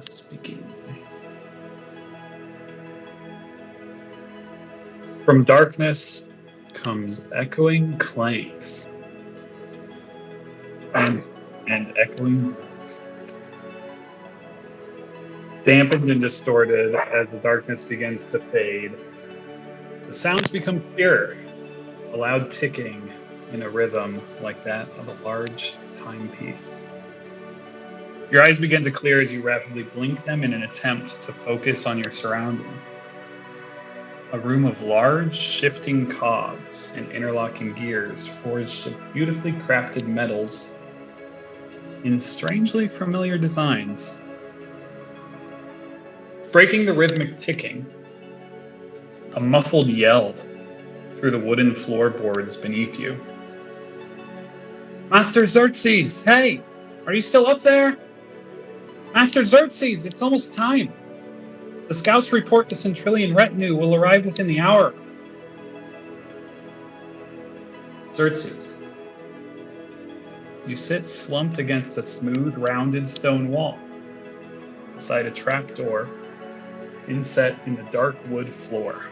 must begin. From darkness comes echoing clanks and echoing breaths. Dampened and distorted as the darkness begins to fade, the sounds become clearer, a loud ticking in a rhythm like that of a large timepiece. Your eyes begin to clear as you rapidly blink them in an attempt to focus on your surroundings. A room of large, shifting cogs and interlocking gears forged of beautifully crafted metals in strangely familiar designs. Breaking the rhythmic ticking, a muffled yell through the wooden floorboards beneath you. Master Xerces, hey, are you still up there? Master Xerces, it's almost time. The scouts report the Centrillion retinue will arrive within the hour. Xerces, you sit slumped against a smooth, rounded stone wall, beside a trapdoor inset in the dark wood floor.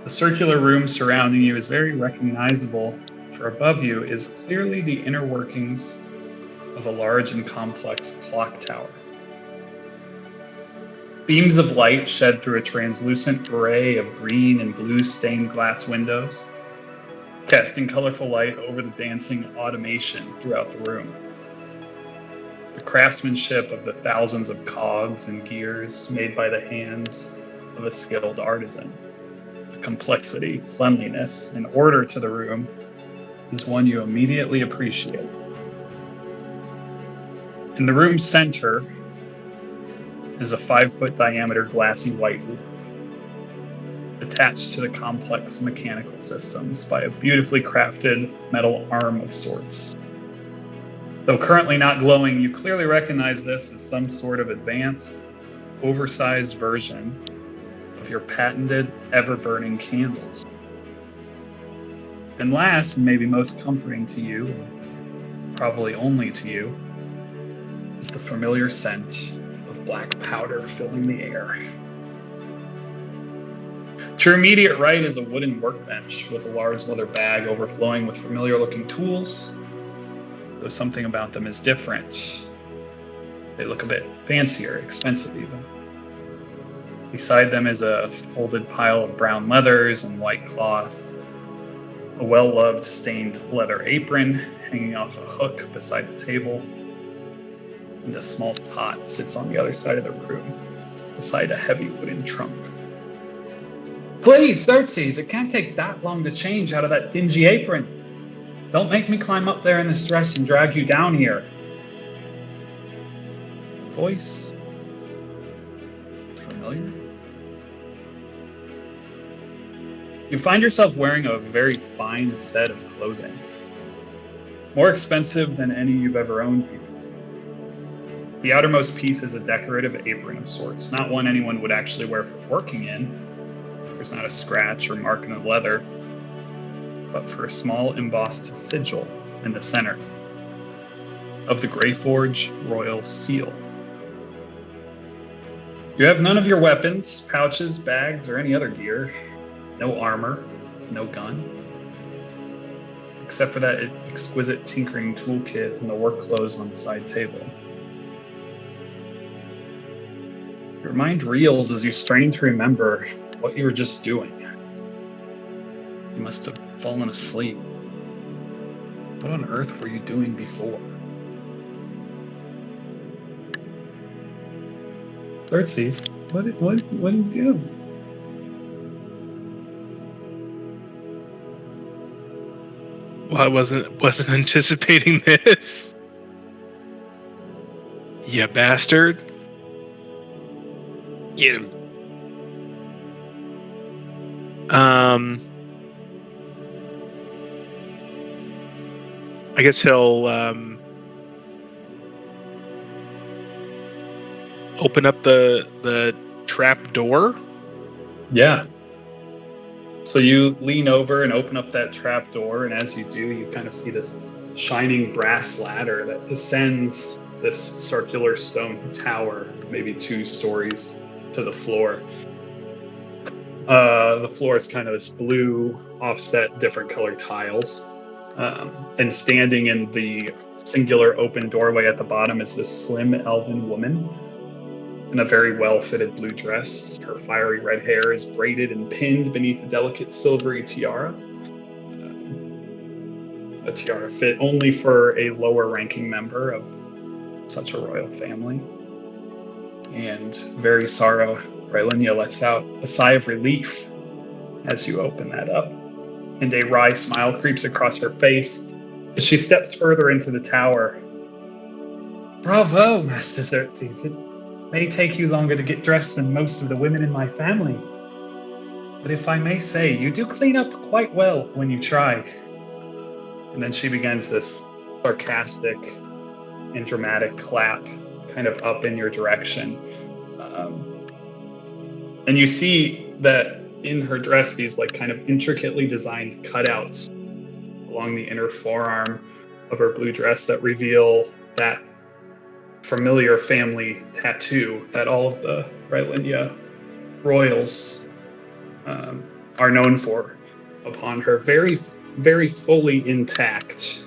The circular room surrounding you is very recognizable, for above you is clearly the inner workings of a large and complex clock tower. Beams of light shed through a translucent array of green and blue stained glass windows, casting colorful light over the dancing automation throughout the room. The craftsmanship of the thousands of cogs and gears made by the hands of a skilled artisan. The complexity, cleanliness, and order to the room is one you immediately appreciate. In the room's center is a 5-foot diameter glassy white loop, attached to the complex mechanical systems by a beautifully crafted metal arm of sorts. Though currently not glowing, you clearly recognize this as some sort of advanced, oversized version of your patented, ever-burning candles. And last, and maybe most comforting to you, probably only to you, is the familiar scent of black powder filling the air. To your immediate right is a wooden workbench with a large leather bag overflowing with familiar-looking tools, though something about them is different. They look a bit fancier, expensive even. Beside them is a folded pile of brown leathers and white cloth, a well-loved stained leather apron hanging off a hook beside the table, and a small pot sits on the other side of the room, beside a heavy wooden trunk. Please, Xerces, it can't take that long to change out of that dingy apron. Don't make me climb up there in this dress and drag you down here. The voice familiar? You find yourself wearing a very fine set of clothing, more expensive than any you've ever owned before. The outermost piece is a decorative apron of sorts, not one anyone would actually wear for working in. There's not a scratch or mark in the leather, but for a small embossed sigil in the center of the Greyforge royal seal. You have none of your weapons, pouches, bags, or any other gear. No armor, no gun, except for that exquisite tinkering toolkit and the work clothes on the side table. Your mind reels as you strain to remember what you were just doing. You must have fallen asleep. What on earth were you doing before? Xerces, what did you do? Well, I wasn't anticipating this. You bastard. Get him. I guess he'll open up the trap door. Yeah. So you lean over and open up that trap door, and as you do, you kind of see this shining brass ladder that descends this circular stone tower, maybe 2 stories to the floor. The floor is kind of this blue, offset, different colored tiles. And standing in the singular open doorway at the bottom is this slim elven woman in a very well-fitted blue dress. Her fiery red hair is braided and pinned beneath a delicate silvery tiara. A tiara fit only for a lower-ranking member of such a royal family. And very sorrow, Rylinia lets out a sigh of relief as you open that up. And a wry smile creeps across her face as she steps further into the tower. Bravo, Master Xerces. It may take you longer to get dressed than most of the women in my family. But if I may say, you do clean up quite well when you try. And then she begins this sarcastic and dramatic clap kind of up in your direction. And you see that in her dress, these like kind of intricately designed cutouts along the inner forearm of her blue dress that reveal that familiar family tattoo that all of the Rylinia royals are known for upon her very, very fully intact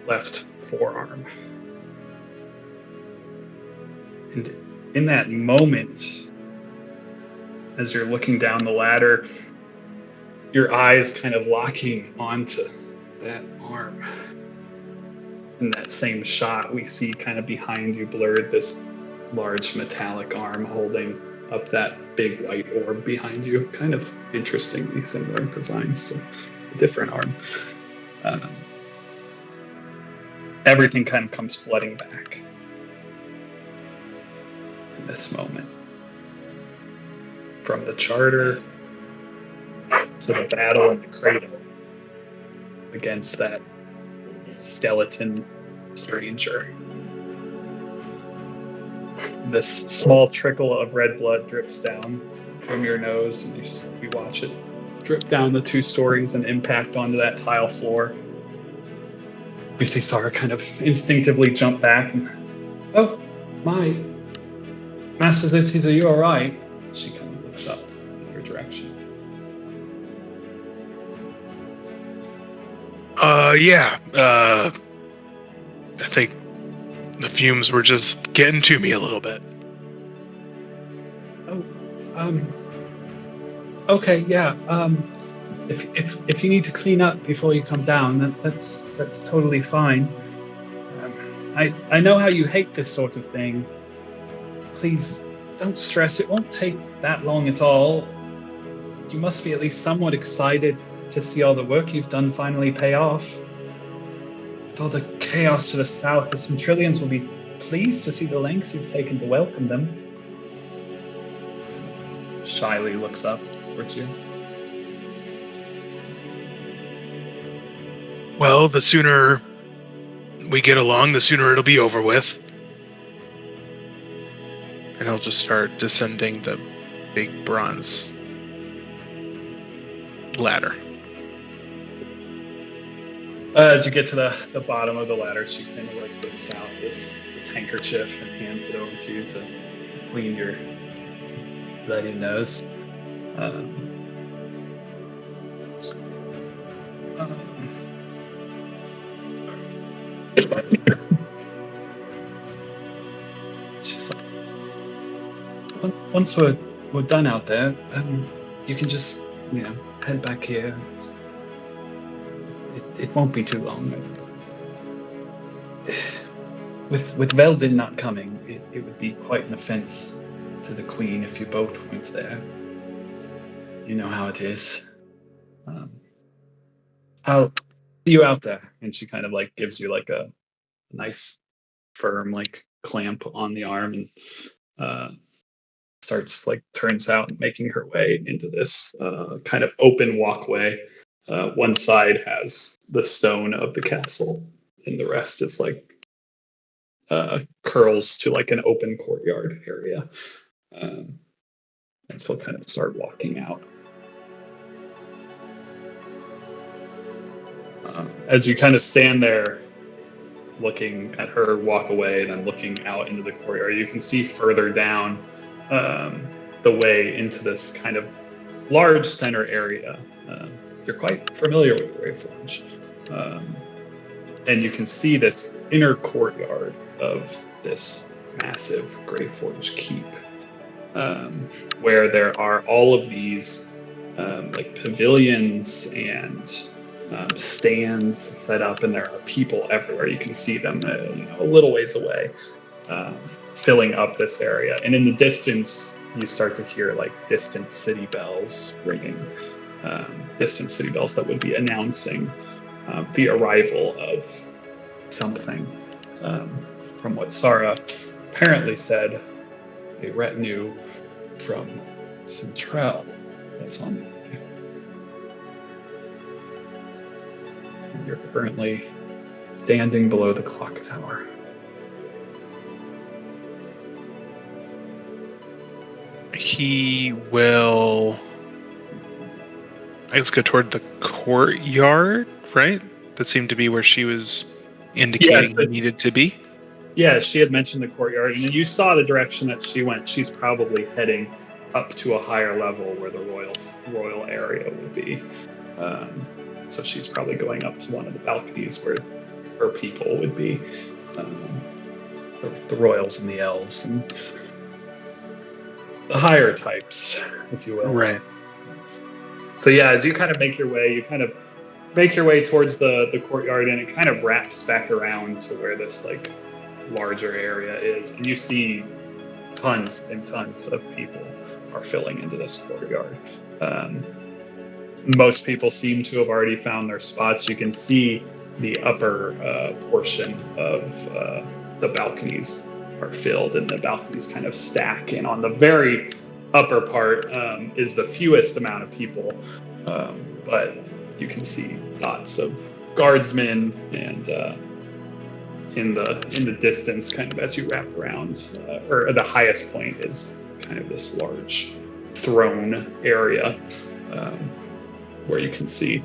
left forearm. And in that moment, as you're looking down the ladder, your eyes kind of locking onto that arm. In that same shot, we see kind of behind you blurred this large metallic arm holding up that big white orb behind you. Kind of interestingly similar designs to a different arm. Everything kind of comes flooding back in this moment. From the charter to the battle in the cradle against that skeleton stranger. This small trickle of red blood drips down from your nose, and you watch it drip down the 2 stories and impact onto that tile floor. You see Sarah kind of instinctively jump back and, oh, my, Master Xerces, are you all right? She kind of looks up in your direction. Yeah. I think the fumes were just getting to me a little bit. Oh, okay, yeah. If you need to clean up before you come down, that's totally fine. I know how you hate this sort of thing. Please don't stress. It won't take that long at all. You must be at least somewhat excited to see all the work you've done finally pay off. With all the chaos to the south, the Centrillions will be pleased to see the lengths you've taken to welcome them. Shyly looks up towards you. Well, the sooner we get along, the sooner it'll be over with. And I'll just start descending the big bronze ladder. As you get to the bottom of the ladder, she kind of like whips out this handkerchief and hands it over to you to clean your bloody nose. She's like, once we're done out there, you can just head back here. It won't be too long. With Veldin not coming, it would be quite an offense to the Queen if you both went there. You know how it is. I'll see you out there. And she kind of like gives you like a nice firm like clamp on the arm and starts like turns out making her way into this kind of open walkway. One side has the stone of the castle, and the rest is like curls to like an open courtyard area. And she'll kind of start walking out. As you kind of stand there, looking at her walk away and then looking out into the courtyard. You can see further down the way into this kind of large center area. You're quite familiar with the Grey Forge. And you can see this inner courtyard of this massive Grey Forge keep, where there are all of these like pavilions and stands set up, and there are people everywhere. You can see them a little ways away, filling up this area. And in the distance, you start to hear like distant city bells ringing, distant city bells that would be announcing the arrival of something. From what Sarah apparently said, a retinue from Centrel that's on the way. You're currently standing below the clock tower. He will, I guess, go toward the courtyard, right? That seemed to be where she was indicating he needed to be. Yeah, she had mentioned the courtyard, and you saw the direction that she went. She's probably heading up to a higher level where the royal area would be. So she's probably going up to one of the balconies where her people would be, the royals and the elves and the higher types, if you will. Right. So yeah, as you kind of make your way, towards the courtyard, and it kind of wraps back around to where this like larger area is, and you see tons and tons of people are filling into this courtyard. Most people seem to have already found their spots. You can see the upper portion of the balconies are filled, and the balconies kind of stack. And on the very upper part is the fewest amount of people, but you can see dots of guardsmen, and in the distance, kind of as you wrap around, or the highest point is kind of this large throne area, where you can see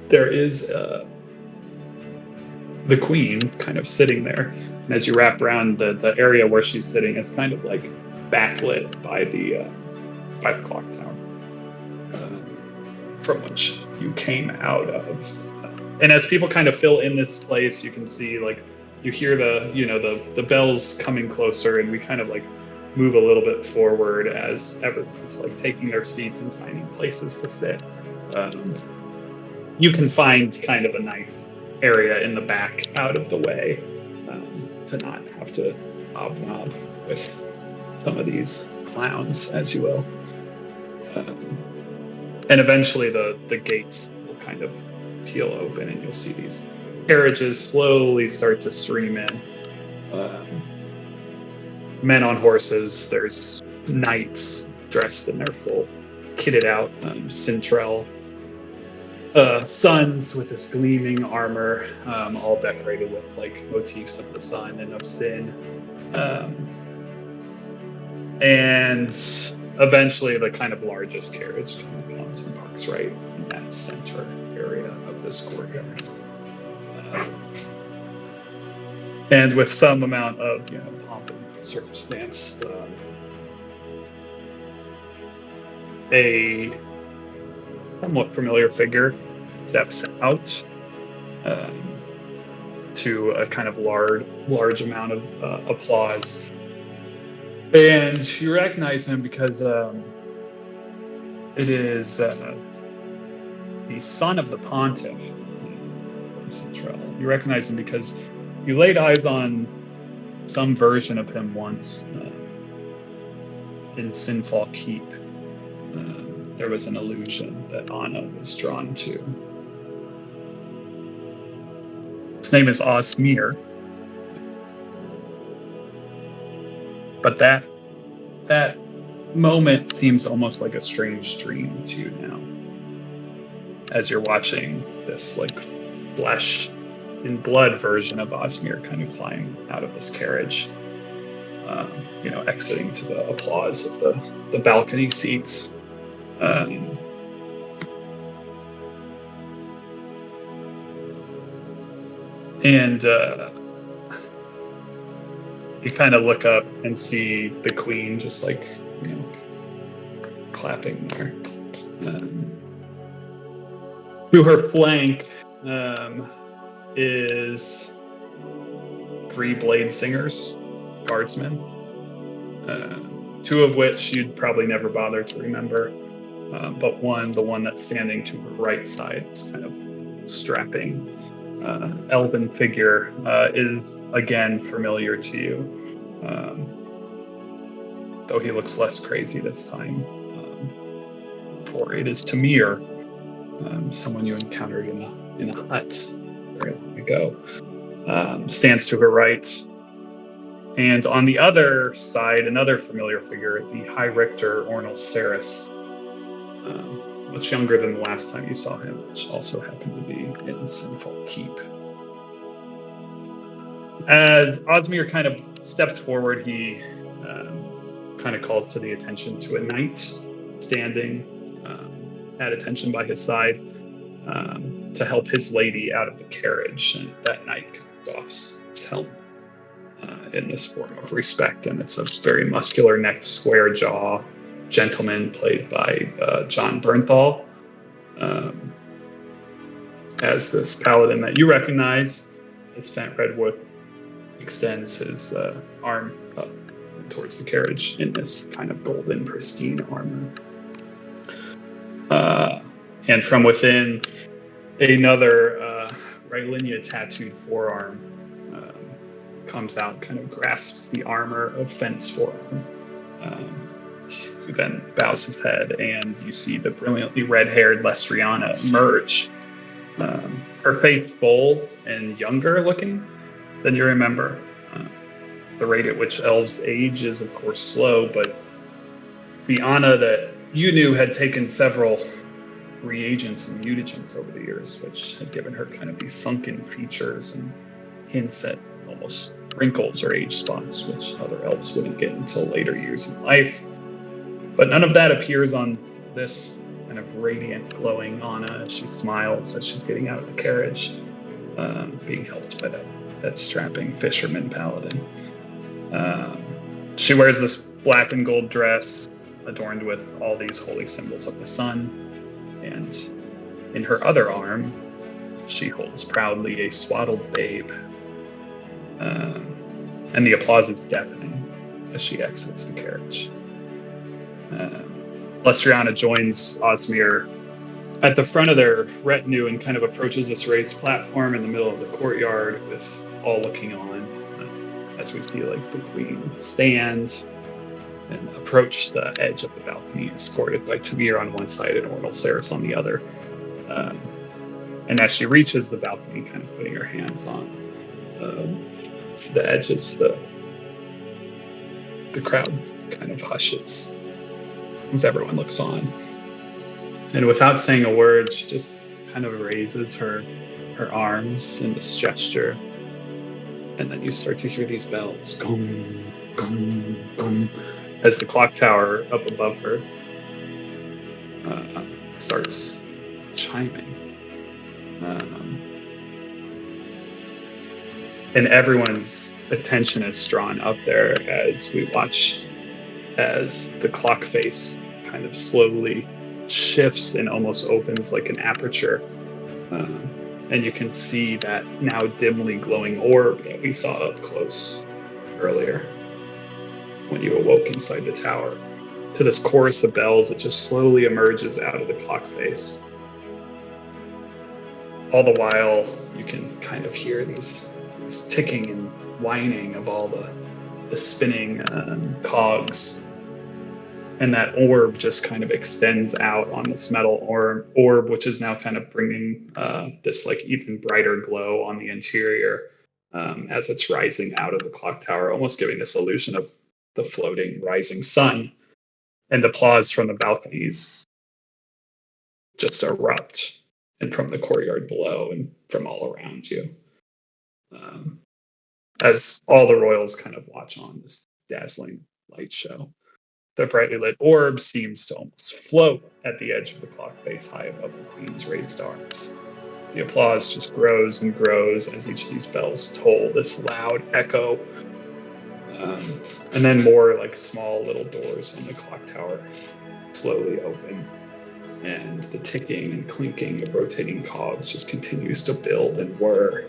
there is the queen kind of sitting there. And as you wrap around, the area where she's sitting is kind of like backlit by the clock tower, from which you came out of. And as people kind of fill in this place, you can see, like, you hear the bells coming closer, and we kind of like move a little bit forward as everyone's like taking their seats and finding places to sit. You can find kind of a nice area in the back out of the way, to not have to hobnob with some of these clowns, as you will. And eventually the gates will kind of peel open, and you'll see these carriages slowly start to stream in. Men on horses, there's knights dressed in their full kitted out Centrel sons with this gleaming armor, all decorated with like motifs of the sun and of sin. And eventually the kind of largest carriage comes and parks right in that center area of this courtyard. And with some amount of pomp and circumstance, a somewhat familiar figure steps out to a kind of large amount of applause. And you recognize him because it is the son of the pontiff from Centrel. You recognize him because you laid eyes on some version of him once in Sinfall Keep. There was an illusion that Anna was drawn to. His name is Osmir. But that moment seems almost like a strange dream to you now, as you're watching this like flesh and blood version of Osmir kind of climb out of this carriage, exiting to the applause of the balcony seats. And You kind of look up and see the queen just like, clapping there. To her flank is 3 blade singers, guardsmen, 2 of which you'd probably never bother to remember, but the one that's standing to her right side, is kind of strapping elven figure, is again familiar to you, though he looks less crazy this time, for it is Tamir, someone you encountered in a hut very long ago. Stands to her right. And on the other side, another familiar figure, the High Richter Ornal Xerces, much younger than the last time you saw him, which also happened to be in Sinful Keep. As Osmir kind of stepped forward, he kind of calls to the attention to a knight standing at attention by his side to help his lady out of the carriage. And that knight doffs his helmet in this form of respect, and it's a very muscular-necked, square-jaw gentleman played by John Bernthal, as this paladin that you recognize, Spent Redwood, extends his arm up towards the carriage in this kind of golden, pristine armor. And from within, another Rylinia tattooed forearm comes out, kind of grasps the armor of Fence forearm, who then bows his head, and you see the brilliantly red-haired Lestriana emerge. Her face full and younger looking than you remember. The rate at which elves age is, of course, slow, but the Anna that you knew had taken several reagents and mutagens over the years, which had given her kind of these sunken features and hints at almost wrinkles or age spots, which other elves wouldn't get until later years in life. But none of that appears on this kind of radiant, glowing Anna as she smiles as she's getting out of the carriage, being helped by that strapping fisherman paladin. She wears this black and gold dress adorned with all these holy symbols of the sun, and in her other arm, she holds proudly a swaddled babe. And the applause is deafening as she exits the carriage. Lestriana joins Osmir at the front of their retinue and kind of approaches this raised platform in the middle of the courtyard, with all looking on as we see like the queen stand and approach the edge of the balcony, escorted by Tamir on one side and Ornal Xerces on the other. And as she reaches the balcony, kind of putting her hands on the edges, the crowd kind of hushes as everyone looks on. And without saying a word, she just kind of raises her arms in this gesture. And then you start to hear these bells, gong, gong, gong, as the clock tower up above her starts chiming. And everyone's attention is drawn up there as we watch as the clock face kind of slowly shifts and almost opens like an aperture. And you can see that now dimly glowing orb that we saw up close earlier when you awoke inside the tower. To this chorus of bells, it just slowly emerges out of the clock face. All the while, you can kind of hear these ticking and whining of all the spinning cogs. And that orb just kind of extends out on this metal orb, which is now kind of bringing this like even brighter glow on the interior as it's rising out of the clock tower, almost giving this illusion of the floating rising sun. And applause from the balconies just erupt, and from the courtyard below and from all around you. As all the royals kind of watch on this dazzling light show. The brightly lit orb seems to almost float at the edge of the clock face, high above the queen's raised arms. The applause just grows and grows as each of these bells toll this loud echo And then more like small little doors on the clock tower slowly open. And the ticking and clinking of rotating cogs just continues to build and whir.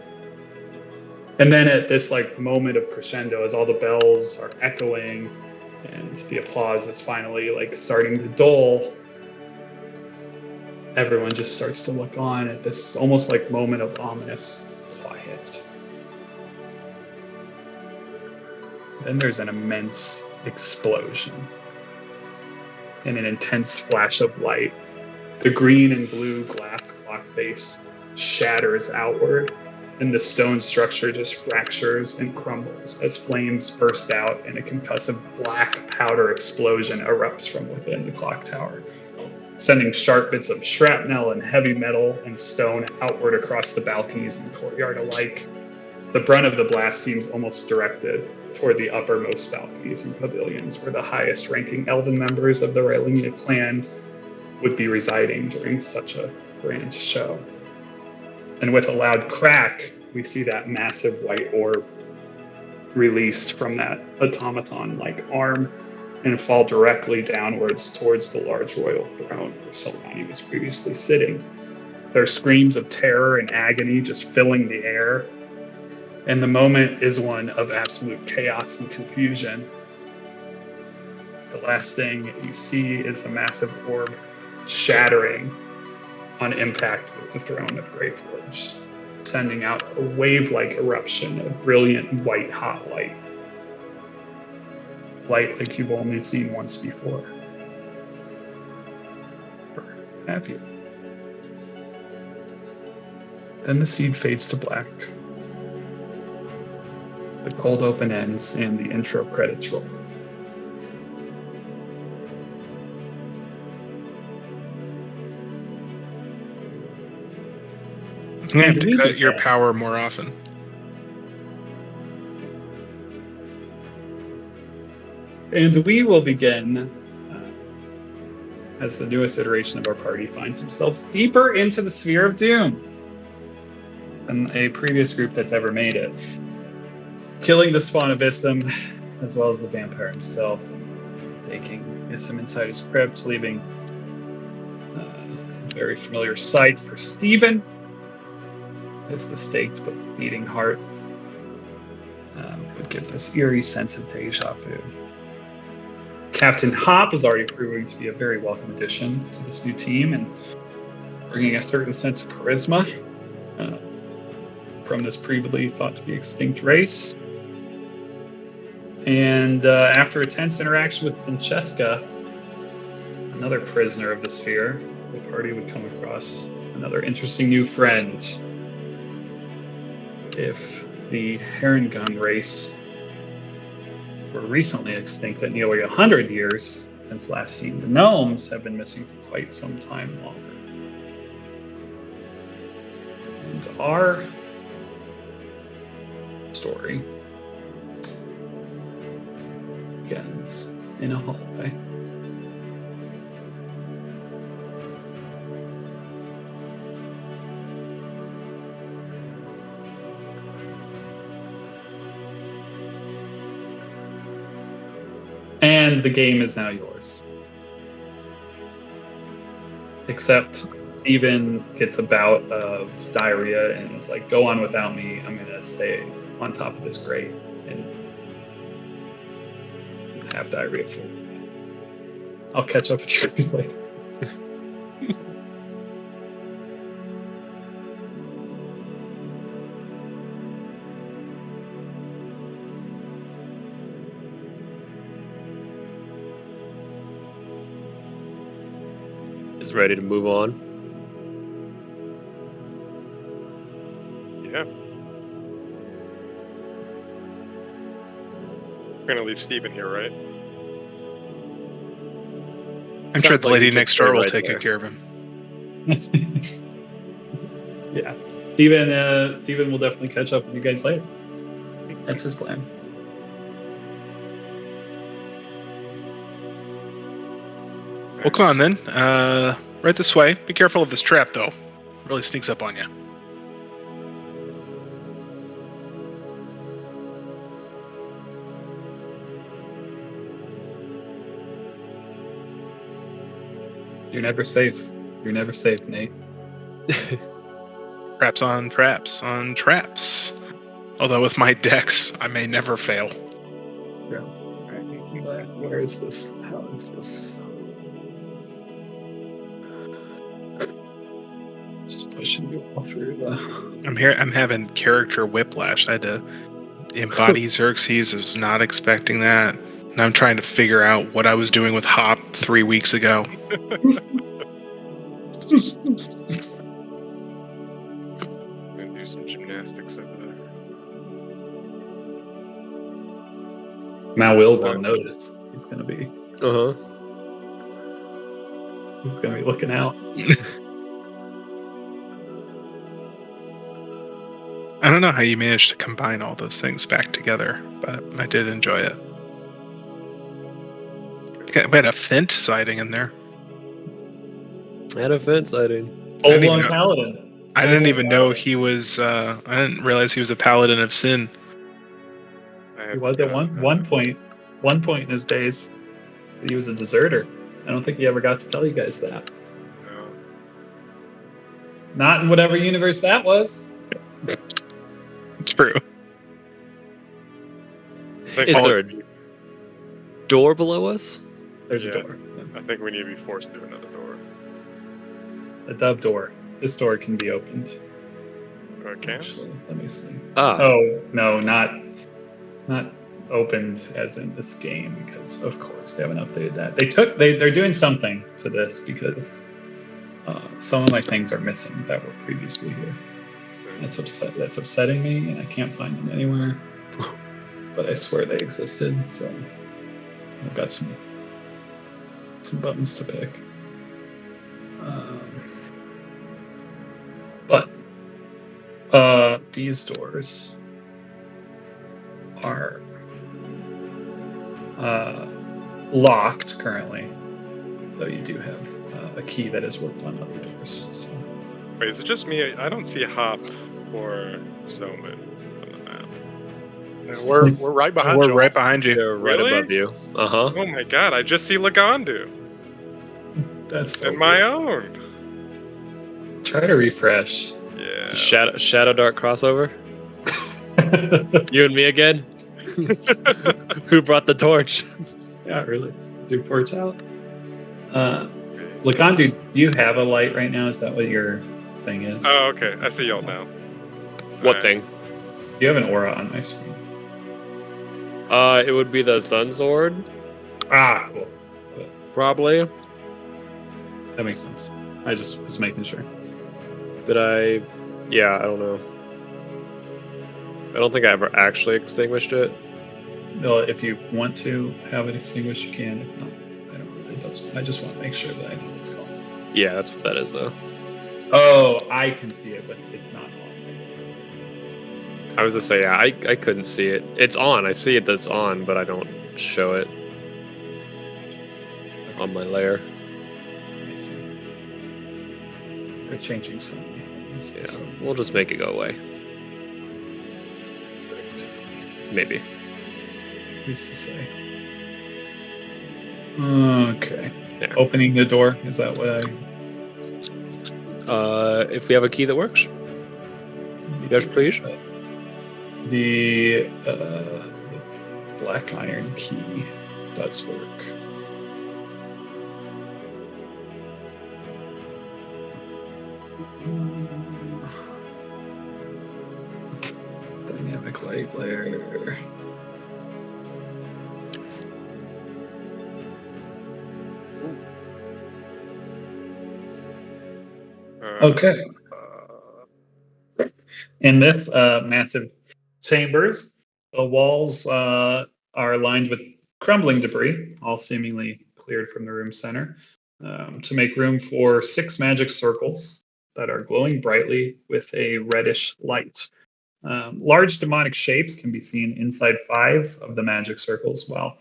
And then at this like moment of crescendo, as all the bells are echoing and the applause is finally like starting to dull, everyone just starts to look on at this almost like moment of ominous quiet. Then there's an immense explosion and an intense flash of light. The green and blue glass clock face shatters outward, and the stone structure just fractures and crumbles as flames burst out and a concussive black powder explosion erupts from within the clock tower, sending sharp bits of shrapnel and heavy metal and stone outward across the balconies and courtyard alike. The brunt of the blast seems almost directed toward the uppermost balconies and pavilions where the highest-ranking elven members of the Raylinia clan would be residing during such a grand show. And with a loud crack, we see that massive white orb released from that automaton-like arm and fall directly downwards towards the large royal throne where Solani was previously sitting. There are screams of terror and agony just filling the air, and the moment is one of absolute chaos and confusion. The last thing you see is the massive orb shattering on impact with the throne of Greyforge, sending out a wave-like eruption of brilliant white hot light. Light like you've only seen once before. Or have you? Then the seed fades to black. The cold open ends and the intro credits roll. You have to cut your power more often. And we will begin as the newest iteration of our party finds themselves deeper into the sphere of doom than a previous group that's ever made it. Killing the spawn of Isam, as well as the vampire himself, taking Isam inside his crypt, leaving a very familiar sight for Stephen, as the staked but beating heart would give this eerie sense of deja vu. Captain Hop is already proving to be a very welcome addition to this new team and bringing a certain sense of charisma from this previously thought to be extinct race. And after a tense interaction with Francesca, another prisoner of the sphere, the party would come across another interesting new friend. If the Herringun race were recently extinct at nearly 100 years since last seen, the gnomes have been missing for quite some time longer. And our story begins in a hallway. And the game is now yours. Except Steven gets a bout of diarrhea and is like, go on without me. I'm going to stay on top of this grate and have diarrhea for you. I'll catch up with you guys later. Is ready to move on. Yeah. We're gonna leave Steven here, right? I'm sure the like lady you next just door stay will right take there. care of him. Yeah. Steven will definitely catch up with you guys later. That's his plan. Well, come on then. Right this way. Be careful of this trap, though. It really sneaks up on you. You're never safe. You're never safe, Nate. Traps on traps on traps. Although with my dex, I may never fail. Yeah. Where is this? How is this? Just pushing you all through the. I'm having character whiplash. I had to embody Xerces. I was not expecting that. And I'm trying to figure out what I was doing with Hop 3 weeks ago. Gonna do some gymnastics over there. Mal will won't notice. He's gonna be looking out. I don't know how you managed to combine all those things back together, but I did enjoy it. We had a Fent sighting in there. I had a fence sighting. Full blown paladin. I didn't even know he was. I didn't realize he was a paladin of sin. He was at one point in his days. He was a deserter. I don't think he ever got to tell you guys that. No. Not in whatever universe that was. True. Is there a door below us? There's Yeah. a door. I think we need to be forced through another door. A dub door. This door can be opened. Okay. Actually, let me see. Ah. Oh no, not opened as in this game, because of course they haven't updated that. They're doing something to this because some of my things are missing that were previously here. That's upsetting me, and I can't find them anywhere. But I swear they existed, so I've got some buttons to pick. But these doors are locked currently, though you do have a key that has worked on other doors. So. Wait, is it just me? I don't see Hop or Zoman on the map. No, we're right behind you. We're right behind you. They're right Really? above you. Uh-huh. Oh my god, I just see Lagandu That's so and my good. own. Try to refresh. Yeah. It's a Shadow Dark crossover. You and me again? Who brought the torch? Yeah, really. Is your torch out? Lagandu, do you have a light right now? Is that what your thing is? Oh, okay. I see y'all now. What Alright. thing? You have an aura on my screen. It would be the Sun Sword, Ah, cool. probably. That makes sense. I just was making sure. Yeah, I don't know. I don't think I ever actually extinguished it. Well, if you want to have it extinguished, you can. If not, I don't really. It doesn't. I just want to make sure that I know what's going on. Yeah, that's what that is, though. Oh, I can see it, but it's not on. I was to say, yeah, I couldn't see it. It's on. I see it that's on, but I don't show it on my layer. I see. They're changing so many things. Yeah, So. we'll just make it go away. Maybe. Who's to say? Okay. Yeah. Opening the door. Is that what I? If we have a key that works. Yes, please. The black iron key does work. Dynamic light layer. Okay. In this massive chambers, the walls are lined with crumbling debris, all seemingly cleared from the room center, to make room for 6 magic circles that are glowing brightly with a reddish light. Large demonic shapes can be seen inside 5 of the magic circles, while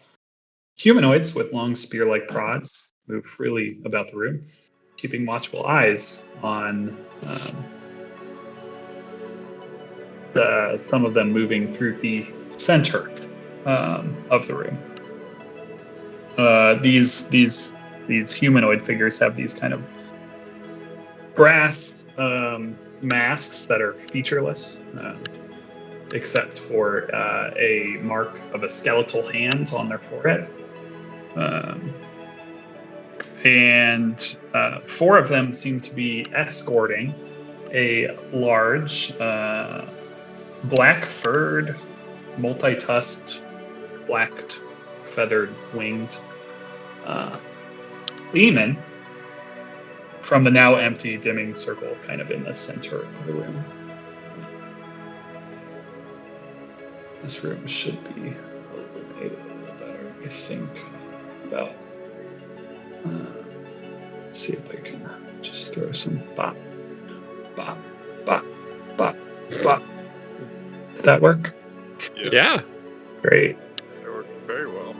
humanoids with long spear-like prods move freely about the room, keeping watchful eyes on some of them moving through the center of the room. These these humanoid figures have these kind of brass masks that are featureless, except for a mark of a skeletal hand on their forehead. And 4 of them seem to be escorting a large, black-furred, multi-tusked, blacked, feathered, winged demon from the now empty dimming circle kind of in the center of the room. This room should be illuminated a little better, I think. About. Let's see if I can just throw some bop, bop, bop, bop, bop. Does that work? Yeah. Great. It worked very well.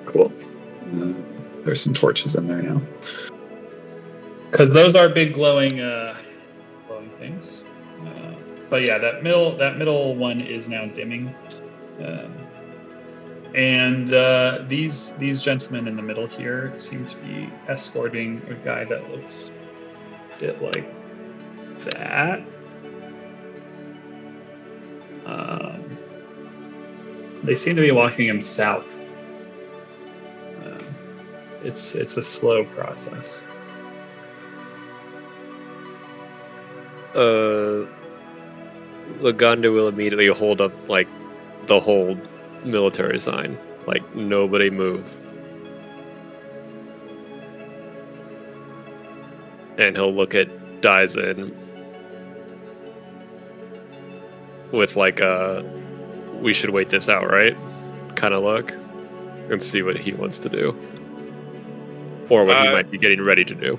Cool. There's some torches in there now. Because those are big glowing things. But yeah, that middle one is now dimming. And these gentlemen in the middle here seem to be escorting a guy that looks a bit like that. They seem to be walking him south. It's a slow process. Laganda will immediately hold up like the whole military sign, like nobody move, and he'll look at Dyson with like a "we should wait this out, right?" kind of look, and see what he wants to do, or what he might be getting ready to do.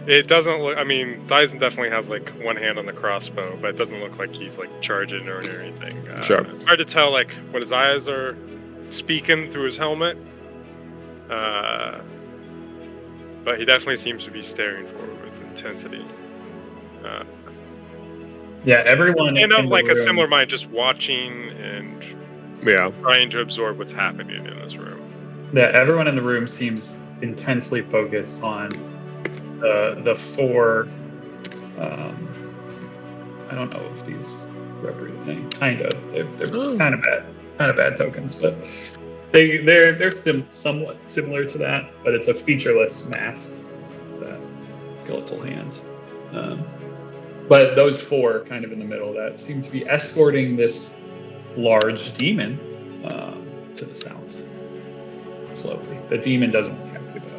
It doesn't look. I mean, Dyson definitely has like one hand on the crossbow, but it doesn't look like he's like charging or anything. Sure. It's hard to tell like when his eyes are speaking through his helmet. But he definitely seems to be staring forward with intensity. Yeah, everyone. And in of the like a room- similar mind, just watching and trying to absorb what's happening in this room. Yeah, everyone in the room seems intensely focused on the 4. I don't know if these represent any kind of. They're kind of bad tokens, but they're somewhat similar to that. But it's a featureless mask, that skeletal hand. But those 4 kind of in the middle that seem to be escorting this large demon to the south slowly. The demon doesn't look happy about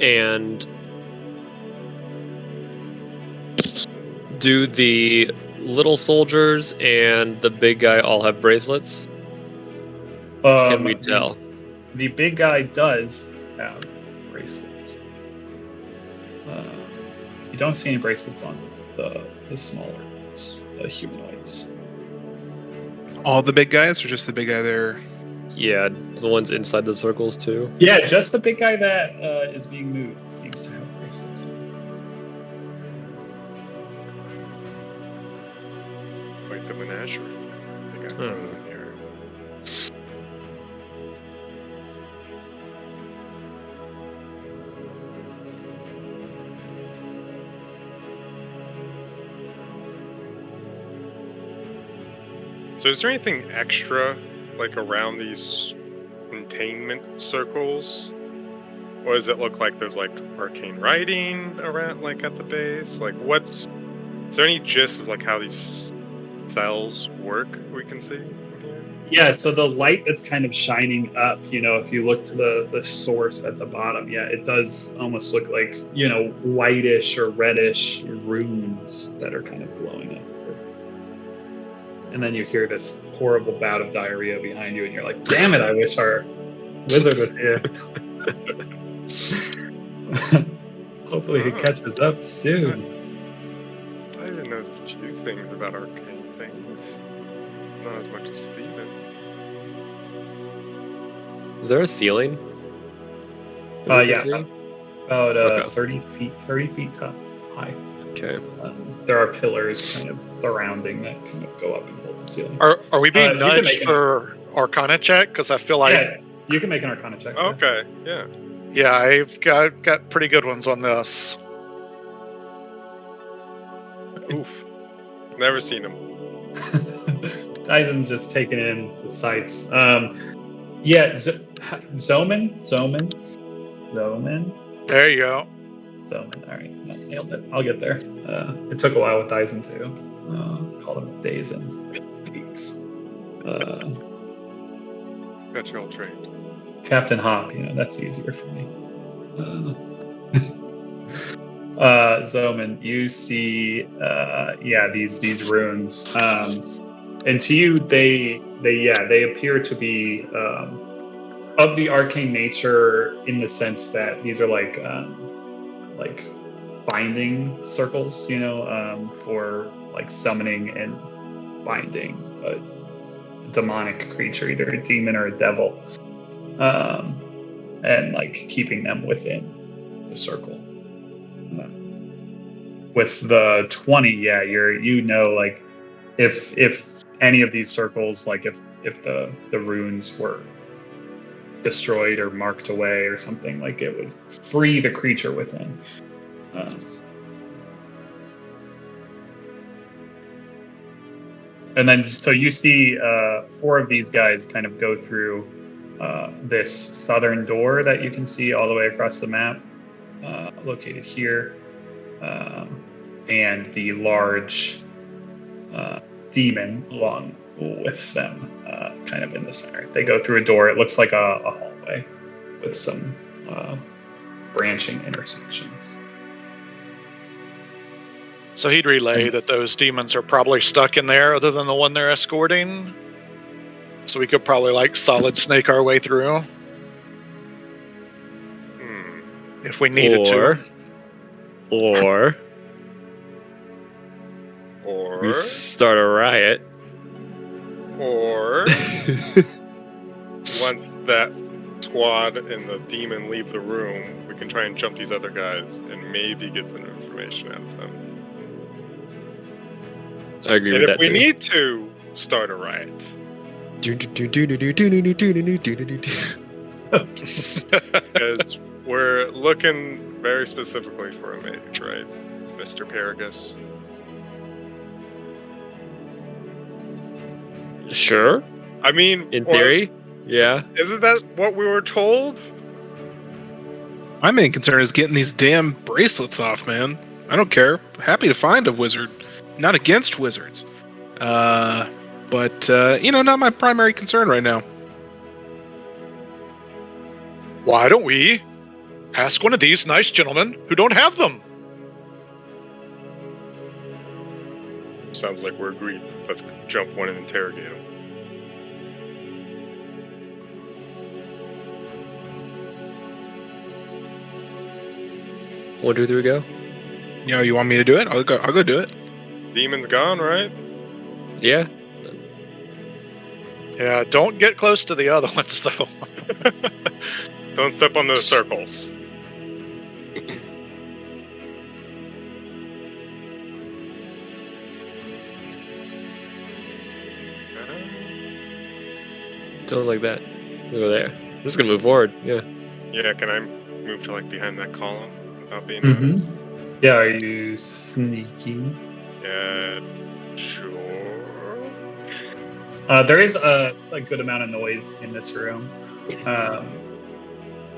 it. And do the little soldiers and the big guy all have bracelets? Can we tell? The big guy does have bracelets. You don't see any bracelets on the smaller ones, the humanoids. All the big guys, or just the big guy there? Yeah, the ones inside the circles too. Yeah, just the big guy that is being moved seems to have bracelets. Like the menagerie. They got going on here. So is there anything extra like around these containment circles? Or does it look like there's like arcane writing around like at the base? Like is there any gist of like how these cells work we can see from here? Yeah, so the light that's kind of shining up, if you look to the source at the bottom, yeah, it does almost look like, whitish or reddish runes that are kind of glowing up. And then you hear this horrible bout of diarrhea behind you, and you're like, damn it, I wish our wizard was here. Hopefully he catches up soon. I even know a few things about arcane things. Not as much as Steven. Is there a ceiling? that we can Yeah, see? about Okay. 30 feet high. Okay. There are pillars kind of surrounding that kind of go up and hold the ceiling. Are we being You can make nudged for Arcana check? Because I feel like Yeah, you can make an Arcana check. yeah. Okay, yeah. yeah, I've got pretty good ones on this. Oof. Never seen him. Dyson's just taking in the sights. Yeah, Zoman. There you go. Zoman. All right, nailed it. I'll get there. It took a while with Dyson too. Called him days and weeks. Got you all trained. Captain Hop, that's easier for me. Zoman, you see, these runes, and to you, they appear to be of the arcane nature in the sense that these are like binding circles, for like summoning and binding a demonic creature, either a demon or a devil, and like keeping them within the circle. With the 20, like if any of these circles, like if the runes were destroyed or marked away or something, like it would free the creature within. And then, so you see 4 of these guys kind of go through this southern door that you can see all the way across the map, located here, and the large demon along with them, kind of in the center. They go through a door. It looks like a hallway with some branching intersections. So he'd relay that those demons are probably stuck in there other than the one they're escorting. So we could probably like solid snake our way through. If we needed to. Or we start a riot. Or once that squad and the demon leave the room, we can try and jump these other guys and maybe get some information out of them. I agree And with if that we too. need to start a riot, because we're looking very specifically for a mage, right, Mr. Paragus? Sure. I mean, In theory, yeah. isn't that what we were told? My main concern is getting these damn bracelets off, man. I don't care. Happy to find a wizard. Not against wizards. But not my primary concern right now. Why don't we ask one of these nice gentlemen who don't have them? Sounds like we're agreed. Let's jump one and interrogate him. One, two, three, go. You want me to do it? I'll go do it. Demon's gone, right? Yeah. Yeah, don't get close to the other ones though. Don't step on those circles. Don't like that. We'll go there. I'm just gonna move forward. Yeah. Yeah, can I move to like behind that column without being Mhm. noticed? Yeah, are you sneaky? Yeah, sure. There is a good amount of noise in this room.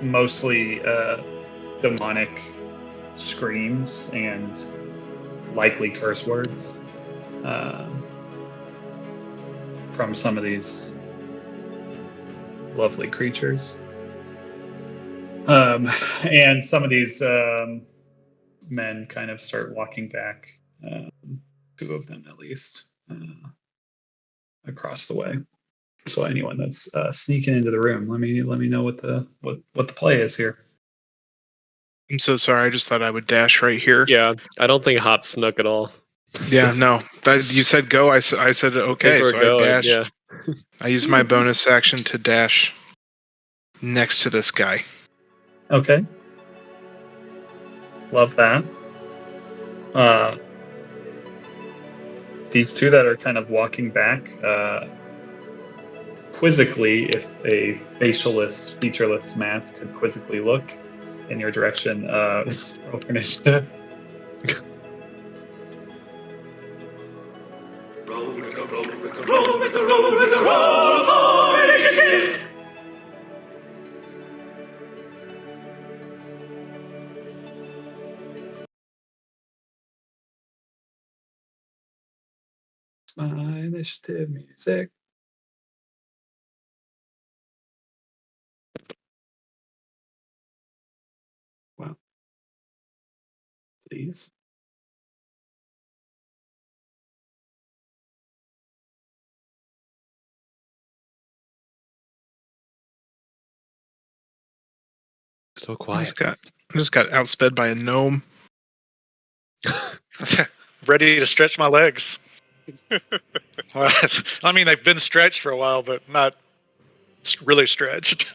Mostly demonic screams and likely curse words from some of these lovely creatures. And some of these men kind of start walking back, 2 of them at least, across the way. So anyone that's sneaking into the room, let me know what the play is here. I'm so sorry. I just thought I would dash right here. Yeah. I don't think Hop snuck at all. Yeah, no. You said go. I said okay, so I dashed. Yeah. I used my bonus action to dash next to this guy. Okay. Love that. These 2 that are kind of walking back quizzically, if a facialless, featureless mask could quizzically look in your direction, roll for initiative. Roll for initiative! Initiative music. Wow. Please. So I quiet. just got outsped by a gnome. Ready to stretch my legs. Well, I mean, they've been stretched for a while, but not really stretched.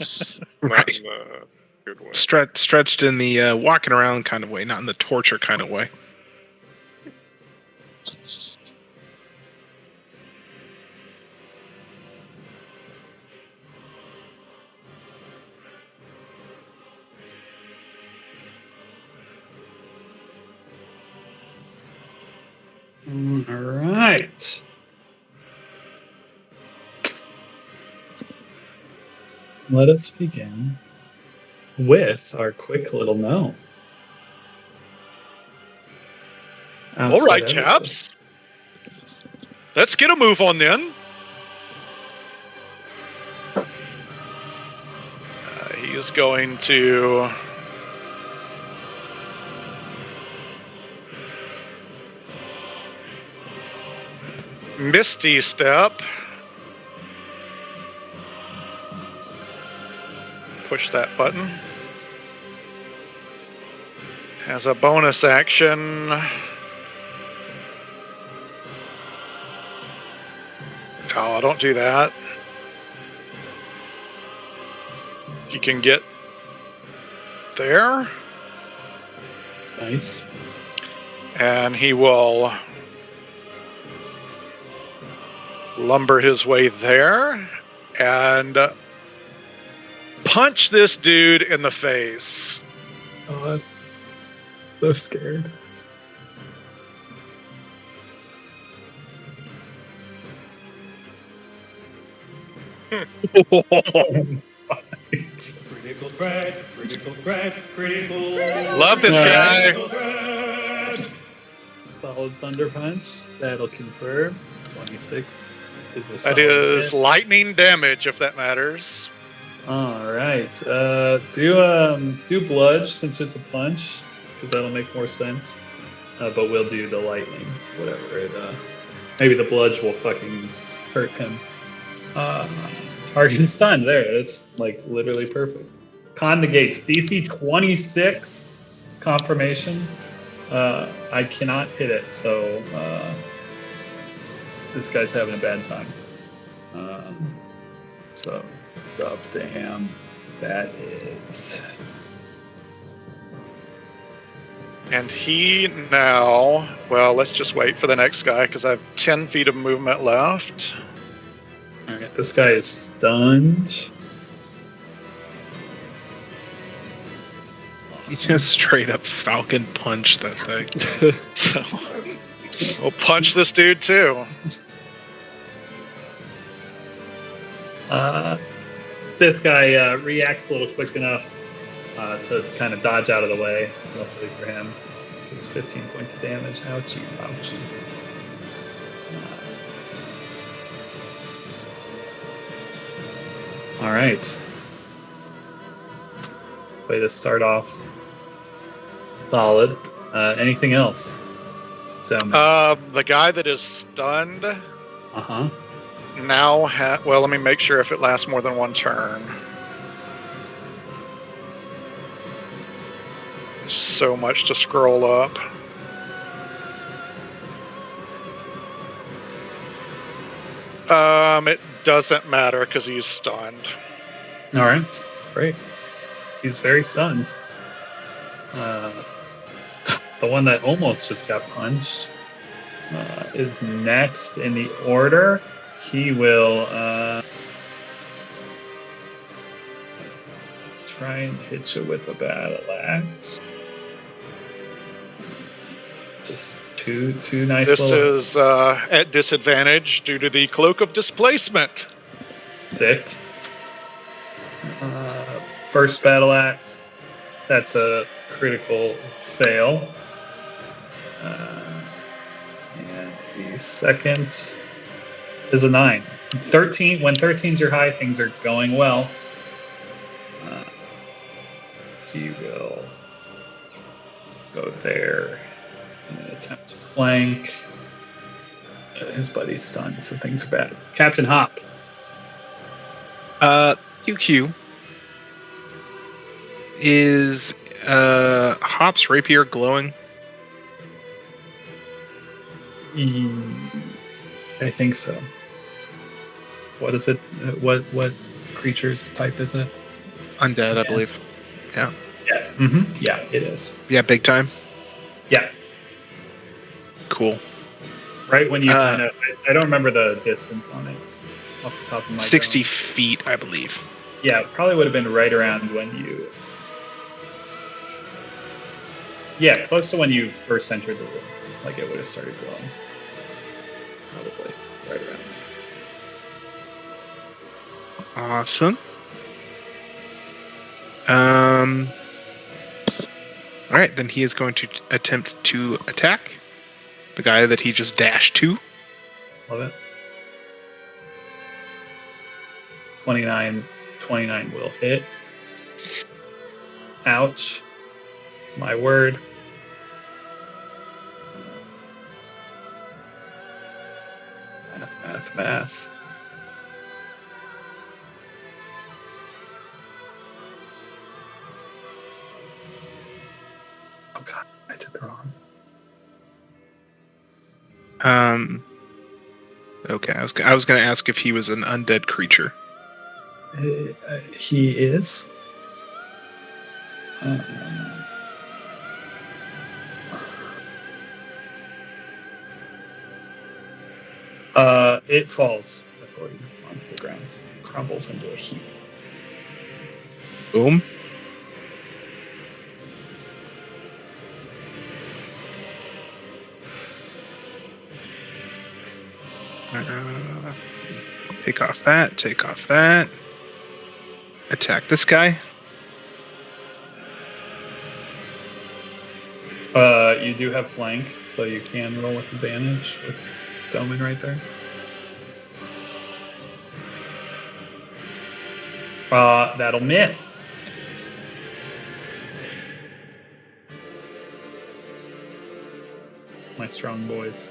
Not Right. in the good way. Stretched in the walking around kind of way, not in the torture kind of way. All right. Let us begin with our quick little gnome. All right, Outside chaps. Let's get a move on then. He is going to Misty Step. Push that button. As a bonus action, oh, don't do that. You can get there, Nice. and he will lumber his way there and punch this dude in the face. Oh, I'm so scared. Critical threat, critical threat, critical. Love this guy. Critical threat. Solid Thunder Punch. That'll confirm. 26 is a That solid is hit. lightning damage, if that matters. All right. Do bludge since it's a punch, because that'll make more sense. But we'll do the lightning, whatever it. Maybe the bludge will fucking hurt him. Target stun. There, it's like literally perfect. Con negates DC 26 confirmation. I cannot hit it, so this guy's having a bad time. So up to him. That is. And he now, well, let's just wait for the next guy because I have 10 feet of movement left. All right, this guy is stunned. You just straight up falcon punch that thing. So we'll punch this dude too. This guy reacts a little quick enough to kind of dodge out of the way. Luckily for him, it's 15 points of damage. Ouchie, ouchie. All right. Way to start off solid. Anything else? So. The guy that is stunned Uh-huh. now well, let me make sure if it lasts more than one turn. There's so much to scroll up. It doesn't matter because he's stunned. All right. Great. He's very stunned. The one that almost just got punched is next in the order. He will try and hit you with a battle axe. Just two nice This little is at disadvantage due to the cloak of displacement. thick. First battle axe. That's a critical fail. And the second is a 9. 13. When 13's your high, things are going well. He will go there and attempt to flank. His buddy's stunned, so things are bad. Captain Hop. QQ. Is Hop's rapier glowing? I think so. What is it? What creature's type is it? Undead, I believe. Yeah. Yeah. Mm-hmm. Yeah, it is. Yeah, big time. Yeah. Cool. Right when you kind of, I don't remember the distance on it off the top of my 60 dome. feet, I believe. Yeah, it probably would have been right around when you. Yeah, close to when you first entered the room. Like it would have started glowing. Probably right around. Awesome. All right, then he is going to attempt to attack the guy that he just dashed to. Love it. 29 will hit. Ouch. My word. Math. Oh god, I did it wrong. Okay, I was going to ask if he was an undead creature. He is. It falls before he onto the ground, crumbles into a heap. Boom. Take off that. Attack this guy. You do have flank, so you can roll with advantage with Doman right there. That'll miss. My strong boys.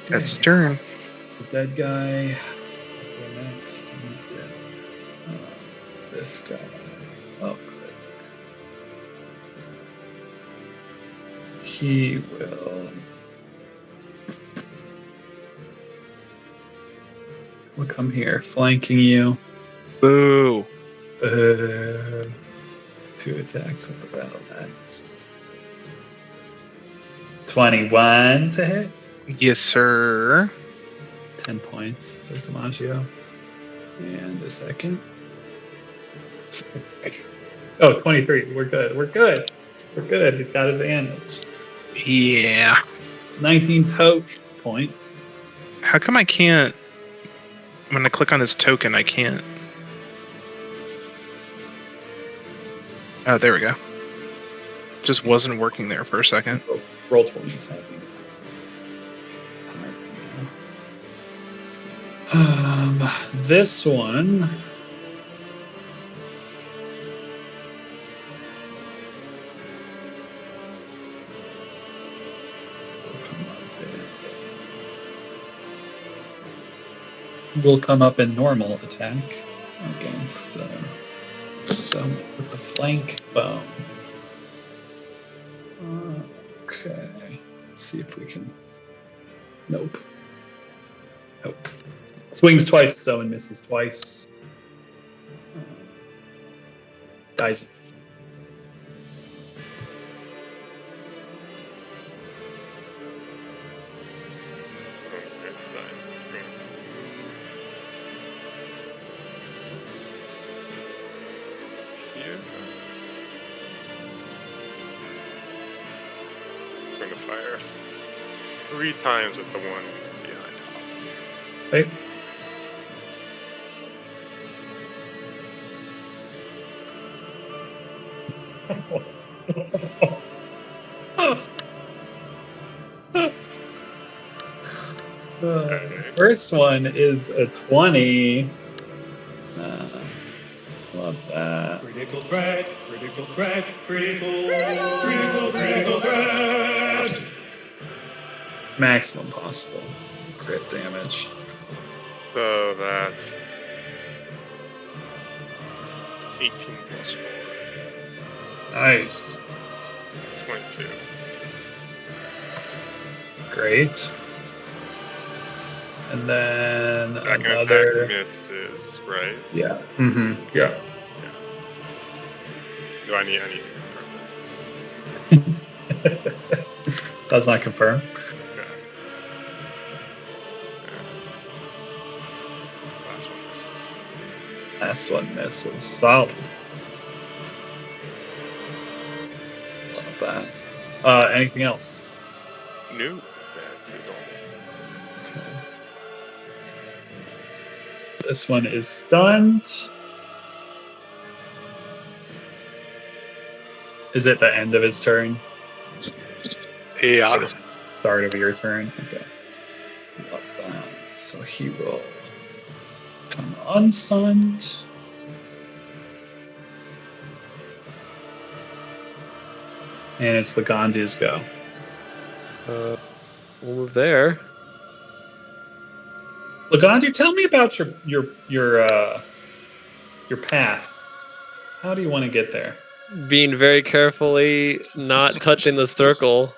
That's his turn. The dead guy. Go next. He's dead. This guy. Oh, good. He will. We'll come here, flanking you. Boo. 2 attacks with the battle axe. 21 to hit. Yes, sir. 10 points of DiMaggio. And a second. Oh, 23. We're good. He's got advantage. Yeah. 19 poke points. How come I can't... When I click on his token, I can't... Oh, there we go. Just wasn't working there for a second. Roll 20s happy. This one. Will come up in normal attack against with the flank bone. Okay, let's see if we can. Nope. Swings twice, so and misses twice. Dies. fire 3 times at the one behind. Okay. First one is a 20. Love that. Critical threat, critical threat, critical threat. Maximum possible crit damage. So that's 18 plus 4, Nice. 22. Great. And then Second another. attack misses, right? Yeah. Mm-hmm. Yeah. Do I need to confirm that? Does not confirm. Okay. Last one misses. Last one misses. Solid. Love that. Anything else? No, that's it all. Okay. This one is stunned. Is it the end of his turn? Yeah. Or the start of your turn? Okay. Love that. So he will come unsunned. And it's Lagandu's go. We'll move there. Lagandu, tell me about your path. How do you want to get there? Being very carefully not touching the circle,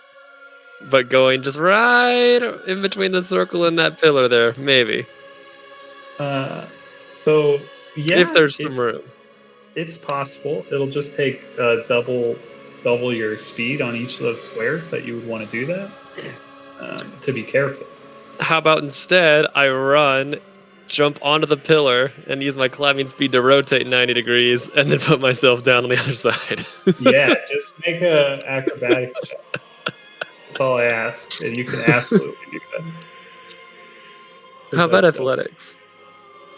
but going just right in between the circle and that pillar there, maybe. So yeah, If there's some room. it's possible. It'll just take double your speed on each of those squares that you would want to do that. To be careful. How about instead I run, jump onto the pillar, and use my climbing speed to rotate 90 degrees, and then put myself down on the other side? Yeah, just make a acrobatics check. That's all I ask, and you can absolutely do that. How about athletics?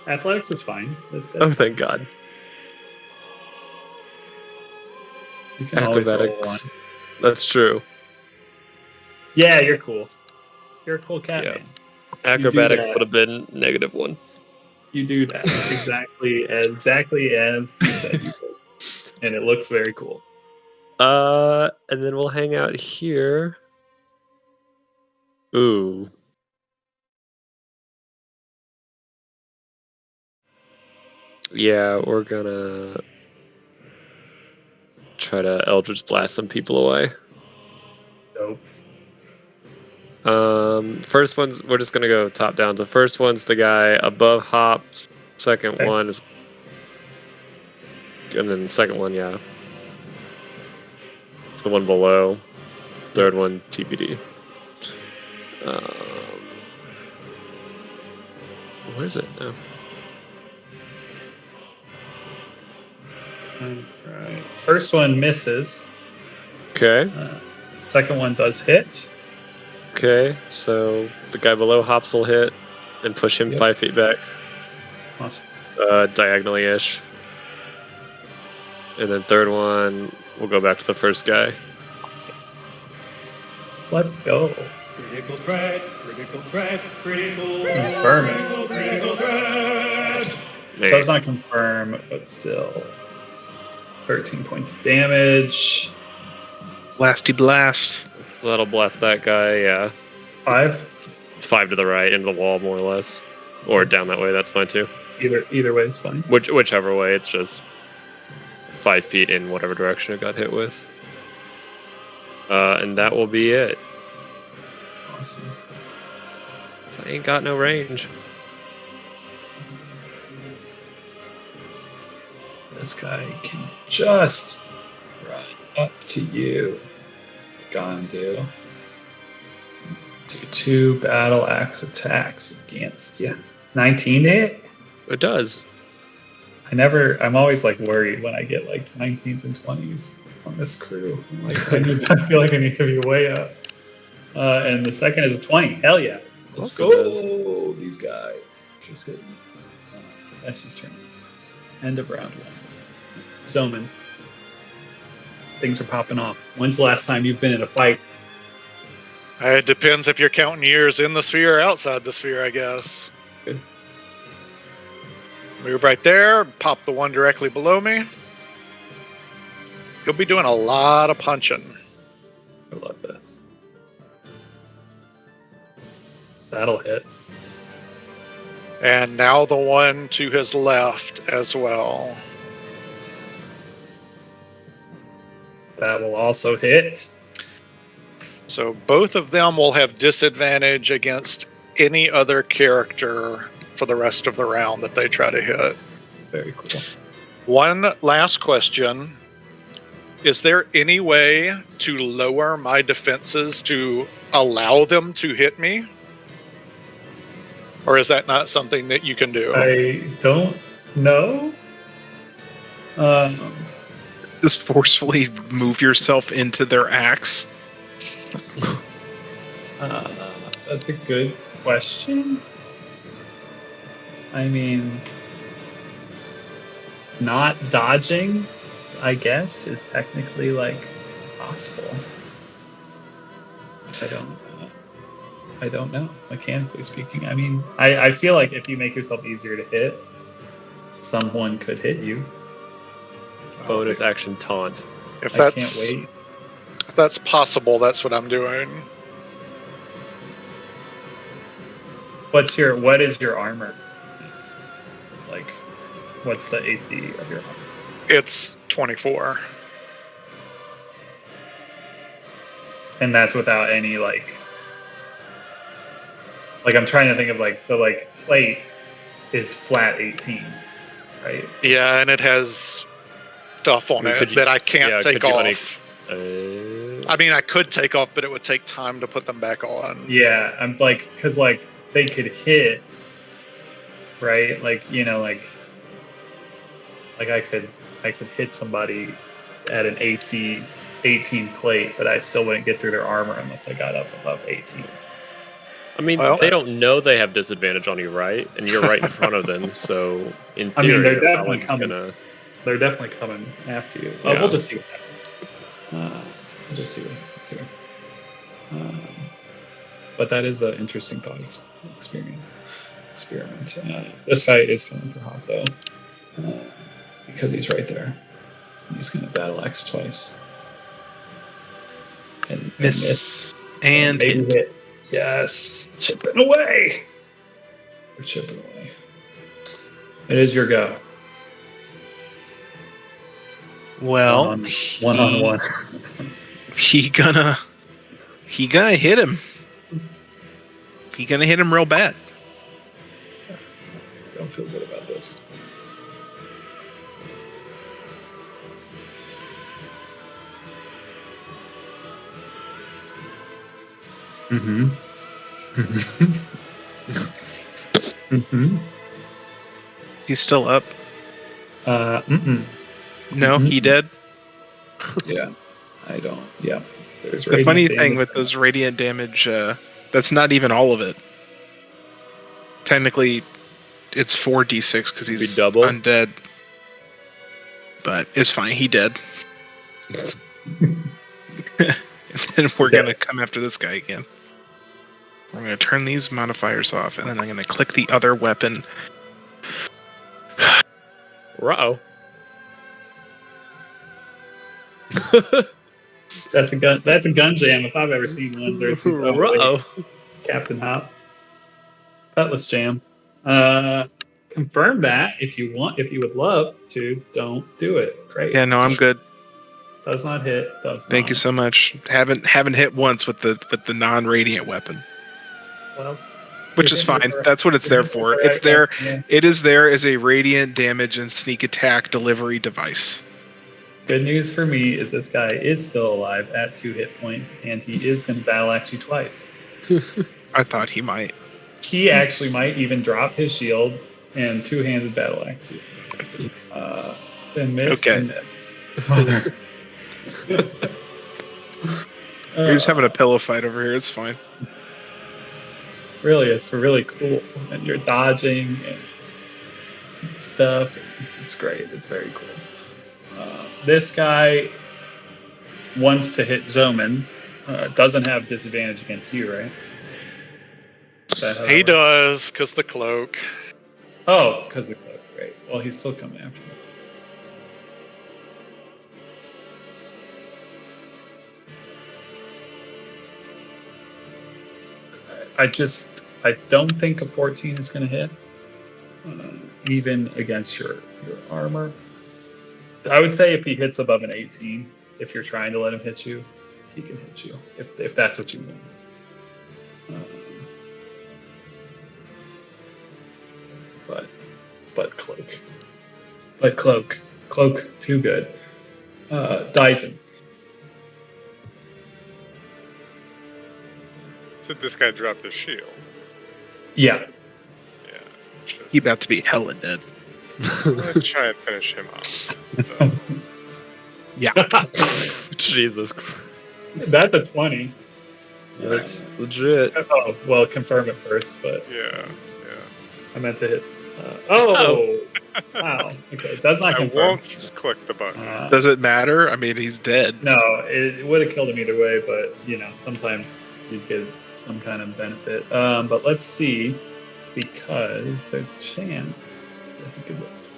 Athletics is fine. Oh, thank God. You can always roll Acrobatics. one. That's true. Yeah, you're cool. You're a cool cat, Yeah. man. Acrobatics that. would have been -1. You do that exactly as you said you would, and it looks very cool. And then we'll hang out here. Ooh. Yeah, we're gonna try to Eldritch Blast some people away. Dope. First one's, we're just gonna go top down. The first one's the guy above Hops. Second Okay. one is, and then the second one, yeah, it's the one below. Third one, TBD. Where is it now? Alright. First one misses. Okay. Second one does hit. Okay. So the guy below Hops will hit and push him Yep. 5 feet back, Awesome. diagonally-ish. And then third one, we'll go back to the first guy. Let's go. Critical threat, critical threat, critical Confirm it. critical threat. There. Does not confirm, but still. 13 points of damage. Blasty blast. So that'll blast that guy, yeah. 5. 5 to the right, into the wall, more or less. Or down that way, that's fine too. Either way is fine. Whichever way, it's just 5 feet in whatever direction it got hit with. And that will be it. Awesome. So I ain't got no range. This guy can just run up to you. Gandu. Do 2 battle axe attacks against you. 19 to hit? It does. I'm always like worried when I get like 19s and 20s on this crew. I'm like, I feel like I need to be way up. And the second is a 20. Hell yeah. Let's Also go. These guys. Just hitting. That's his turn. End of round 1. Zoman. Things are popping off. When's the last time you've been in a fight? It depends if you're counting years in the sphere or outside the sphere, I guess. Good. Move right there. Pop the one directly below me. He'll be doing a lot of punching. I love this. That'll hit. And now the one to his left as well. That will also hit. So both of them will have disadvantage against any other character for the rest of the round that they try to hit. Very cool. One last question. Is there any way to lower my defenses to allow them to hit me? Or is that not something that you can do? I don't know. Just forcefully move yourself into their axe. That's a good question. I mean, not dodging, I guess, is technically like possible. I don't know. Mechanically speaking, I mean, I feel like if you make yourself easier to hit, someone could hit you. Bonus action taunt. If I can't that's wait. if that's possible, that's what I'm doing. What is your armor? Like, what's the AC of your armor? It's 24. And that's without any like I'm trying to think of like plate is flat 18, right? Yeah, and it has stuff on it that I can't take off. I mean, I could take off, but it would take time to put them back on. Yeah, I'm like, because like they could hit, right? Like, you know, like I could hit somebody at an AC 18 plate, but I still wouldn't get through their armor unless I got up above 18. I mean, Well, they don't know they have disadvantage on you, right? And you're right in front of them, so in I mean, theory, they're they're definitely probably just coming. gonna. They're definitely coming after you. Yeah. We'll just see what happens. We'll just see what happens here. But that is an interesting thought experiment. This guy is coming for Hawk, though, because he's right there. He's going to battle axe twice. And Miss and maybe hit. hit. Yes, chipping away. We're chipping away. It is your go. Well, One on one. He gonna hit him. He gonna hit him real bad. I don't feel good about this. Mm-hmm. Mm-hmm. He's still up. Mm-mm. No, he dead. Yeah. I don't. Yeah. There's The funny radiant thing damage. with those radiant damage, that's not even all of it. Technically, it's 4d6 because he's double? undead. But it's fine. He dead. And then we're Yeah. gonna come after this guy again. We're gonna turn these modifiers off, and then I'm gonna click the other weapon. Uh-oh. That's a gun. That's a gun jam if I've ever seen one. Xerces. Uh-oh. Captain Hop. Cutlass jam. Confirm that if you want. If you would love to, don't do it. Great. Yeah, no, I'm good. Does not hit. Does Thank not. you so much. Haven't hit once with the non-radiant weapon, Well, which is fine. That's what it's there for. It's there. Yeah. It is there as a radiant damage and sneak attack delivery device. Good news for me is this guy is still alive at 2 hit points, and he is going to battle axe you twice. I thought he might. He actually might even drop his shield and two-handed battle axe you. Then miss Okay. and miss. We're just having a pillow fight over here. It's fine. Really, it's really cool, and you're dodging and stuff. It's great. It's very cool. This guy wants to hit Zoman. Doesn't have disadvantage against you, right? Is that how that He works? does, because the cloak. Oh, because the cloak. Great. Well, he's still coming after me. I don't think a 14 is going to hit, even against your armor. I would say if he hits above an 18, if you're trying to let him hit you, he can hit you, if that's what you want. But cloak, too good. Dyson. So this guy dropped his shield. Yeah. Yeah. Just, He about to be hella dead. I'm gonna try and finish him off. So, Yeah. Jesus Christ. That's a 20. That's legit. Oh, well, confirm it first, but yeah. I meant to hit. Wow. Okay, it does not I confirm. won't click the button. Does it matter? I mean, he's dead. No, it would have killed him either way, but sometimes you get some kind of benefit. But let's see, because there's a chance that he could lift.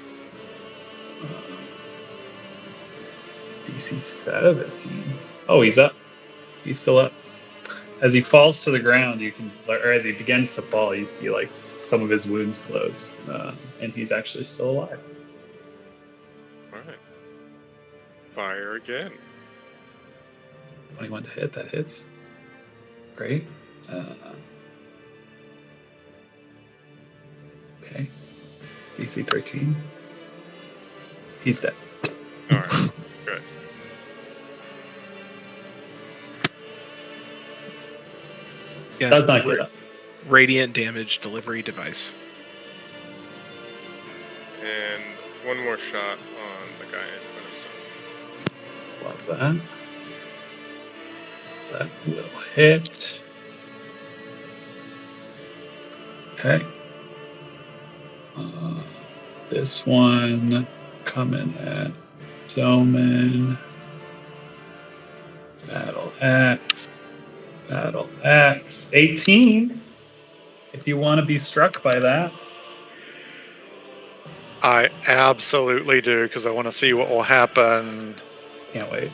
DC 17. Oh, he's up. He's still up. As he falls to the ground, or as he begins to fall, you see like some of his wounds close, and he's actually still alive. Alright. Fire again. 21 to hit, that hits. Great. Okay. DC 13. He's dead. Alright. Good. Yeah. Does not get up. Radiant damage delivery device. And one more shot on the guy in front of him. Love that. That will hit. Okay. This one coming at Zoman. Battle Axe. 18. If you want to be struck by that. I absolutely do, because I want to see what will happen Can't wait.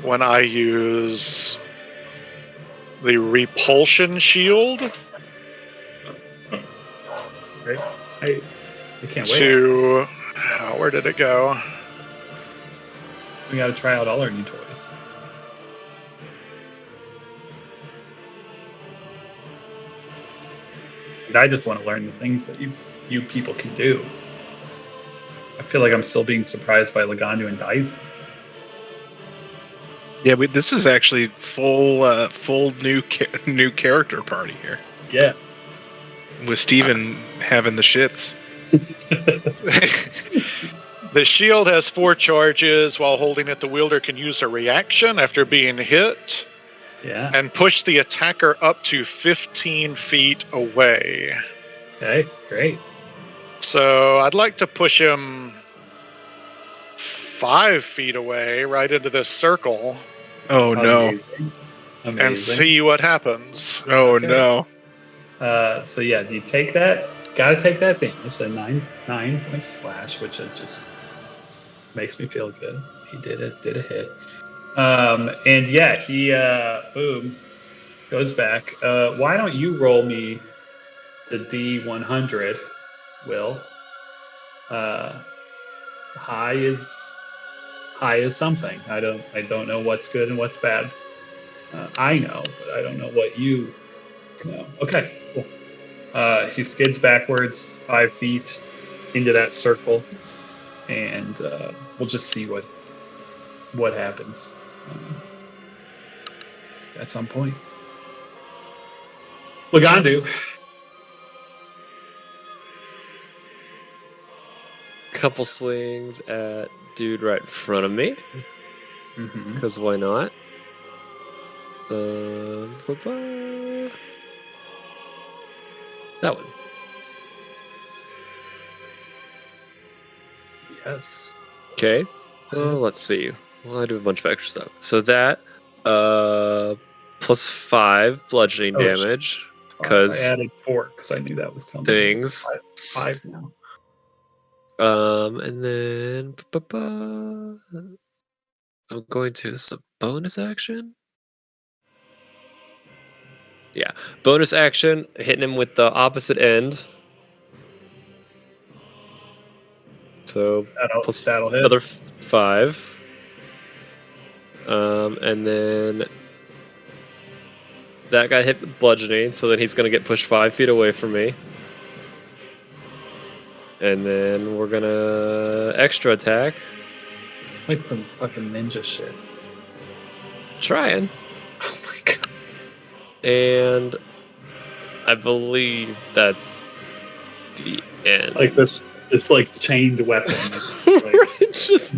when I use the repulsion shield Right? I can't wait. to... where did it go? We got to try out all our new toys. And I just want to learn the things that you people can do. I feel like I'm still being surprised by Laganu and Dyson. Yeah, this is actually full new character party here, Yeah. with Steven having the shits. The shield has 4 charges. While holding it, the wielder can use a reaction after being hit Yeah. and push the attacker up to 15 feet away. Okay. Great. So I'd like to push him 5 feet away, right into this circle, Oh no! Amazing. and see what happens. Oh Okay. no! So yeah, you take that. Gotta take that damage. A 9 point slash, which it just makes me feel good. He did a hit. And yeah, he boom goes back. Why don't you roll me the D100, Will? High is something. I don't know what's good and what's bad. I know, but I don't know what you know. Okay, cool. He skids backwards 5 feet into that circle, and we'll just see what happens at some point. Lagandu. Couple swings at dude right in front of me, Mm-hmm. because why not? That one. Yes. Okay. Let's see. Well, I do a bunch of extra stuff. So that plus 5 bludgeoning Oh, damage. I 'Cause added 4 because I knew that was coming. things. Five now. And then I'm going to. This is a bonus action. Yeah, bonus action, hitting him with the opposite end. So plus That'll hit. another 5. And then that guy hit with bludgeoning, so then he's gonna get pushed 5 feet away from me. And then we're gonna extra attack. Like some fucking ninja shit. Trying. Oh my god. And I believe that's the end. Like this like chained weapon. It's just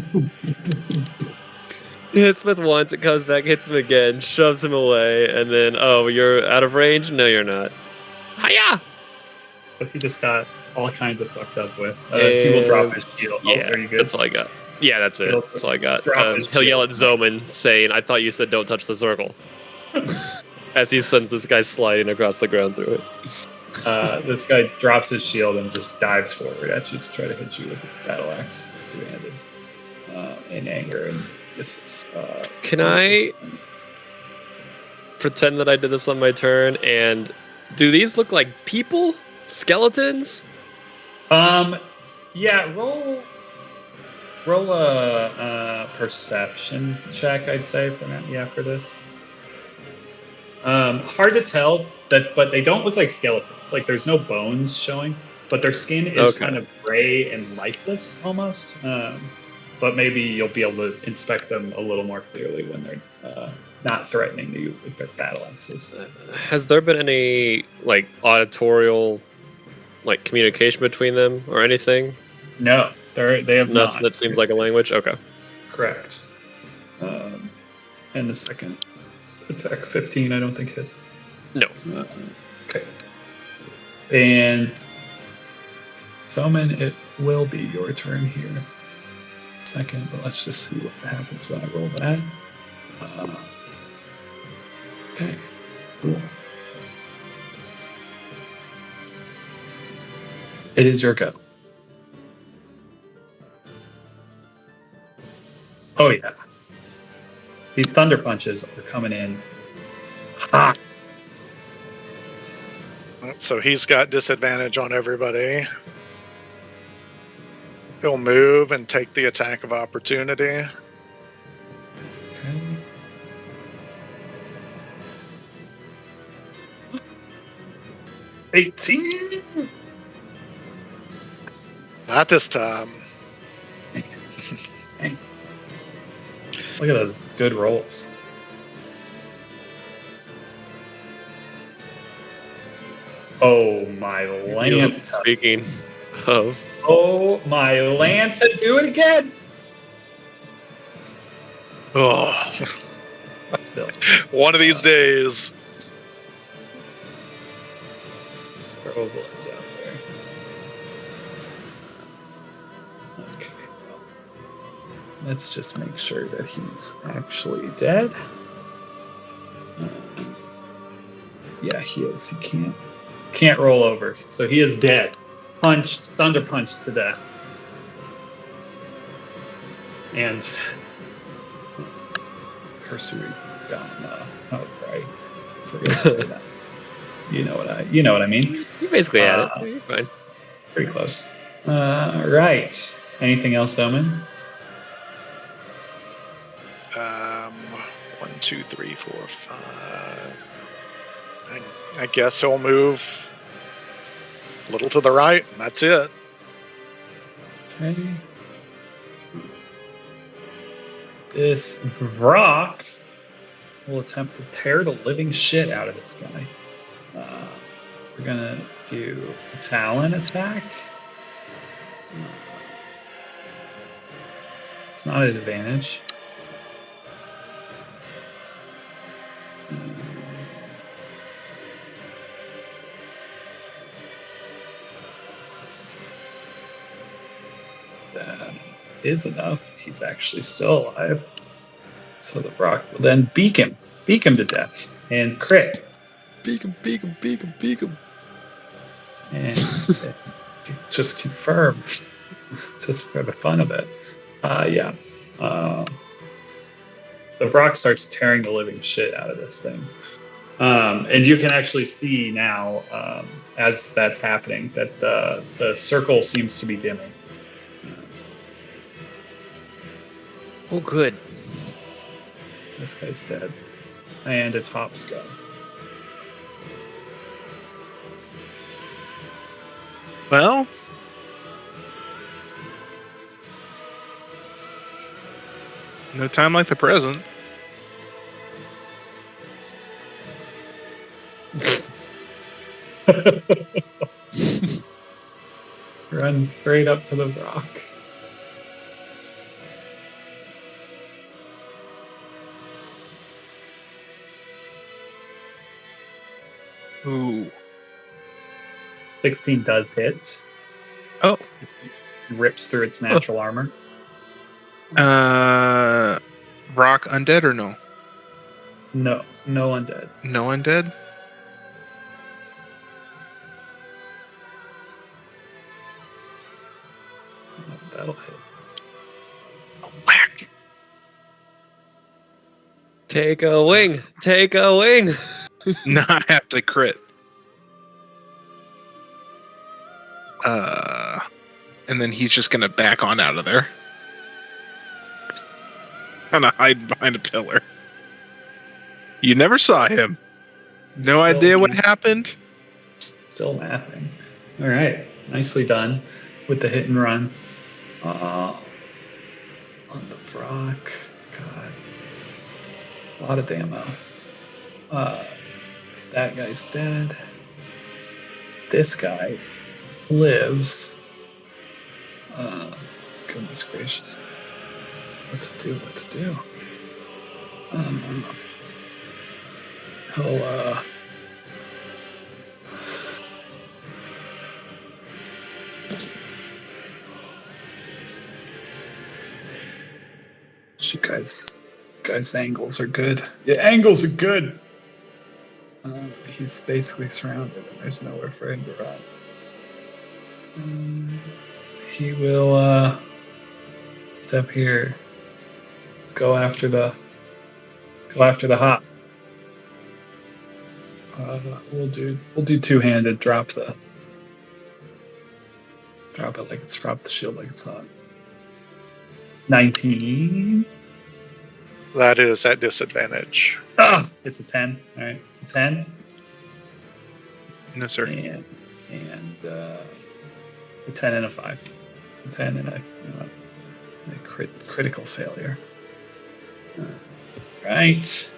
hits with once, it comes back, hits him again, shoves him away, and then you're out of range? No, you're not. Hiya! But he just got all kinds of fucked up with. He will drop his shield. Yeah, are you good? that's all I got. Yeah, that's it. That's all I got. Drop his He'll yell at shield. Zoman, saying, "I thought you said don't touch the circle." As he sends this guy sliding across the ground through it. This guy drops his shield and just dives forward at you to try to hit you with a battle axe two-handed in anger. And this is. Can I pretend that I did this on my turn? And do these look like people? Skeletons? Yeah. Roll a perception check, I'd say for that. Yeah, for this. Hard to tell but they don't look like skeletons. Like there's no bones showing, but their skin is kind of gray and lifeless almost. But maybe you'll be able to inspect them a little more clearly when they're not threatening you with their battle axes. Has there been any like auditorial like communication between them or anything? No, they have Nothing not. that seems like a language? Okay. Correct. And the second attack, 15, I don't think hits. No. Okay. And Summon, it will be your turn here. Second, but let's just see what happens when I roll that. Okay, cool. It is your go. Oh yeah. These thunder punches are coming in hot. So he's got disadvantage on everybody. He'll move and take the attack of opportunity. Okay. 18. Not this time. Dang. Look at those good rolls. Oh my Lanta. Speaking of, Oh my Lanta, do it again. Oh, one of these days. For overlays out there. Okay, well, let's just make sure that he's actually dead. Yeah, he is. He can't roll over, so he is dead. Thunder punched to death. And pursuing down. Oh, right. Forget to say that. You know what I mean. you basically had it. You're fine. Pretty close. Right. Anything else, Omen? 1, 2, 3, 4, 5. I guess he'll move a little to the right, and that's it. Okay. This Vrock will attempt to tear the living shit out of this guy. We're gonna do a Talon attack. It's not an advantage. That is enough. He's actually still alive. So the rock will then beak him to death, and crit. Beak him. And just confirm, just for the fun of it. Yeah. The rock starts tearing the living shit out of this thing. And you can actually see now, as that's happening, that the circle seems to be dimming. Oh, good. This guy's dead. And it's Hop's go. Well, no time like the present. Run straight up to the rock. Ooh. 16 does hit. Oh. It rips through its natural armor. Rock undead or no? No undead. No undead? That'll hit. Whack! Take a wing. No, I have to crit. And then he's just gonna back on out of there. Kinda hide behind a pillar. You never saw him. No idea what happened. Still mathing. All right, nicely done with the hit and run. On the rock. God, a lot of ammo. That guy's dead. This guy lives. Goodness gracious. What to do? He'll, you guys' angles are good. Yeah, angles are good. He's basically surrounded, and there's nowhere for him to run. He will step here. Go after the hop. We'll do two-handed. Drop it like it's drop the shield like it's on. 19. That is at disadvantage. Ah, it's a 10. All right, it's a 10. No, sir. And a 10 and a 5. A 10 and a critical failure. Right.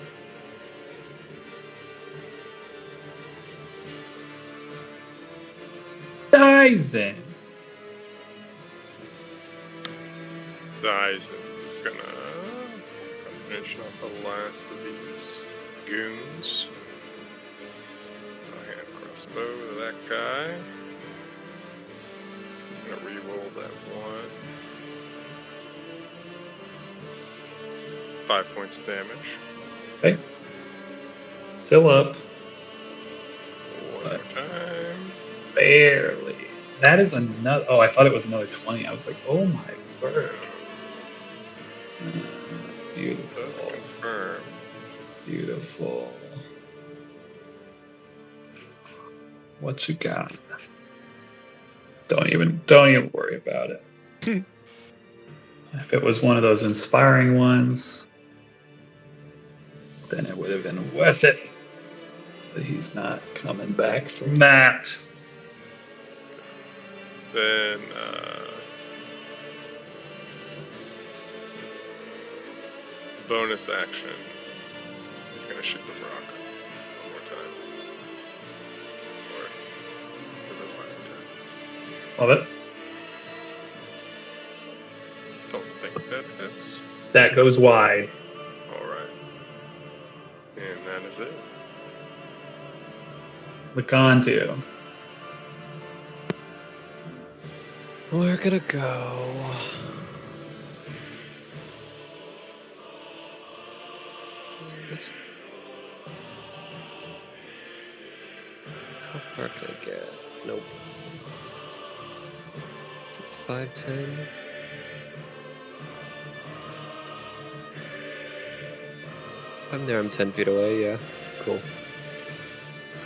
Dies then. Dies is gonna finish off the last of these goons. Hand crossbow to that guy. I'm gonna re-roll that one. 5 points of damage. Okay. Still up. One more time. Barely. That is another. Oh, I thought it was another 20. I was like, oh my word. Beautiful. That's confirmed. Beautiful. What you got? Don't even worry about it. If it was one of those inspiring ones, then it would have been worth it. But he's not coming back from that. Then, bonus action. He's gonna shoot the rock one more time. Or for this last attack. Love it. Don't think that hits. That goes wide. Alright. And that is it. Lacondu. We're gonna go. This... How far can I get? Nope. Is it 5'10"? I'm there, I'm 10 feet away, yeah. Cool.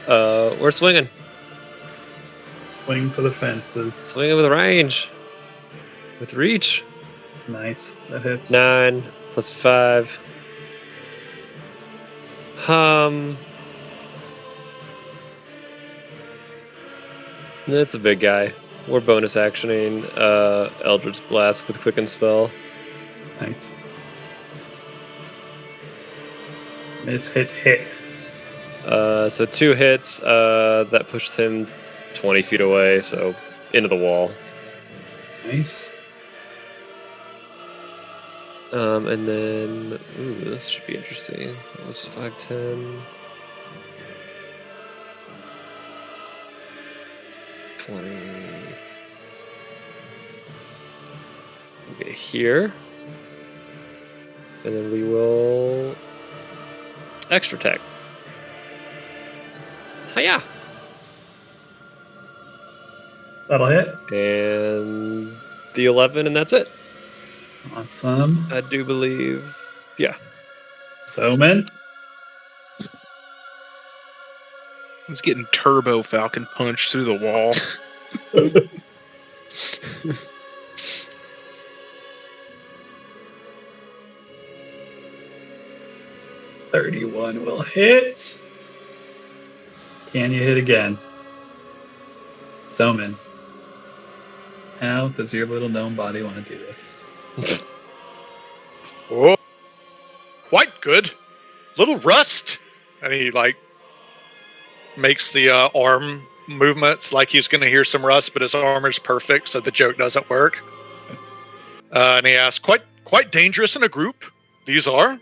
We're swinging. Swing for the fences. Swinging with range. With reach. Nice. That hits. 9 plus 5. That's a big guy. We're bonus actioning Eldritch Blast with Quicken Spell. Nice. Miss hit. So 2 hits. That pushed him 20 feet away, so into the wall. Nice. And then, ooh, this should be interesting. That was 5'10". 20. We'll get here. And then we will extra attack. Hiya! That'll hit. And the 11, and that's it. Awesome. I do believe, yeah. Zoman. It's getting turbo Falcon punched through the wall. 31 will hit. Can you hit again? Zoman. How does your little gnome body want to do this? Oh, quite good. Little rust. And he makes the arm movements like he's going to hear some rust, but his armor's perfect, so the joke doesn't work. And he asks, quite dangerous in a group. These are.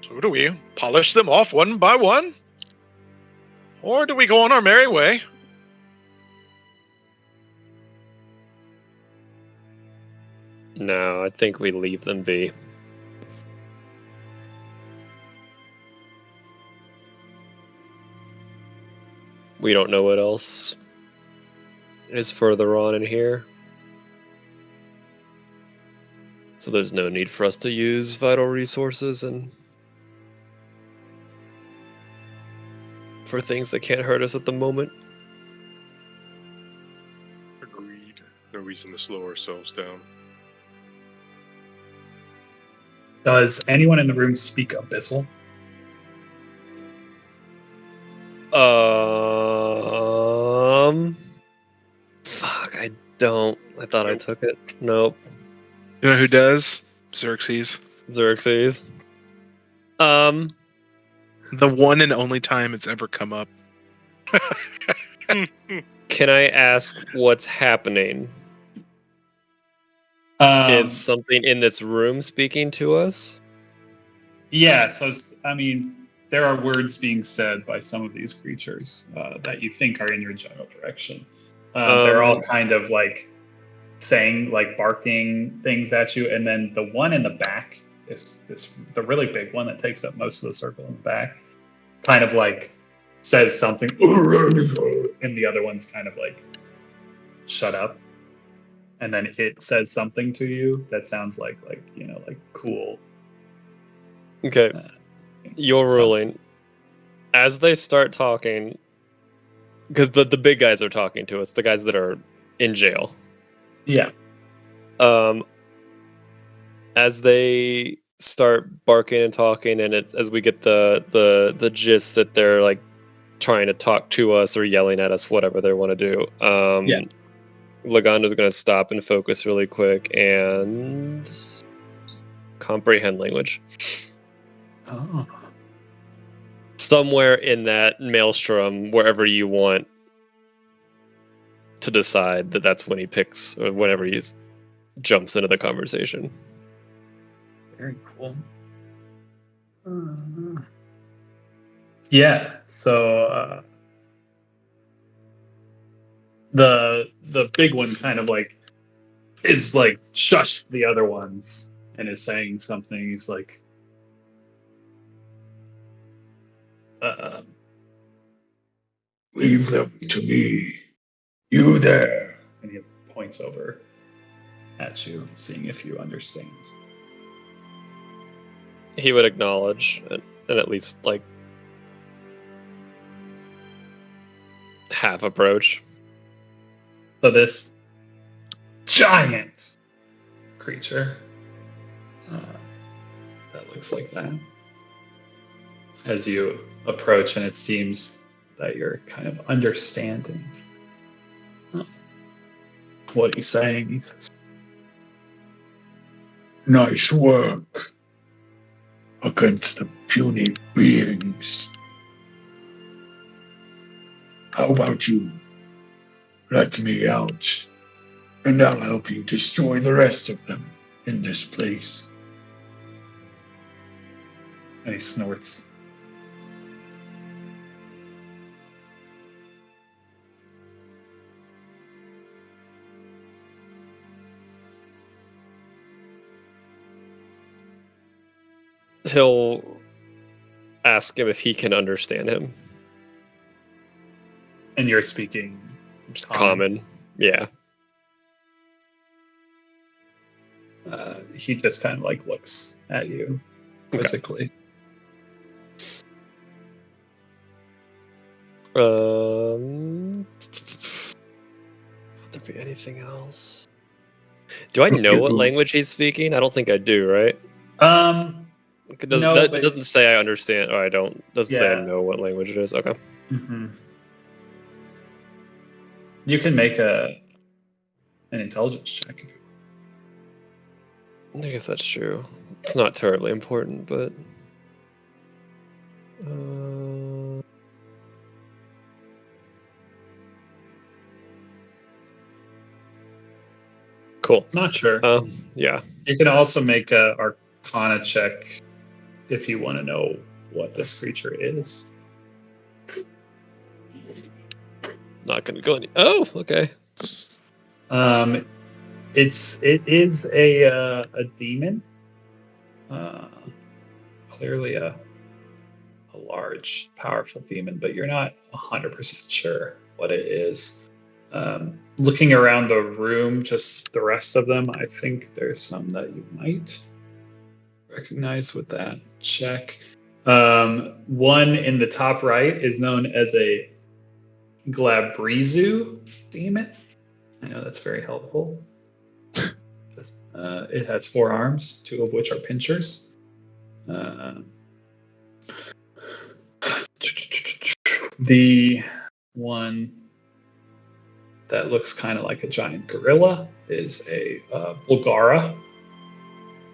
So do we polish them off one by one? Or do we go on our merry way? No, I think we leave them be. We don't know what else is further on in here. So there's no need for us to use vital resources and for things that can't hurt us at the moment. Agreed. No reason to slow ourselves down. Does anyone in the room speak Abyssal? Fuck, I don't. I thought I took it. Nope. You know who does? Xerces. Xerces. The one and only time it's ever come up. Can I ask what's happening? Is something in this room speaking to us? Yeah, so, I mean, there are words being said by some of these creatures that you think are in your general direction. They're all kind of saying, barking things at you, and then the one in the back is the really big one that takes up most of the circle in the back, kind of says something, and the other one's kind of shut up. And then it says something to you that sounds like cool. Okay. You're ruling. As they start talking, because the big guys are talking to us, the guys that are in jail. Yeah. As they start barking and talking, and it's as we get the gist that they're trying to talk to us or yelling at us, whatever they want to do. Yeah. Lagando's going to stop and focus really quick and comprehend language. Oh. Somewhere in that maelstrom, wherever you want to decide that's when he picks, or whenever he jumps into the conversation. Very cool. Yeah, so the big one kind of like is like shush the other ones and is saying something. He's like, leave them to me. You there. And he points over at you, seeing if you understand. He would acknowledge and at least like half approach. So this giant creature that looks like that, as you approach, and it seems that you're kind of understanding what he's saying. He says, nice work against the puny beings. How about you? Let me out, and I'll help you destroy the rest of them in this place. And he snorts. He'll ask him if he can understand him. And you're speaking Common. Yeah. He just kind of like looks at you quizzically. Would there be anything else? Do I know what language he's speaking? I don't think I do, right? It doesn't say I understand, or I don't. Doesn't say I know what language it is. Okay. Mm-hmm. You can make an intelligence check. I guess that's true. It's not terribly important, but cool. Not sure. Yeah. You can also make an Arcana check if you want to know what this creature is. Not gonna go any. Oh, okay. It is a demon. Clearly a large, powerful demon, but you're not 100% sure what it is. Looking around the room, just the rest of them, I think there's some that you might recognize with that check. One in the top right is known as a Glabrizu demon. I know that's very helpful. It has 4 arms, 2 of which are pinchers. The one that looks kind of like a giant gorilla is a Bulgara.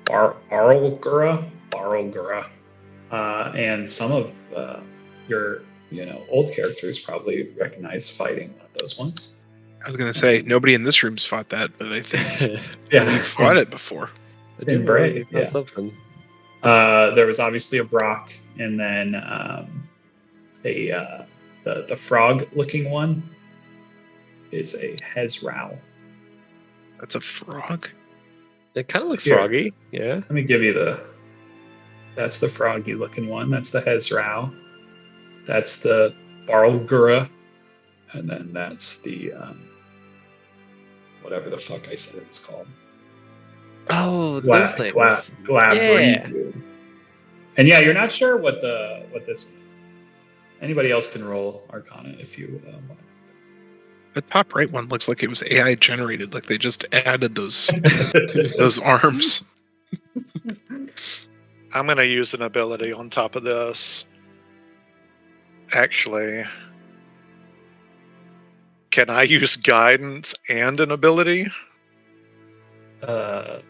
Barlgura. And some of your old characters probably recognize fighting one of those ones. I was going to say, nobody in this room's fought that, but I think Yeah. we've fought it before. In Brave, yeah. Something. There was obviously a Vrock, and then the frog-looking one is a Hezrao. That's a frog? It kind of looks Here. froggy. Yeah. Let me give you that's the froggy-looking one. That's the Hezrao. That's the Barlgura. And then that's the whatever the fuck I said it was called. Oh, those things. Glabrizu. Yeah. And yeah, you're not sure what this means. Anybody else can roll Arcana if you want. The top right one looks like it was AI generated, like they just added those those arms. I'm going to use an ability on top of this. Actually, can I use guidance and an ability? I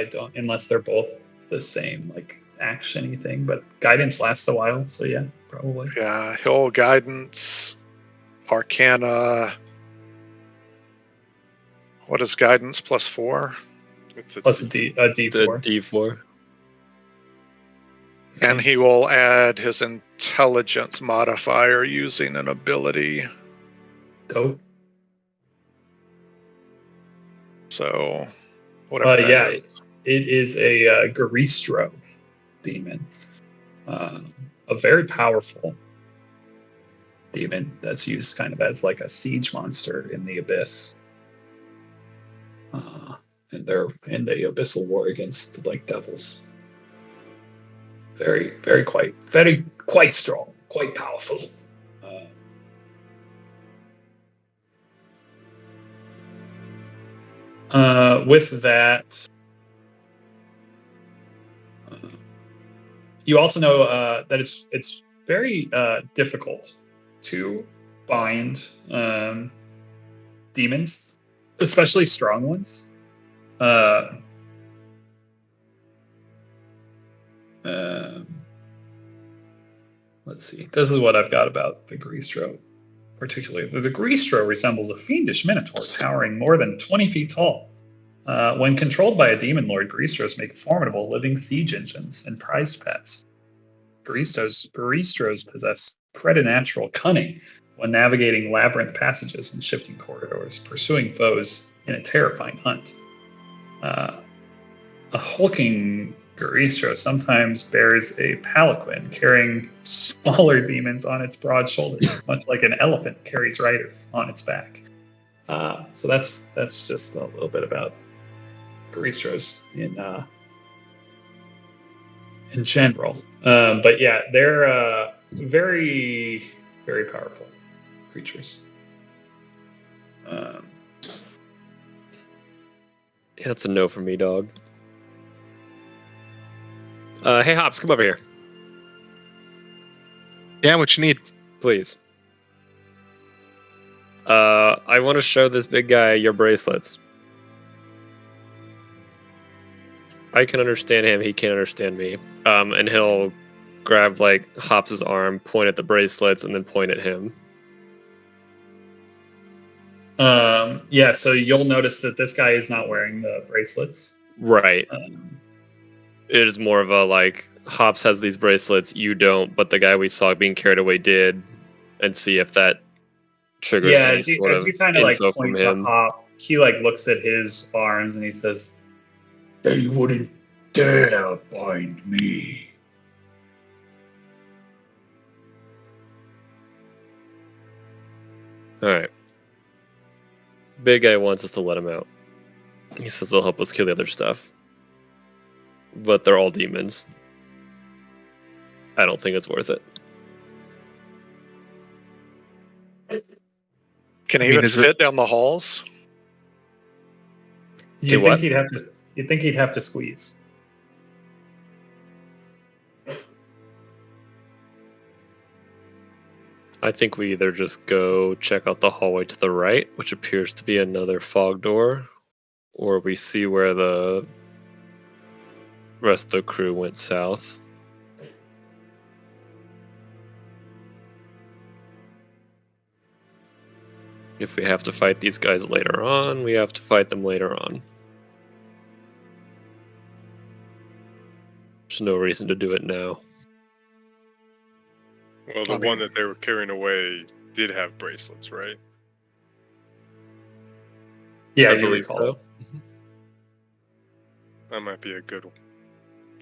don't, unless they're both the same, like action-y thing. But guidance lasts a while, so yeah, probably. Yeah, he'll guidance, Arcana. What is guidance plus 4? Plus a D4. It's a D4. And he will add his intelligence modifier using an ability. Dope. So, whatever that Yeah, is. it is a Garistro demon. A very powerful demon that's used kind of as like a siege monster in the Abyss. And they're in the Abyssal War against like devils. Very quite strong, quite powerful. With that, you also know that it's very difficult to bind demons, especially strong ones. Let's see. This is what I've got about the Gristro, particularly. The Gristro resembles a fiendish minotaur towering more than 20 feet tall. When controlled by a demon lord, Gristros make formidable living siege engines and prized pets. Gristros possess preternatural cunning when navigating labyrinth passages and shifting corridors, pursuing foes in a terrifying hunt. A hulking Garistro sometimes bears a palanquin carrying smaller demons on its broad shoulders, much like an elephant carries riders on its back. So that's just a little bit about Garistros in general. But yeah, they're very, very powerful creatures. Yeah, that's a no for me, dog. Hey, Hops, come over here, Yeah, what you need? please. I want to show this big guy your bracelets. I can understand him, he can't understand me. And he'll grab like Hops' arm, point at the bracelets, and then point at him. Yeah, so you'll notice that this guy is not wearing the bracelets. Right. It is more of a like Hops has these bracelets, you don't, but the guy we saw being carried away did, and see if that triggers Yeah, any as you sort of kind of like info from point to him. Hop, he like looks at his arms and he says, "They wouldn't dare bind me." All right. Big guy wants us to let him out. He says they'll help us kill the other stuff. But they're all demons. I don't think it's worth it. Can he I mean, even is it- fit down the halls? You'd what? think he'd have to squeeze. I think we either just go check out the hallway to the right, which appears to be another fog door, or we see where the rest of the crew went south. If we have to fight these guys later on, we have to fight them later on. There's no reason to do it now. Well, the one that they were carrying away did have bracelets, right? Yeah, I you believe recall. so. That might be a good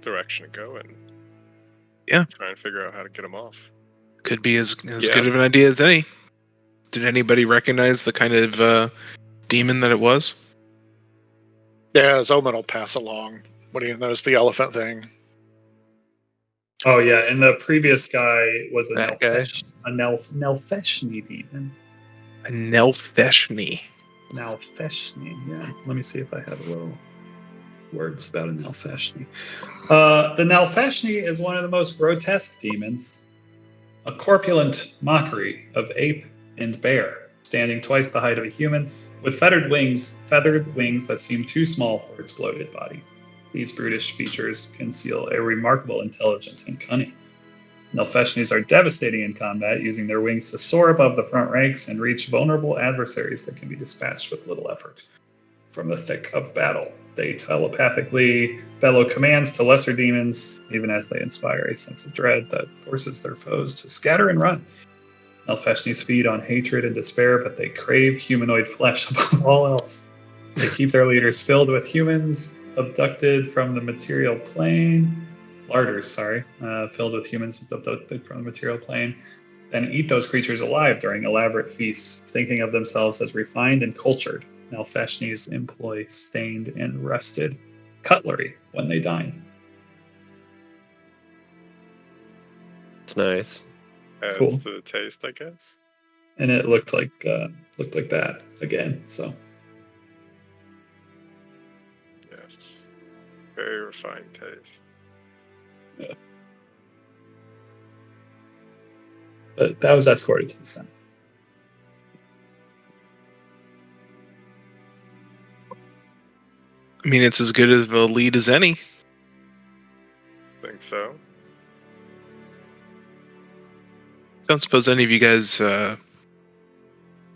direction to go and Yeah. try and figure out how to get them off. Could be as Yeah. good of an idea as any. Did anybody recognize the kind of demon that it was? Yeah, Zoman will pass along. What do you know? It's the elephant thing. Oh yeah, and the previous guy was a That guy? Nelfeshni demon. A Nelfeshni. Nelfeshni, yeah. Let me see if I have a little words about a Nelfeshni. The Nelfeshni is one of the most grotesque demons. A corpulent mockery of ape and bear, standing twice the height of a human, with feathered wings that seem too small for its bloated body. These brutish features conceal a remarkable intelligence and cunning. Nelfeshnis are devastating in combat, using their wings to soar above the front ranks and reach vulnerable adversaries that can be dispatched with little effort. From the thick of battle, they telepathically bellow commands to lesser demons, even as they inspire a sense of dread that forces their foes to scatter and run. Nelfeshnis feed on hatred and despair, but they crave humanoid flesh above all else. They keep their leaders filled with humans abducted from the material plane. Larders, filled with humans abducted from the material plane. Then eat those creatures alive during elaborate feasts, thinking of themselves as refined and cultured. Nalfashnis employ stained and rusted cutlery when they dine. It's nice. Adds Cool. to the taste, I guess. And it looked like that again. So Yes. Very refined taste. but that was escorted to the center. I mean, it's as good of a lead as any. Think so. Don't suppose any of you guys are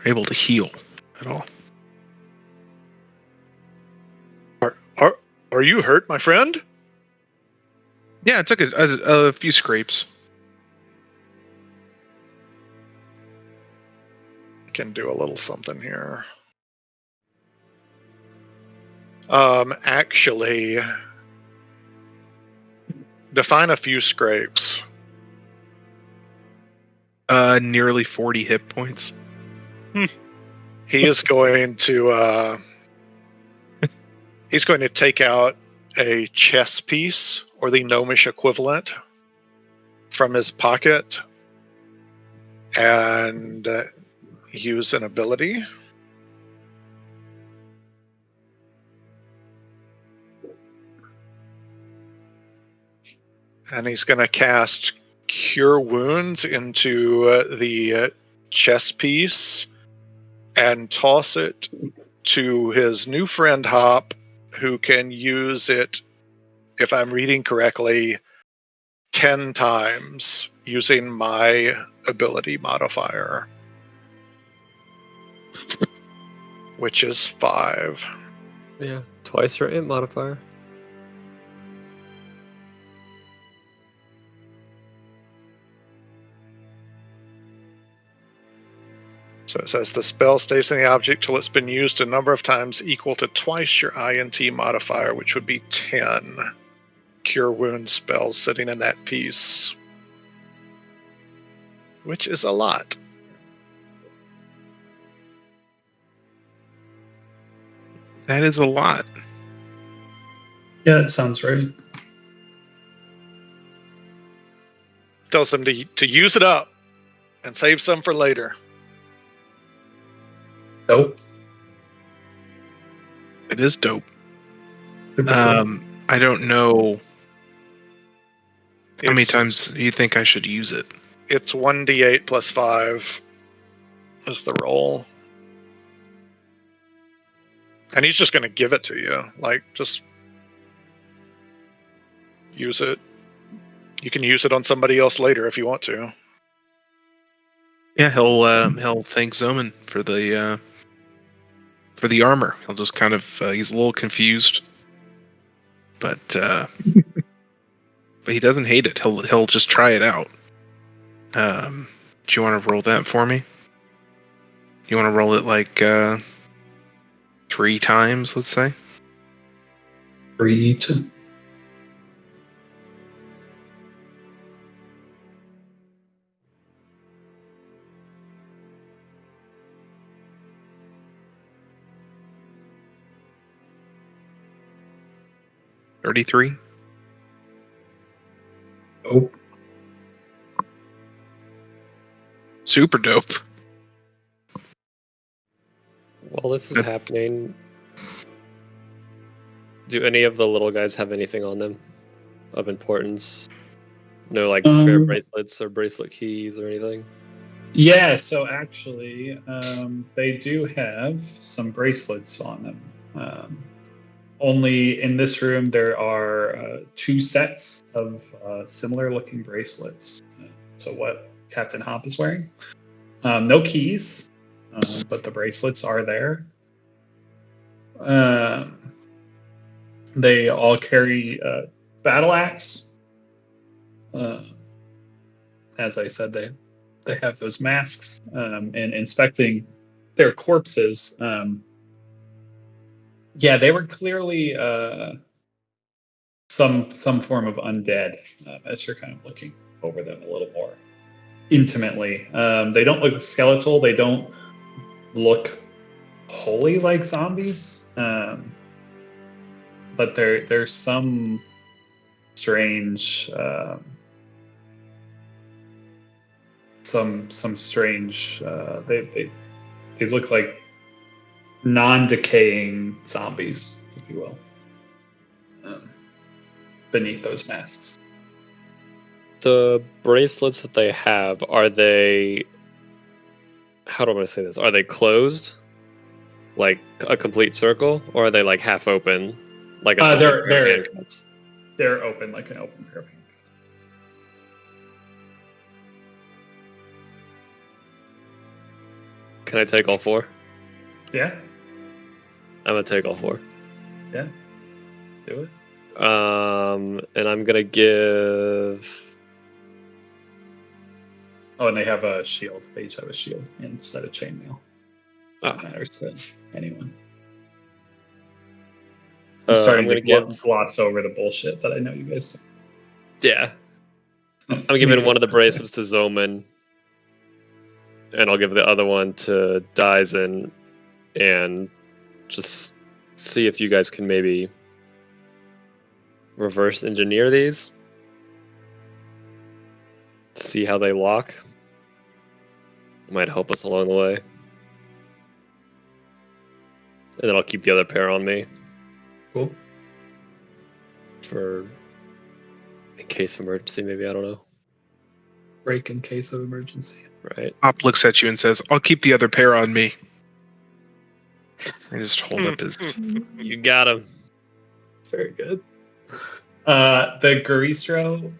able to heal at all. Are you hurt, my friend? Yeah, I took a few scrapes. I can do a little something here. Actually, define a few scrapes. Nearly 40 hit points. He is going to he's going to take out a chess piece or the gnomish equivalent from his pocket and use an ability. And he's going to cast Cure Wounds into the chess piece and toss it to his new friend Hop, who can use it, if I'm reading correctly, 10 times using my ability modifier, which is 5. Yeah, twice your int modifier. So it says the spell stays in the object till it's been used a number of times equal to twice your INT modifier, which would be 10 Cure Wound spells sitting in that piece, which is a lot. That is a lot. Yeah, it sounds right. Tells him to use it up and save some for later. Nope. It is dope. Super cool. I don't know how many It's- times you think I should use it. It's 1d8 plus 5 is the roll. And he's just going to give it to you. Like, just use it. You can use it on somebody else later if you want to. Yeah, he'll thank Zoman for the armor. He'll just kind of he's a little confused, but he doesn't hate it. He'll just try it out. Do you want to roll that for me? You want to roll it like 3 times, let's say? 3 to 33. Nope. Super dope. While this is happening, do any of the little guys have anything on them of importance? No, like spare bracelets or bracelet keys or anything? Yeah, so actually, they do have some bracelets on them. Only in this room there are 2 sets of similar-looking bracelets. So what Captain Hop is wearing. No keys, but the bracelets are there. They all carry battle axe. As I said, they have those masks, and inspecting their corpses. Yeah, they were clearly some form of undead. As you're kind of looking over them a little more intimately, they don't look skeletal. They don't look wholly like zombies, but there's some strange, some strange. They look like non-decaying zombies, if you will, beneath those masks. The bracelets that they have, are they... How do I say this? Are they closed? Like a complete circle? Or are they like half open? Like an open pair of handcuffs? They're open like an open pair of handcuffs. Can I take all four? Yeah, I'm gonna take all four. yeah. Do it. And I'm gonna give... Oh, and they have a shield. They each have a shield instead of chainmail. That Ah. matters to anyone. I'm starting gonna to gloss over the bullshit that I know you guys do. Yeah. I'm giving one of the bracelets to Zoman, and I'll give the other one to Dyson, and just see if you guys can maybe reverse engineer these. See how they lock. Might help us along the way. And then I'll keep the other pair on me. Cool. For in case of emergency, maybe, I don't know. Break in case of emergency. Right. Op looks at you and says, "I'll keep the other pair on me." And just hold up his... You got him. Very good. The Garistro,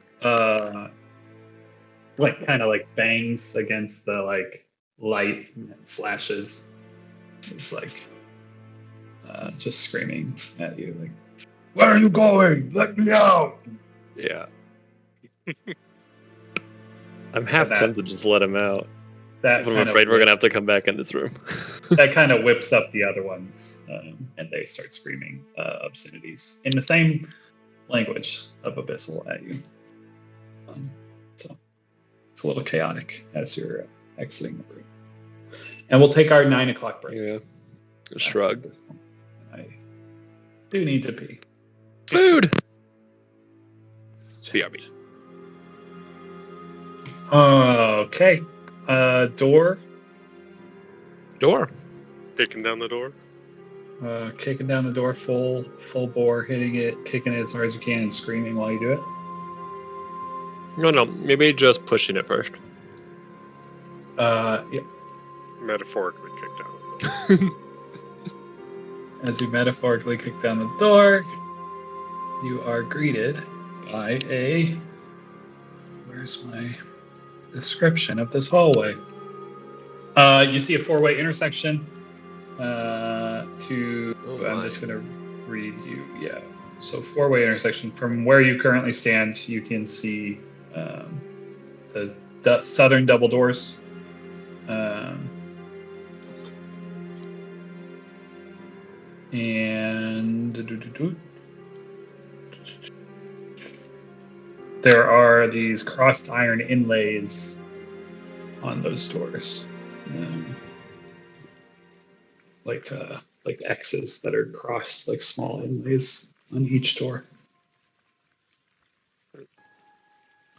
like kind of like bangs against the like light and flashes. It's like just screaming at you, like, "Where are you going? Let me out!" Yeah. I'm half that- tempted to just let him out. That But I'm kind afraid of we're gonna have to come back in this room. that kind of whips up the other ones, and they start screaming obscenities in the same language of Abyssal at you. So it's a little chaotic as you're exiting the room. And we'll take our 9 o'clock break. Yeah. That's Shrug. at this point. I do need to pee. Food! BRB. Okay. Door. Door. Kicking down the door. Kicking down the door, full bore, hitting it, kicking it as hard as you can, and screaming while you do it. No, maybe just pushing it first. Yeah. Metaphorically kick down the door. As you metaphorically kick down the door, you are greeted by a... Where's my description of this hallway? You see a 4-way intersection. I'm just going to read you. Yeah. So 4-way intersection. From where you currently stand, you can see the southern double doors. And there are these crossed iron inlays on those doors, like X's that are crossed, like small inlays on each door.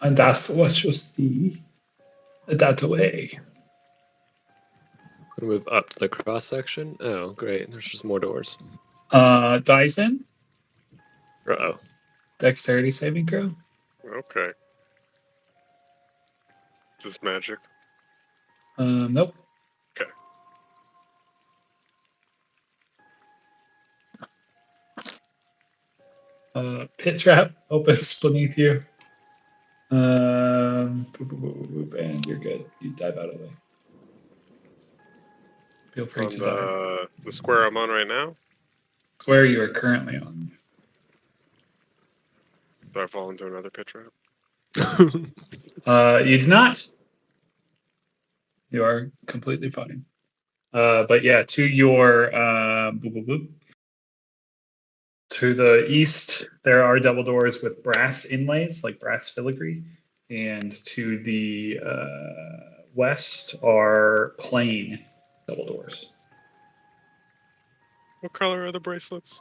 And that was just that way. Gonna move up to the cross section. Oh, great. There's just more doors. Dyson, Uh-oh. dexterity saving throw. Okay. Is this magic? Nope. Okay. Pit trap opens beneath you. And you're good. You dive out of the way. Feel free On to dive. the square I'm on right now? Square you are currently on. Do I fall into another pit trap? You do not. You are completely fine. But yeah, to your To the east, there are double doors with brass inlays, like brass filigree. And to the west are plain double doors. What color are the bracelets?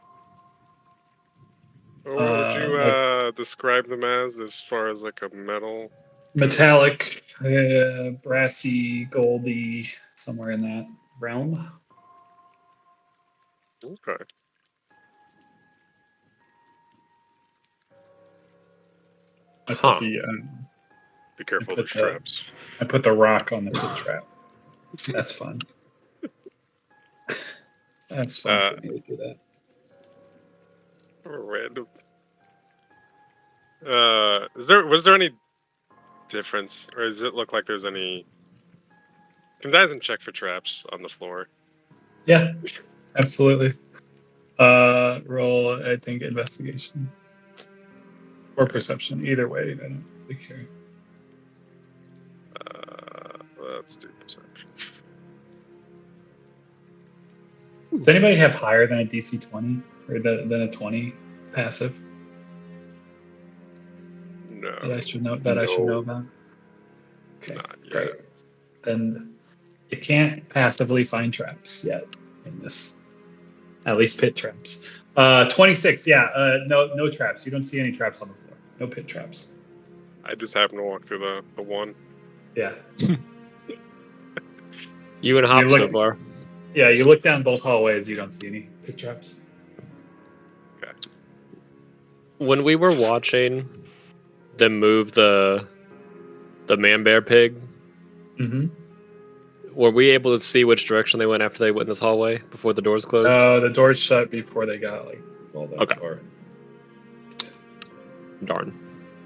Or what would you Like describe them as far as like a metal? metallic, brassy, goldy, somewhere in that realm. Okay. I Huh. put the Be careful put of the the- straps. I put the rock on the pit trap. That's fun. That's fun for me to do that. Random. Was there any difference, or does it look like there's any? Can guys check for traps on the floor? Yeah, absolutely. Roll, I think, investigation or perception. Either way, I don't really care. Let's do perception. Does anybody have higher than a DC 20 or than a 20 passive No, that I should know about? Okay, not yet. great. Then you can't passively find traps yet in this, at least pit traps. 26, yeah, no traps. You don't see any traps on the floor. No pit traps. I just happened to walk through the one. Yeah. You and Hop so far. Yeah, you look down both hallways, you don't see any pit traps. Okay. When we were watching them move the man bear pig, Mm-hmm. were we able to see which direction they went after they went in this hallway before the doors closed? The doors shut before they got rolled up. Okay. Darn.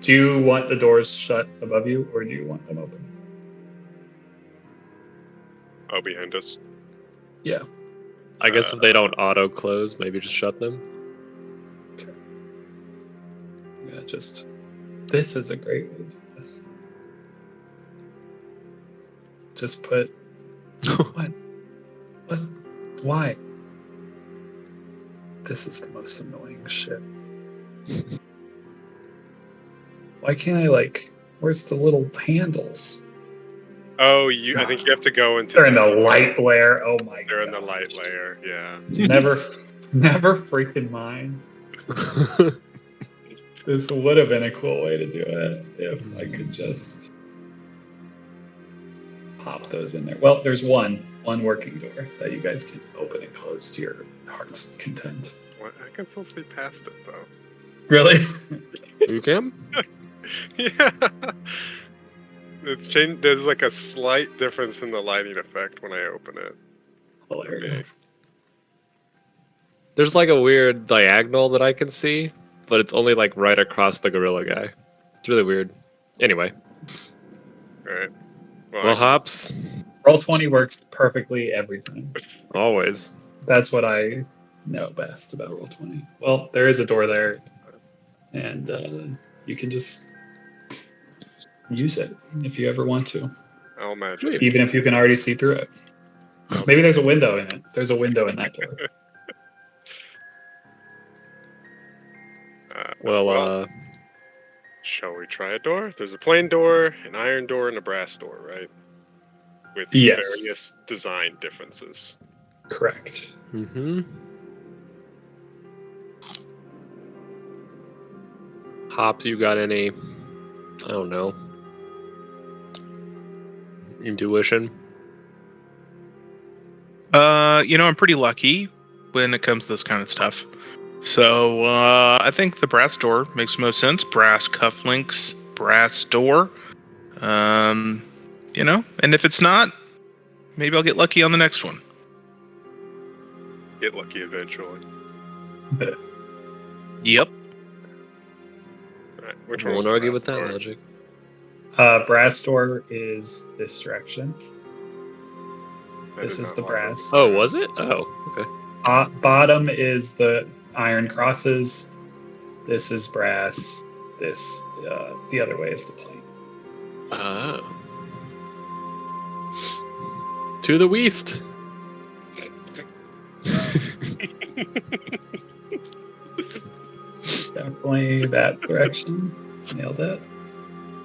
Do you want the doors shut above you, or do you want them open? Oh, behind us. Yeah. I guess if they don't auto close, maybe just shut them. Yeah, this is a great way to do this. Just put what? Why? This is the most annoying shit. Why can't I where's the little handles? Oh, I think you have to go into. They're in the light layer. Oh my god. They're in the light layer. Yeah. Never freaking mind. This would have been a cool way to do it if I could just pop those in there. Well, there's one working door that you guys can open and close to your heart's content. What? I can still see past it though. Really? You can? Yeah. It's changed. There's like a slight difference in the lighting effect when I open it. Hilarious. There's like a weird diagonal that I can see, but it's only like right across the gorilla guy. It's really weird. Anyway. Right. Well, Hops. Roll 20 works perfectly every time. Always. That's what I know best about Roll 20. Well, there is a door there, and you can just use it if you ever want to, I'll imagine. even if you can already see through it. Maybe there's a window in it. There's a window in that door. Well, shall we try a door? There's a plain door, an iron door, and a brass door, right? With Yes. various design differences. Correct. mm-hmm. Hops, you got any, I don't know, intuition? I'm pretty lucky when it comes to this kind of stuff. So I think the brass door makes most sense. Brass cufflinks, brass door. And if it's not, maybe I'll get lucky on the next one. Get lucky eventually. Yep. Right, which I one was won't the argue brass with that door? logic. Brass door is this direction. I This did is not the like brass. Oh, was it? Oh, okay. Bottom is the iron crosses. This is brass. This the other way is the plane. Oh. To the west. Definitely that direction. Nailed it.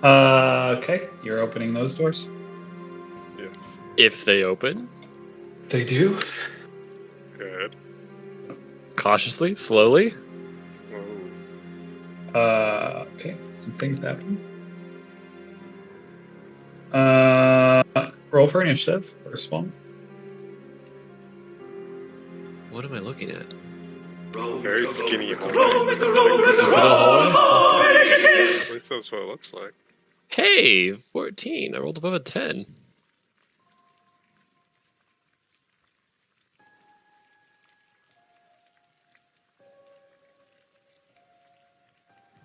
Okay, you're opening those doors. Yes. If they open, They do. Good. cautiously, slowly. Oh. Okay, some things happen. Roll for initiative, first one. What am I looking at? Very skinny hallway. Is it a hallway? At least that's what it looks like. Hey, 14. I rolled above a 10.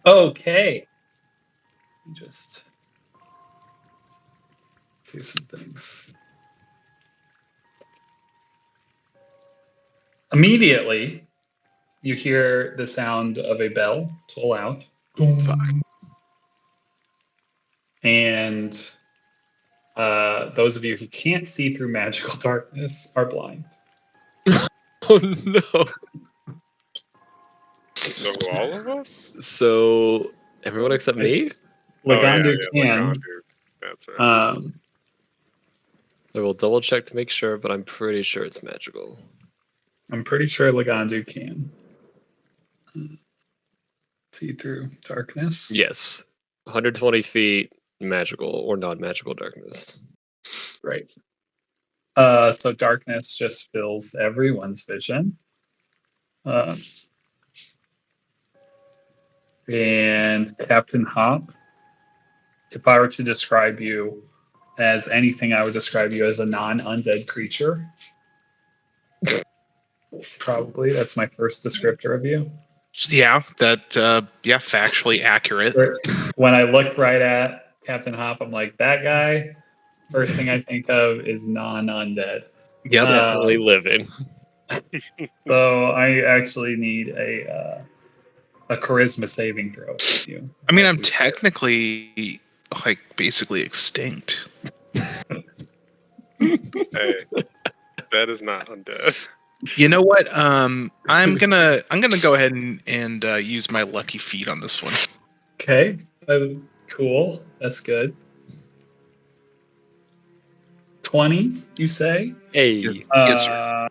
Okay. Just do some things. Immediately, you hear the sound of a bell toll out. Fuck. And those of you who can't see through magical darkness are blind. Oh no. So all of us? So everyone except me? Lagandu can. Lagandu. That's right. I will double check to make sure, but I'm pretty sure it's magical. I'm pretty sure Lagandu can see through darkness. Yes. 120 feet, magical or non-magical darkness. Right. So darkness just fills everyone's vision. And Captain Hop, if I were to describe you as anything, I would describe you as a non-undead creature. Probably that's my first descriptor of you. Yeah, factually accurate. When I look right at Captain Hop, I'm like, that guy. First thing I think of is non-undead. Yep. Definitely living. So I actually need a charisma saving throw. With you. I mean, I'm technically like basically extinct. Hey, that is not undead. You know what? I'm gonna go ahead and use my lucky feet on this one. Okay, cool. That's good. 20, you say? Hey. Yes, sir.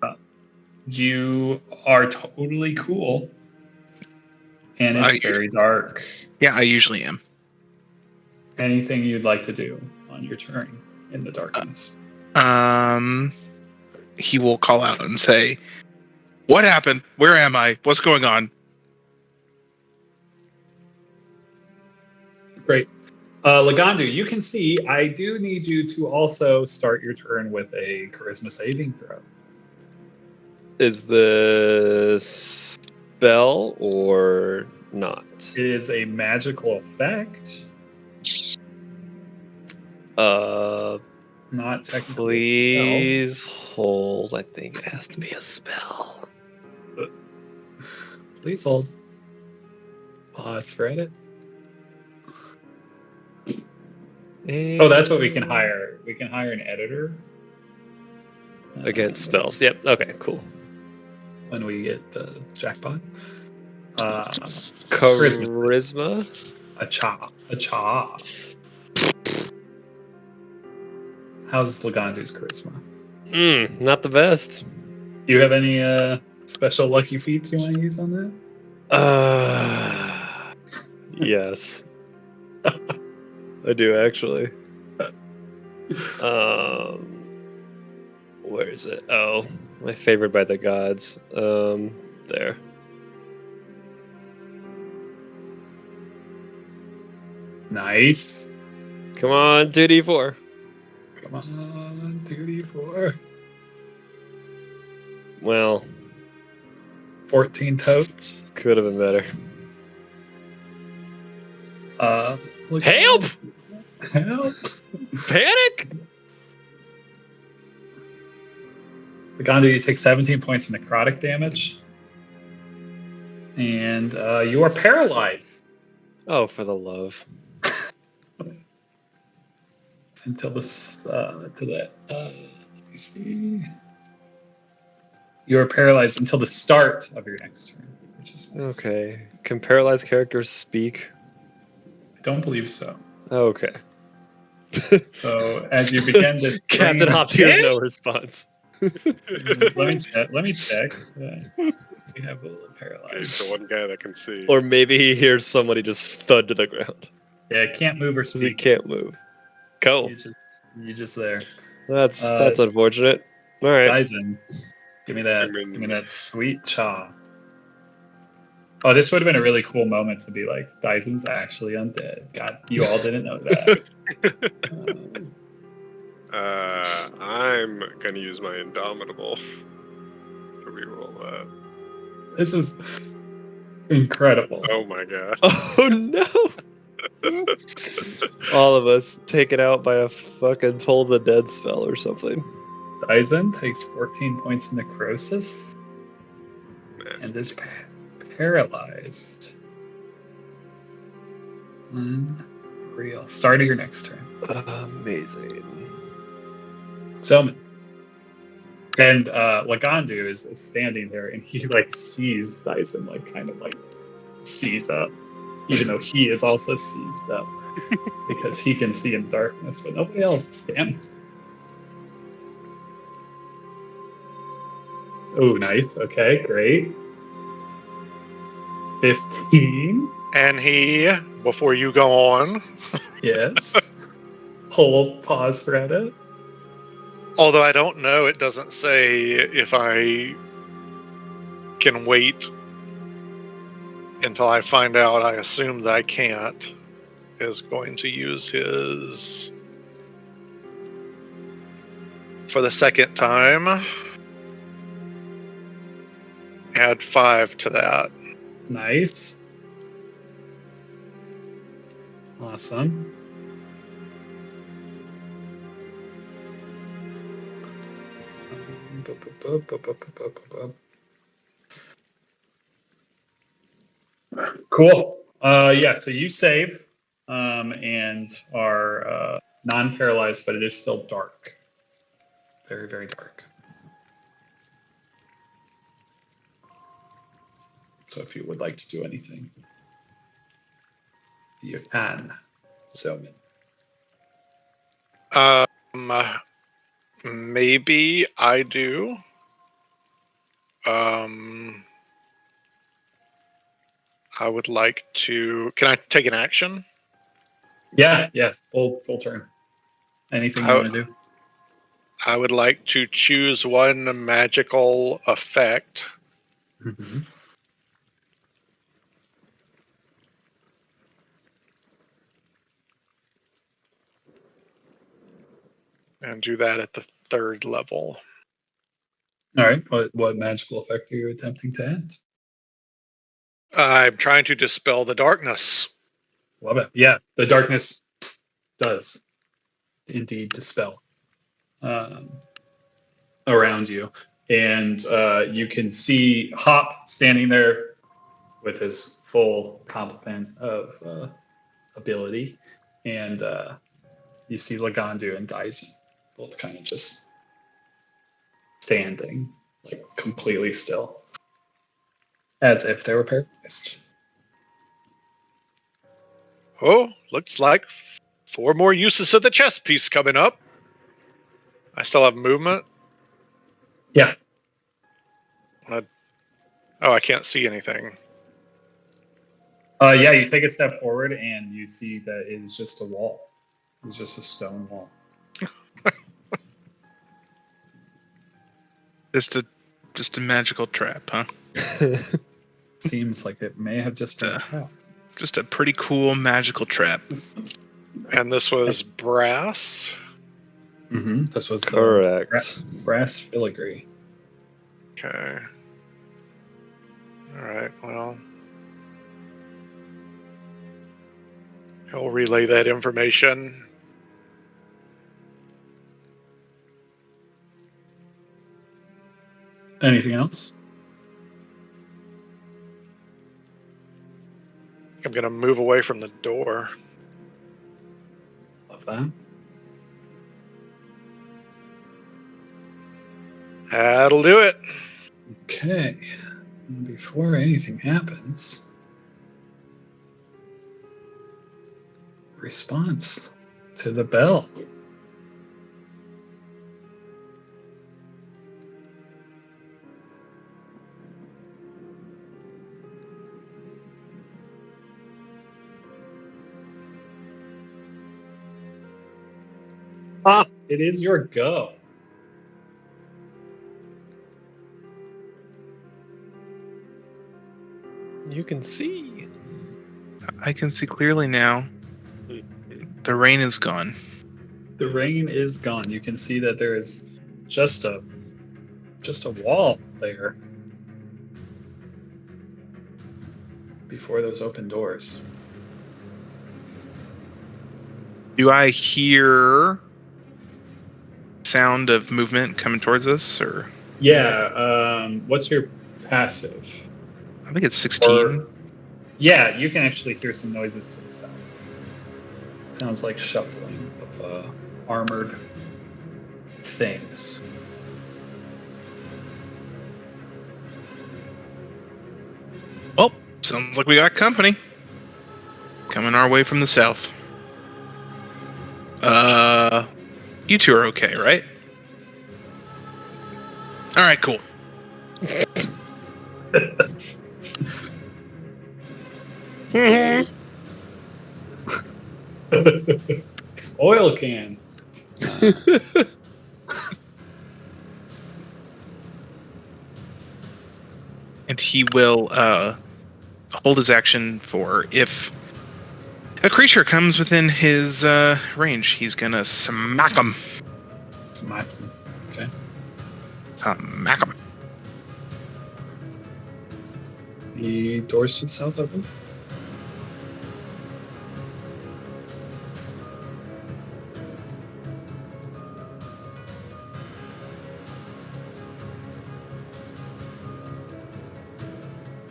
You are totally cool, and it's very dark. Yeah, I usually am. Anything you'd like to do on your turn in the darkness? He will call out and say, "What happened? Where am I? What's going on?" Great. Lagandu, you can see I do need you to also start your turn with a charisma saving throw. Is the spell or not? It is a magical effect, not technically Please hold. I think it has to be a spell. a spell. Please hold. Pause for edit. Oh, that's what we can hire. We can hire an editor. Against spells. Yep. Okay, cool. When we get the jackpot. Charisma? A cha. How's Lagandu's charisma? Not the best. Do you have any special lucky feats you want to use on that? Yes. I do actually. Where is it? Oh, my favorite by the gods. There. Nice. Come on, 2d4. Come on, 2d4. Well, 14 totes. could have been better. Help! Panic! Lagandu, you take 17 points of necrotic damage. And you are paralyzed. Oh, for the love. Until this, let me see. You are paralyzed until the start of your next turn. which is nice. Okay. Can paralyzed characters speak? I don't believe so. Okay. So as you begin this Captain train of Hops hears no fish- response. Let me check. We have a little Okay, paralyzed. the one guy that can see. Or maybe he hears somebody just thud to the ground Yeah, can't move or because he speak. can't move. Cool. You just there. That's unfortunate. All right. Dyson, give me that. Zoom in. Give me that sweet cha. Oh, this would have been a really cool moment to be like, Dyson's actually undead. God, you all didn't know that. I'm gonna use my Indomitable to reroll that. This is incredible. Oh my god. Oh no! All of us taken out by a fucking Toll the Dead spell or something. Dyson takes 14 points of necrosis and is paralyzed. Unreal. Start of your next turn. Amazing. Selman. And Lagandu is standing there, and he like sees Dyson, like kind of like seize up, even though he is also seized up because he can see in darkness, but nobody else can. Oh, nice. Okay, great. 15. And he, before you go on, Yes. Hold pause for edit. although I don't know, it doesn't say if I can wait until I find out. I assume that I can't. Is going to use his for the second time. Add 5 to that. Nice. Awesome. Cool. Yeah, so you save and are non-paralyzed, but it is still dark. Very, very dark. So if you would like to do anything, you can. So Maybe I do. I would like to. Can I take an action? yeah, full turn. Anything you want to do? I would like to choose one magical effect. Mm-hmm. And do that at the 3rd level. All right. What magical effect are you attempting to end? I'm trying to dispel the darkness. Love it. Yeah, the darkness does indeed dispel around you, and you can see Hop standing there with his full complement of ability, and you see Lagandu and Dyson both kind of just standing, like completely still, as if they were paralyzed. Oh, looks like 4 more uses of the chess piece coming up. I still have movement. Yeah. I can't see anything. Yeah, you take a step forward and you see that it is just a wall. It's just a stone wall. Just a magical trap, huh? Seems like it may have just been a trap. Just a pretty cool magical trap. And this was brass. Mm-hmm. This was Correct. brass filigree. Okay. All right. Well, he'll relay that information. Anything else? I'm going to move away from the door. Love that. That'll do it. Okay. Before anything happens, response to the bell. It is your go. You can see. I can see clearly now. The rain is gone. The rain is gone. You can see that there is just a wall there before those open doors. Do I hear sound of movement coming towards us, or Yeah. What's your passive? I think it's 16. Yeah, you can actually hear some noises to the south. Sounds like shuffling of armored things. Well, sounds like we got company coming our way from the south. You two are okay, right? All right, cool. Oil can. And he will hold his action for if a creature comes within his range, he's gonna smack him. Smack him. Okay. Smack him. The doors to the south open.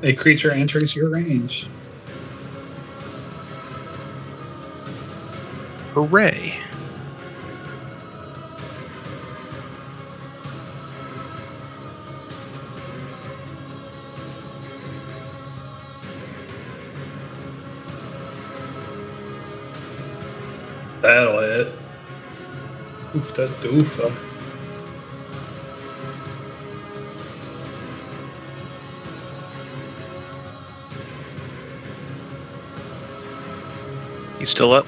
A creature enters your range. Hooray. That'll hit. Oofta doofa. He's still up.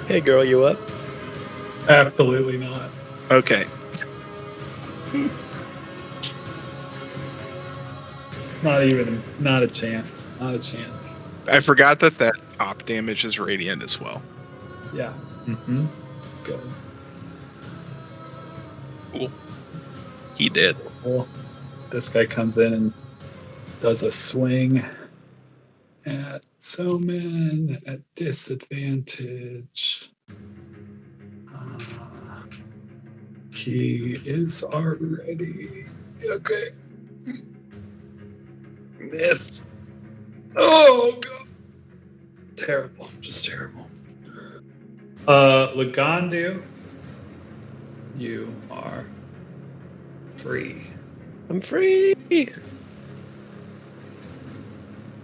Hey, girl, you up? Absolutely not. Okay. Not a chance. Not a chance. I forgot that top damage is radiant as well. Yeah. Mm-hmm. Let's go. Cool. He did. Well, this guy comes in and does a swing at Soman at disadvantage. He is already okay. Miss. Oh god. Terrible. Just terrible. Lagandu, you are free. I'm free.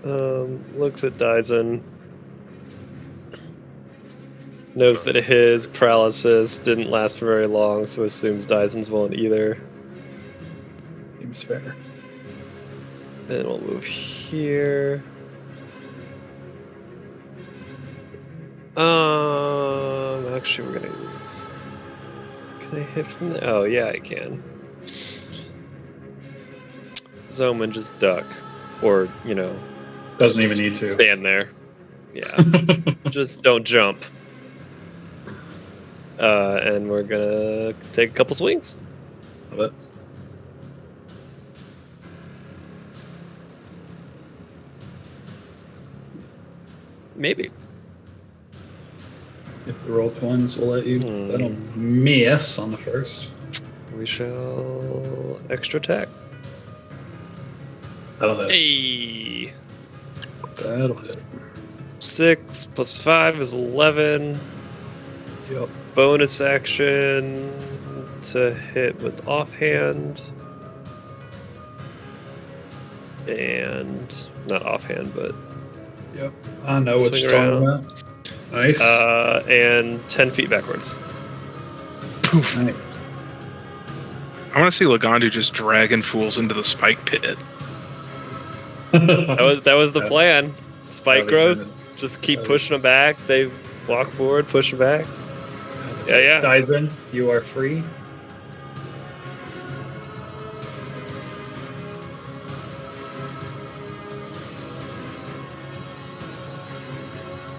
Looks at Dyson. Knows that his paralysis didn't last for very long, so assumes Dyson's won't either. Seems fair. And we'll move here. Actually, we're gonna. Can I hit from there? Oh yeah, I can. Zoman, just duck, or Doesn't even just need to. stand there. Yeah, just don't jump. And we're gonna take a couple swings. Love it. Maybe. If the roll ones will let you. That'll miss on the first. We shall extra attack. That'll hit. Hey, That'll hit. 6 plus 5 is 11. Yep. Bonus action to hit with offhand. and not offhand, but Yep. I know what Swing you're talking around. about. Nice. and 10 feet backwards. Poof. Nice. I want to see Lagandu just dragging fools into the spike pit. That was the Yeah. plan. Spike That'd be growth. good. Just keep That'd be- pushing them back. They walk forward, push them back. Yeah. Dyson, you are free.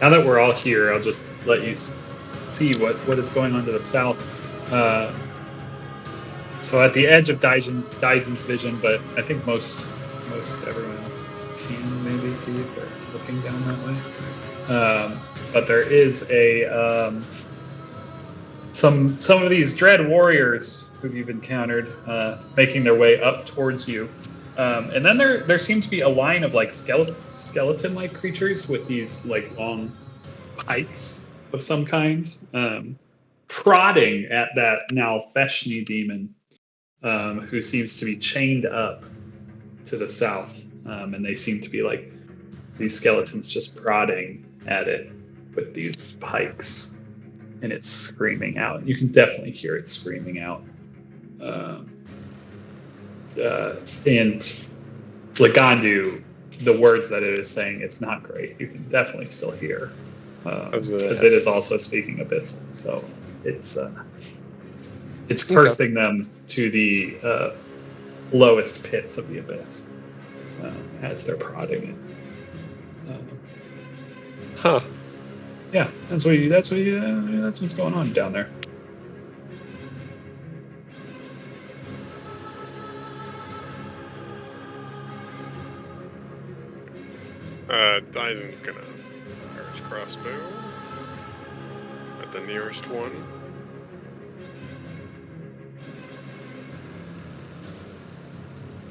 Now that we're all here, I'll just let you see what is going on to the south. So at the edge of Dyson's vision, but I think most everyone else can maybe see if they're looking down that way. But there is some of these dread warriors who you've encountered making their way up towards you. And then there seem to be a line of like skeleton-like creatures with these like long pikes of some kind, prodding at that now Feshni demon, who seems to be chained up to the south. And they seem to be like these skeletons just prodding at it with these pikes, and it's screaming out. You can definitely hear it screaming out. And Lagandu, the words that it is saying, it's not great. You can definitely still hear, because it is also speaking Abyssal. So it's cursing them to the lowest pits of the abyss as they're prodding it. Huh. Yeah, that's what's going on down there. Dyson's gonna fire his crossbow at the nearest one.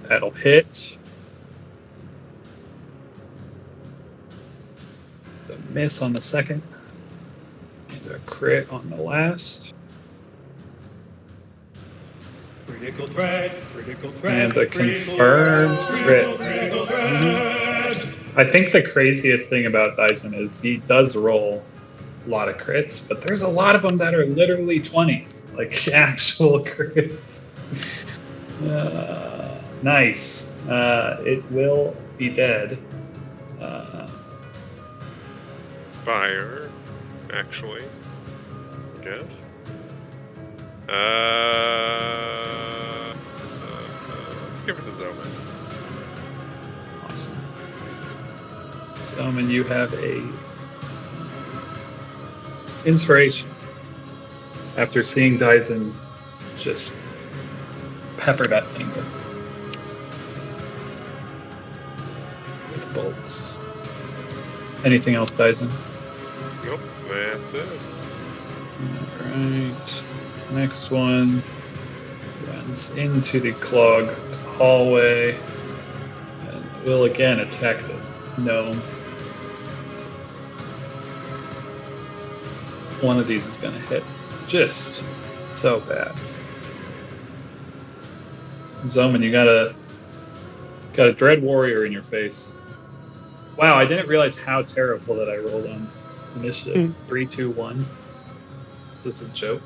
That'll hit. The miss on the second. And a crit on the last. Critical threat. And a confirmed crit. Critical threat. I think the craziest thing about Dyson is he does roll a lot of crits, but there's a lot of them that are literally 20s, like actual crits. Nice. It will be dead. Fire, actually. I guess. Let's give it to Zoman. Awesome. Zoman, you have a inspiration after seeing Dyson just pepper that thing with bolts. Anything else, Dyson? Nope, that's it. Alright. Next one runs into the clog hallway and will again attack this gnome. One of these is going to hit just so bad. Zoman, you got a dread warrior in your face. Wow, I didn't realize how terrible that I rolled on initiative. 3, 2, 1. Is this a joke?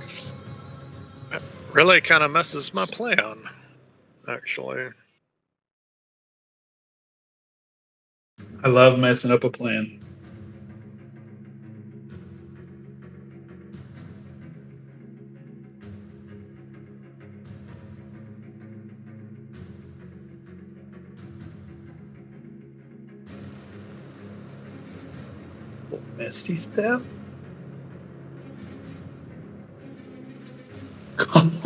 That really kind of messes my plan, actually. I love messing up a plan. Misty step. Gonna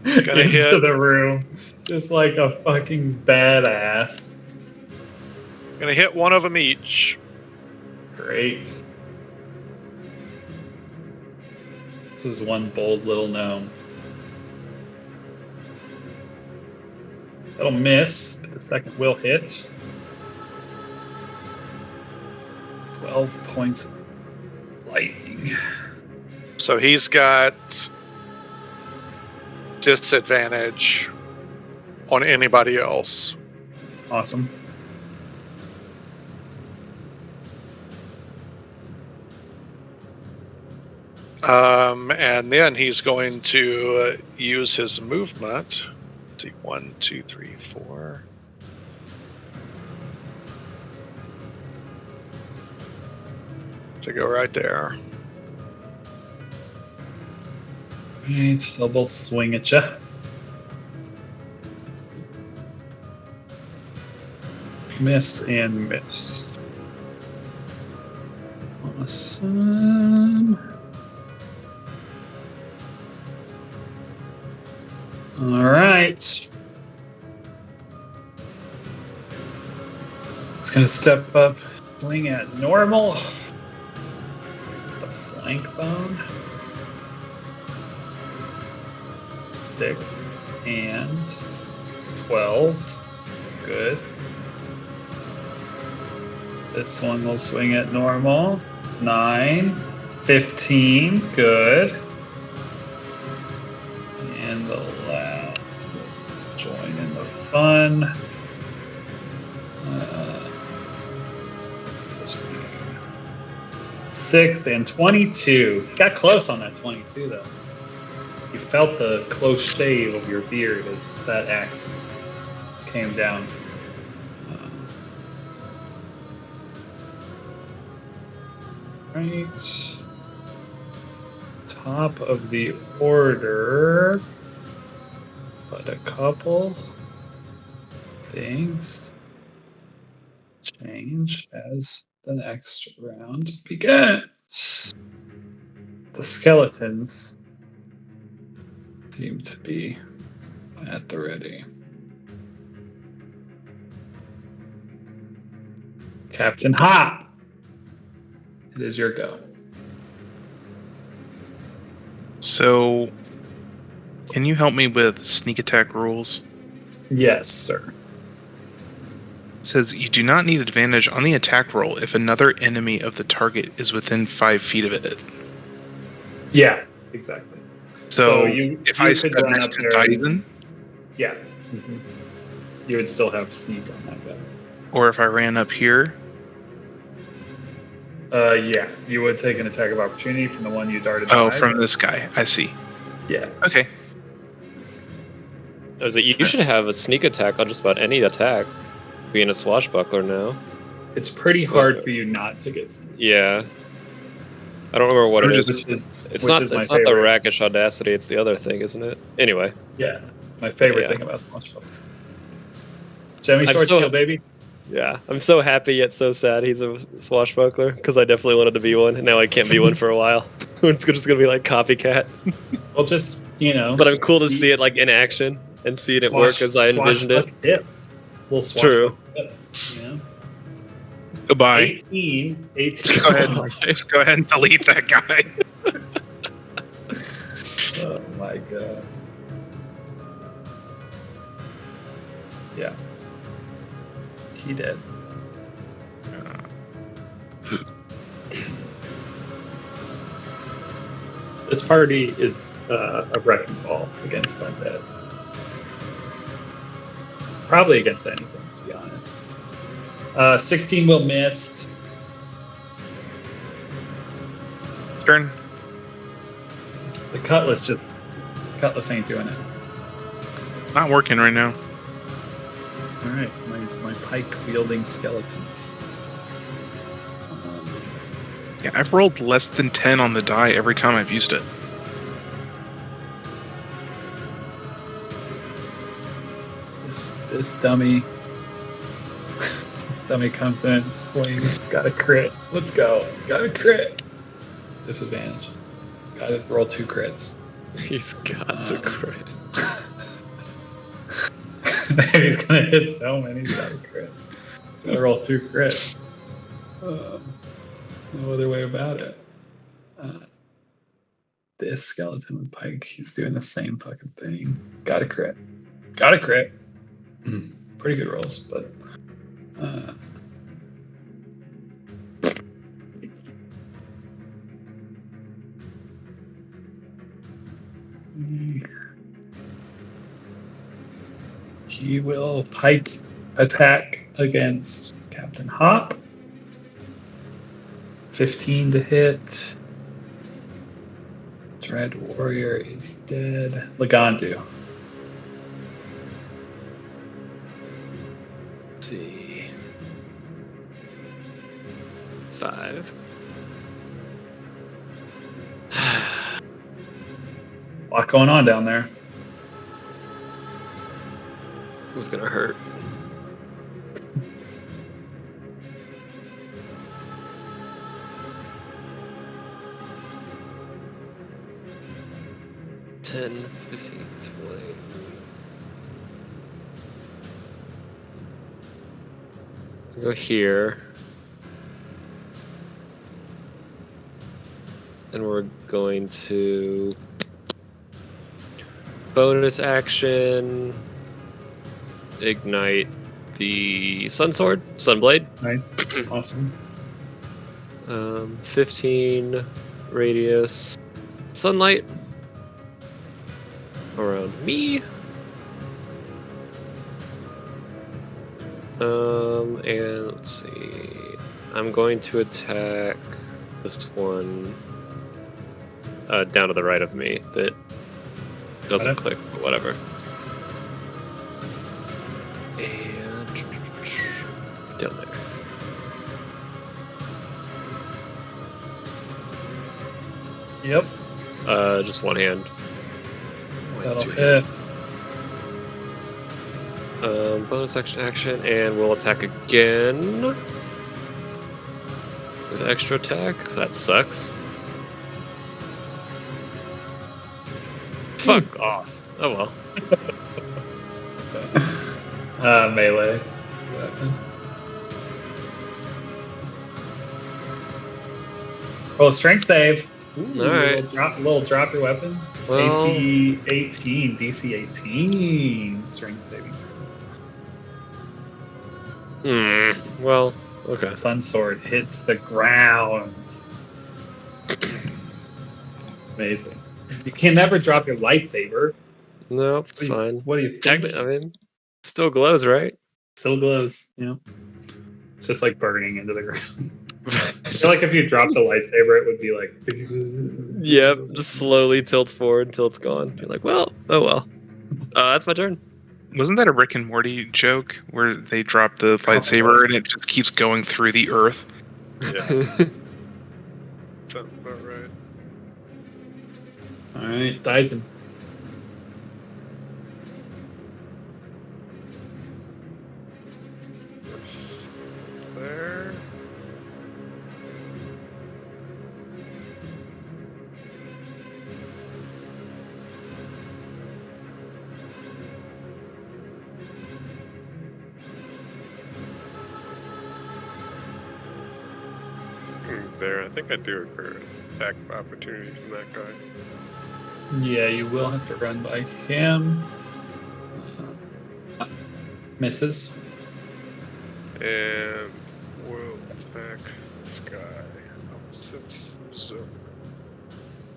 Into hit. the room, just like a fucking badass. Gonna hit one of them each. Great. This is one bold little gnome. That'll miss, but the second will hit. 12 points of lightning. So he's got disadvantage on anybody else. Awesome. And then he's going to use his movement. Let's see, 1, 2, 3, 4. To go right there. Right, double swing at ya. Miss and miss. Awesome. All right. It's gonna step up, swing at normal. The flank bone. 6 and 12. Good. This one will swing at normal. 9, 15. Good. And the last will join in the fun. This one. 6 and 22. Got close on that 22 though. You felt the close shave of your beard as that axe came down. Right. Top of the order. But a couple things change as the next round begins. The skeletons seem to be at the ready. Captain Hop, it is your go. So, can you help me with sneak attack rules? Yes, sir. It says you do not need advantage on the attack roll if another enemy of the target is within 5 feet of it. Yeah, exactly. So if I could stood run next up to there, Dyson, yeah, you would still have sneak on that guy. or if I ran up here, Yeah, you would take an attack of opportunity from the one you darted by. from this guy. I see. Yeah. Okay. You should have a sneak attack on just about any attack, being a swashbuckler now. It's pretty hard for you not to get sneak. Yeah. I don't remember what it is. It's not the rakish audacity, it's the other thing, isn't it? Anyway. Yeah. My favorite thing about Swashbuckler. Jemmy Short Steel, baby. Yeah. I'm so happy yet so sad he's a swashbuckler, because I definitely wanted to be one, and now I can't be one for a while. It's just going to be like copycat. Well, just, But I'm cool to see it like in action and seeing it work as I envisioned it. Hip. Little swashbuckler hip, Goodbye. 18. Just go ahead and delete that guy. Oh my god. Yeah. He did. This party is a wrecking ball against undead. Probably against anything, to be honest. 16 will miss. Turn. The Cutlass ain't doing it. Not working right now. Alright, my pike wielding skeletons. Yeah, I've rolled less than 10 on the die every time I've used it. This dummy. This dummy comes in, swings, got a crit. Let's go. Got a crit. Disadvantage. Gotta roll 2 crits. He's got a crit. He's gonna hit so many. He's got a crit. Gotta roll 2 crits. No other way about it. This skeleton with pike, he's doing the same fucking thing. Got a crit. Got a crit. Pretty good rolls, but he will pike attack against Captain Hop. 15 to hit. Dread Warrior is dead. Lagandu. Let's see. 5. A lot going on down there. Who's gonna hurt? $10, 15, 20. Go here. And we're going to bonus action ignite the Sun Sword, Sunblade. Nice. Awesome. 15 radius sunlight around me. And let's see. I'm going to attack this one down to the right of me that doesn't click, but whatever. And down there. Yep. Just one hand. That'll hit. Bonus action, and we'll attack again with extra attack. That sucks. Fuck off. Oh well. Melee weapon. Roll a strength save. Ooh, Alright. Little drop your weapon. Well, AC 18, DC 18, strength saving. well, okay. Sun Sword hits the ground. Amazing. You can never drop your lightsaber. Nope, it's fine. What do you think? Technically, I mean, still glows, right? Still glows, you know? It's just like burning into the ground. I feel like if you dropped the lightsaber, it would be like... Yep, just slowly tilts forward until it's gone. You're like, well, oh well. That's my turn. Wasn't that a Rick and Morty joke where they drop the lightsaber and it just keeps going through the earth? Yeah. Sounds about right. Alright, Dyson. There. There, I think I do occur attack opportunity from that guy. Yeah, you will have to run by him. Misses. And we'll attack this guy opposite zone.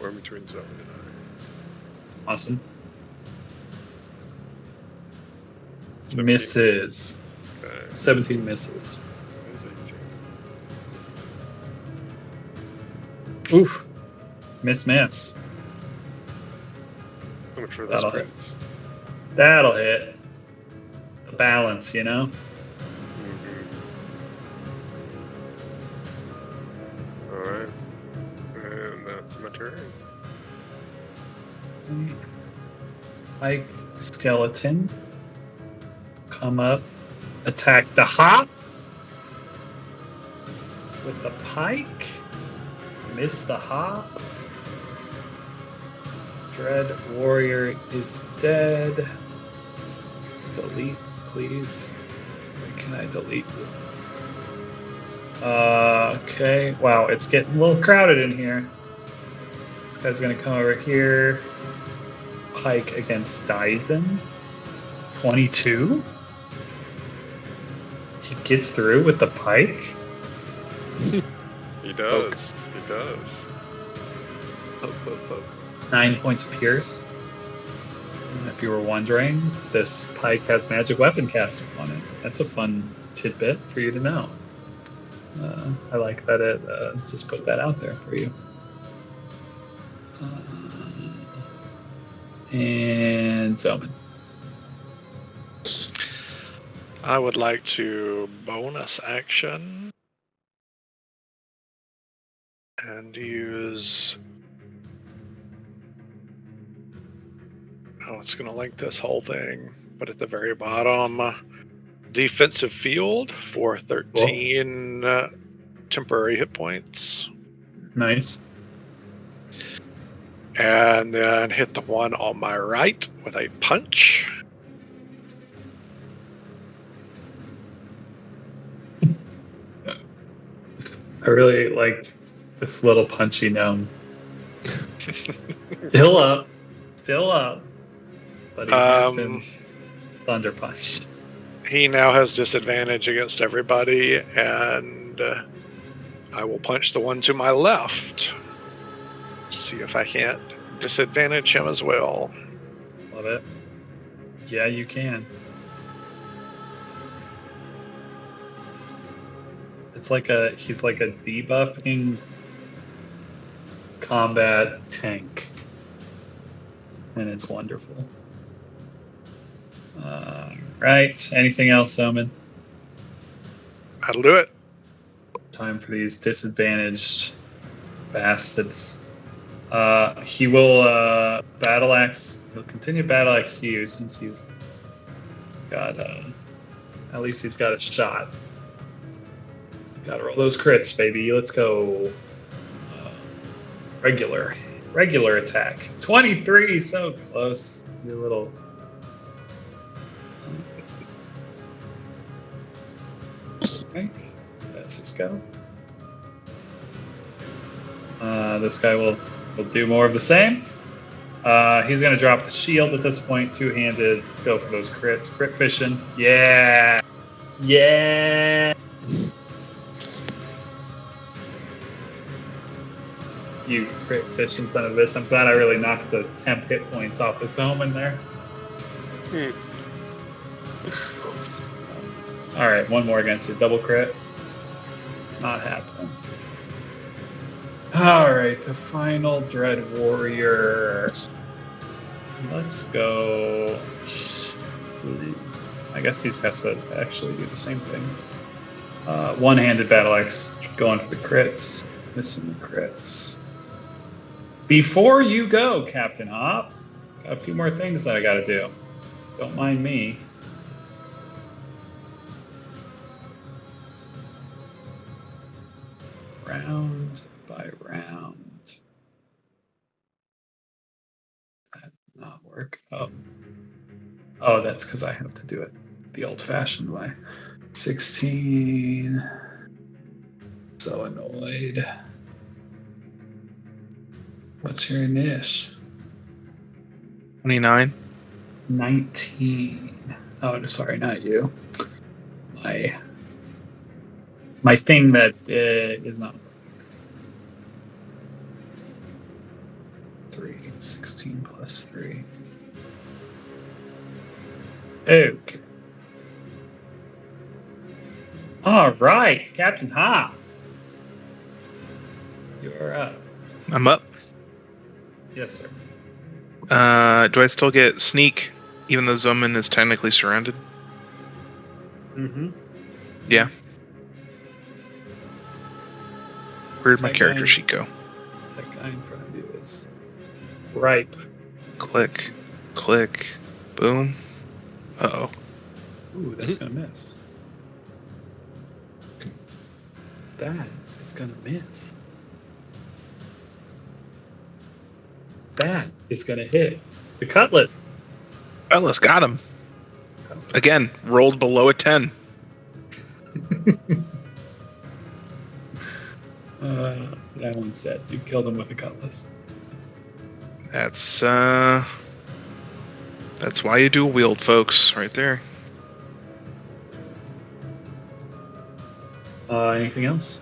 Or in between zone and Awesome. 17. Misses. I. Okay, 17 misses. there's 18. Oof. Miss. How much for those That'll hit. crits? That'll hit. The balance, you know? Alright. And that's my turn. Pike skeleton. Come up. Attack the hop. With the pike. Miss the hop. Dread Warrior is dead. Delete, please. Where can I delete? Okay. Wow, it's getting a little crowded in here. This guy's gonna come over here. Pike against Dyson. 22? He gets through with the pike? He does. He does. Poke, poke, poke. 9 points of pierce. If you were wondering, this pike has magic weapon casting on it. That's a fun tidbit for you to know. I like that it just put that out there for you. And Zoman. I would like to bonus action and use. Oh, it's going to link this whole thing, but at the very bottom, defensive field for 13 temporary hit points. Nice. And then hit the one on my right with a punch. I really liked this little punchy gnome. Still up. But he missed him. Thunder punch. He now has disadvantage against everybody, and I will punch the one to my left. See if I can't disadvantage him as well. Love it. Yeah, you can. He's like a debuffing combat tank, and it's wonderful. Right. Anything else, Omen? That'll do it. Time for these disadvantaged bastards. He will battle axe. He'll continue battle axe you since he's got at least he's got a shot. Gotta roll those crits, baby. Let's go. Regular attack. 23, so close. You little. Okay, that's his go. This guy will do more of the same. He's gonna drop the shield at this point, two-handed. Go for those crits. Crit fishing. Yeah. You crit fishing son of a bitch. I'm glad I really knocked those temp hit points off this Omen there. Alright, one more against you. Double crit. Not happening. Alright, the final Dread Warrior. Let's go. I guess he has to actually do the same thing. One-handed battle axe, going for the crits. Missing the crits. Before you go, Captain Hop, got a few more things that I gotta do. Don't mind me. Round by round. That did not work. Oh, that's because I have to do it the old-fashioned way. 16. So annoyed. What's your niche? 29. 19. Oh, sorry, not you. My thing that is not 3. 16 plus 3. Okay. All right, Captain Hop. You're up. I'm up. Yes, sir. Do I still get sneak, even though Zoman is technically surrounded? Mm-hmm. Yeah. Where'd my That character guy- sheet go? That guy in front of you is ripe. Click. Boom. Uh-oh. Ooh, that's gonna miss. That is gonna miss. That is gonna hit. The cutlass. Fellas, got him. Again, rolled below a 10. That one's dead. You killed him with a cutlass. That's why you do wield, folks, right there. Anything else?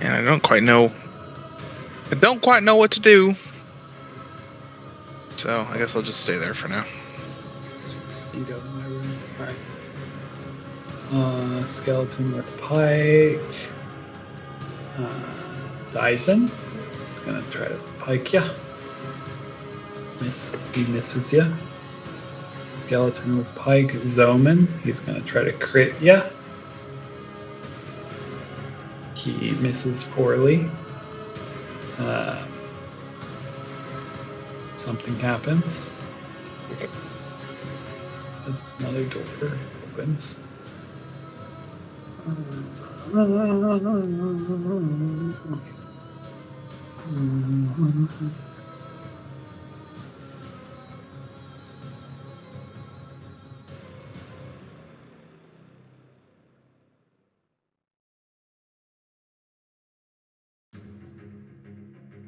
And I don't quite know what to do. So I guess I'll just stay there for now. There's a mosquito in my room. Alright. Skeleton with pike. Dyson. It's gonna try to pike ya. He misses ya. Skeleton with pike. Zoman. He's gonna try to crit ya. He misses poorly. Something happens. Another door opens.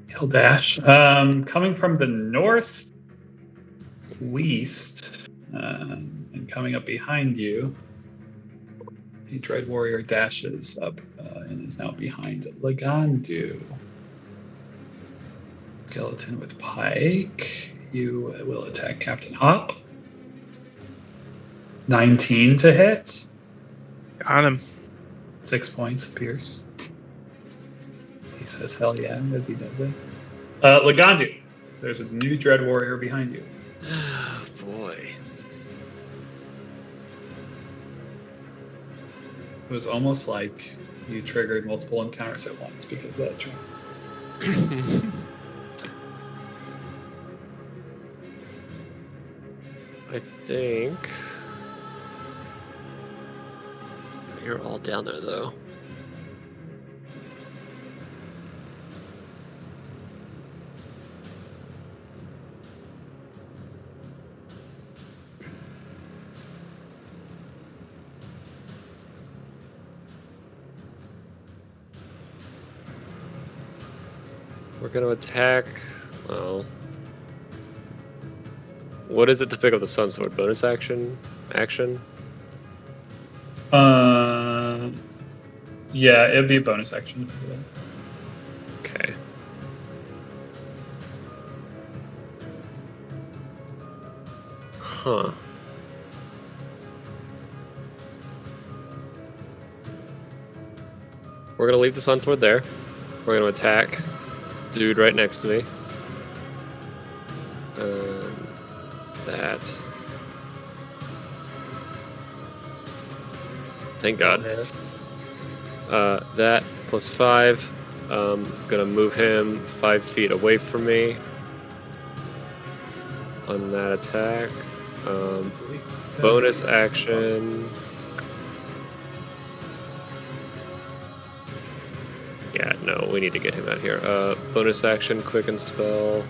He'll dash. Coming from the northeast and coming up behind you, a Dread Warrior dashes up and is now behind Lagandu. Skeleton with pike. You will attack Captain Hop. 19 to hit. Got him. 6 points of pierce. He says hell yeah as he does it. Lagandu, there's a new Dread Warrior behind you. Oh, boy. It was almost like you triggered multiple encounters at once because of that jump. I think you're all down there, though. We're gonna attack. Well, what is it to pick up the Sun Sword? Bonus action? Action? Yeah, it'd be a bonus action. Okay. Huh. We're gonna leave the Sun Sword there. We're gonna attack dude right next to me. That. Thank God. That plus 5. Gonna move him 5 feet away from me on that attack. Bonus action. Yeah, no, we need to get him out of here. Bonus action, quicken spell.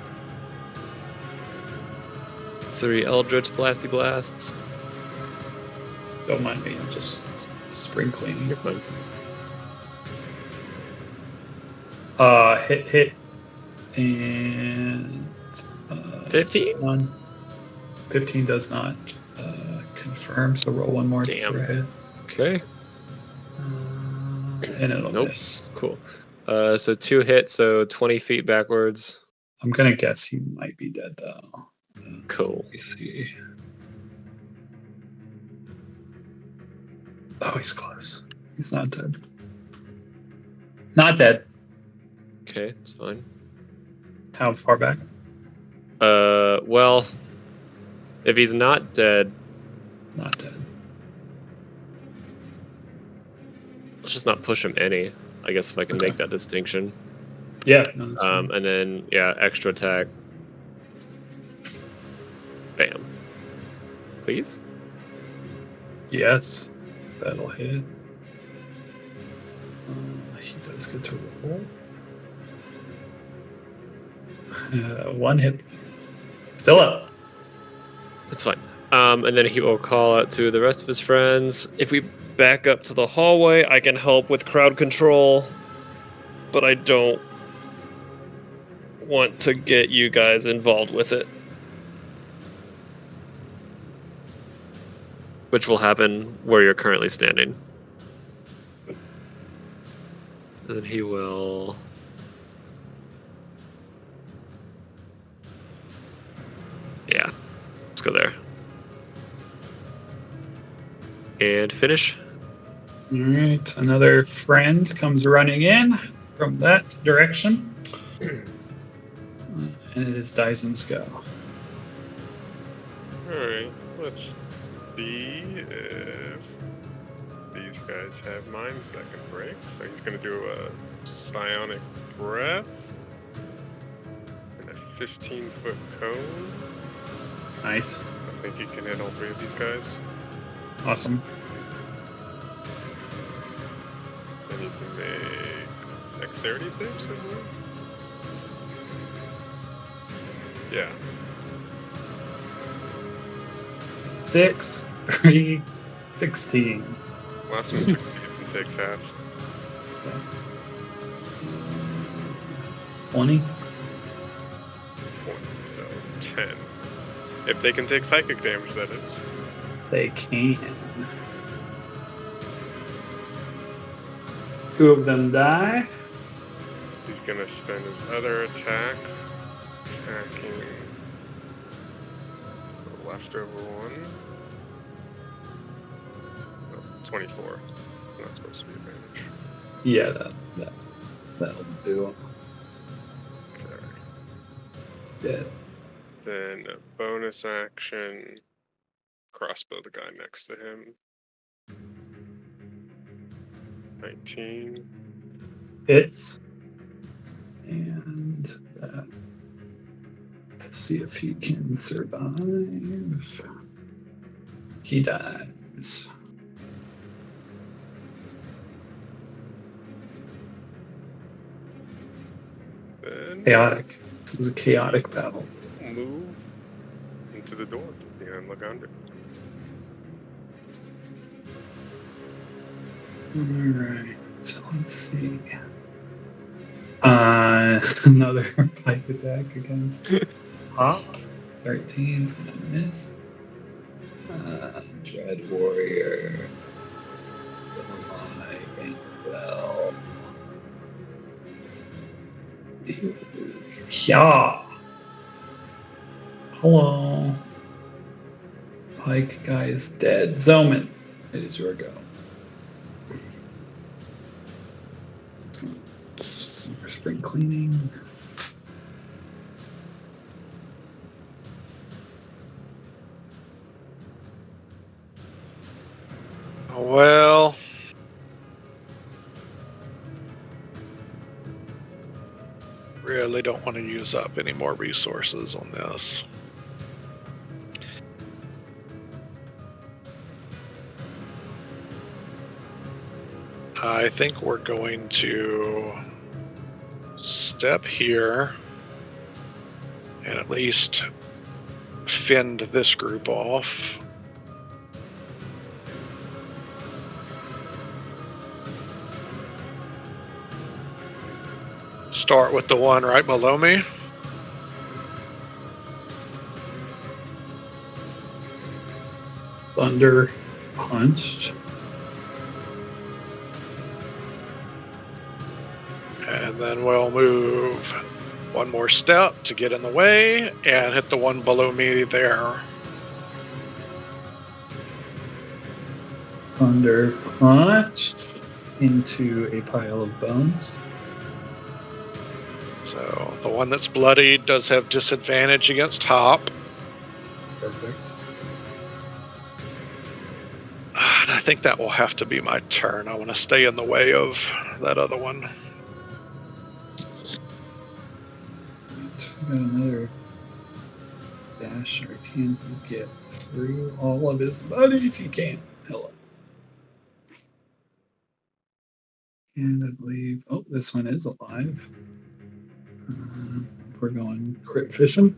3 Eldritch Blasty Blasts. Don't mind me, I'm just spring cleaning. You're fine. Hit, and 15? 15 does not confirm, so roll one more Damn. for a hit. Okay. And it'll Nope. miss. Cool. So 2 hits, so 20 feet backwards. I'm gonna guess he might be dead though. Cool. Let me see. Oh, he's close. He's not dead. Not dead. Okay, it's fine. How far back? Well, if he's not dead, Not dead. let's just not push him any. I guess if I can Okay. make that distinction. Yeah. No, that's fine. And then, yeah, extra attack. Bam. Please? Yes. That'll hit. He does get to roll. 1 hit. Still up. That's fine. And then he will call out to the rest of his friends. If we back up to the hallway, I can help with crowd control. But I don't want to get you guys involved with it. Which will happen where you're currently standing. Then he will. Yeah, let's go there. And finish. All right, another friend comes running in from that direction. And it is Dyson's go. Alright, let's see if these guys have mines that can break. So he's going to do a psionic breath and a 15-foot cone. Nice. I think he can hit all three of these guys. Awesome. And he can make dexterity saves, I believe. Yeah. 6, 3, 16. Last one succeeds and takes half. 20. 20, so 10. If they can take psychic damage, that is. They can. 2 of them die. He's gonna spend his other attack attacking the leftover one. Oh, 24. Not supposed to be advantage. Yeah, that'll do it. Okay. Dead. Then a bonus action. Crossbow the guy next to him. 19. Hits. And see if he can survive. He dies. Then Chaotic. This is a chaotic battle. move into the door and look under. Alright, so let's see. Another pike attack against Hop. 13 is gonna miss. Dread Warrior. Alive and well. Yeah. Hello. Pike guy is dead. Zoman, it is your go. For spring cleaning. Well, really don't want to use up any more resources on this. I think we're going to step here and at least fend this group off. Start with the one right below me. Thunder punched. And then we'll move one more step to get in the way and hit the one below me there. Thunder punched into a pile of bones. So the one that's bloodied does have disadvantage against Hop. Perfect. And I think that will have to be my turn. I want to stay in the way of that other one. Got another dasher. Can he get through all of his buddies? He can. Hello. And I believe, oh, this one is alive. We're going crit fishing.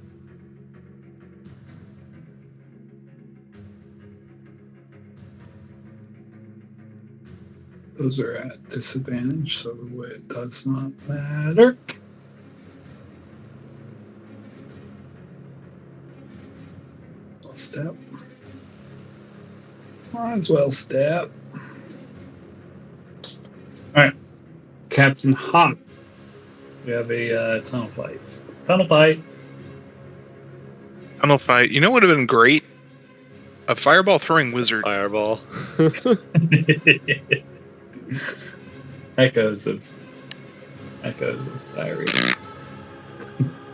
Those are at disadvantage, so it does not matter. I'll step. Might as well step. Alright. Captain Hawk. We have a tunnel fight. Tunnel fight. Tunnel fight. You know what would have been great? A fireball throwing wizard. Fireball. Echoes of diarrhea.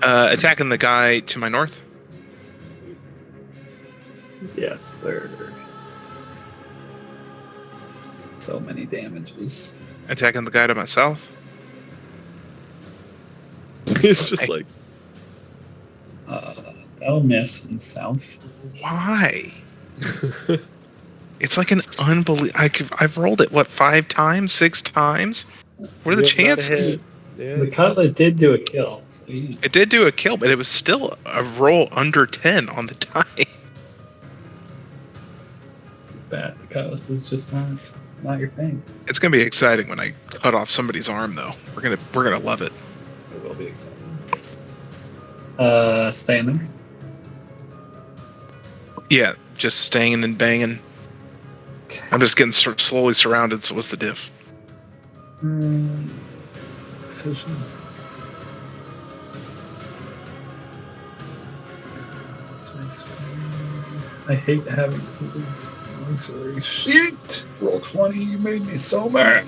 Attacking the guy to my north. Yes, sir. So many damages. Attacking the guy to my south. He's just like, That'll miss in south. Why? It's like an unbelievable. I've rolled it, what, 5 times? 6 times? What are the you have not chances? hit. Yeah. The cutlet did do a kill. So It did do a kill, but it was still a roll under 10 on the die. bad. The cutlet was just not your thing. It's gonna be exciting when I cut off somebody's arm, though. We're gonna love it. It will be exciting. Staying there. Yeah, just staying and banging. I'm just getting sort of slowly surrounded. So what's the diff? Decisions. That's my screen. I hate having these. I'm sorry. Shit! Roll 20. You made me so mad.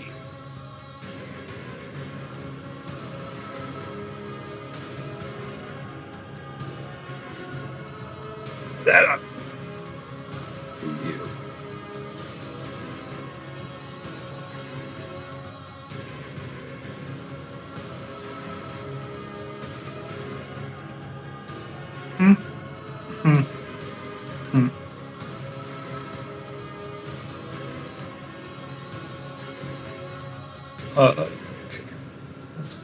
That up. You. Okay. That's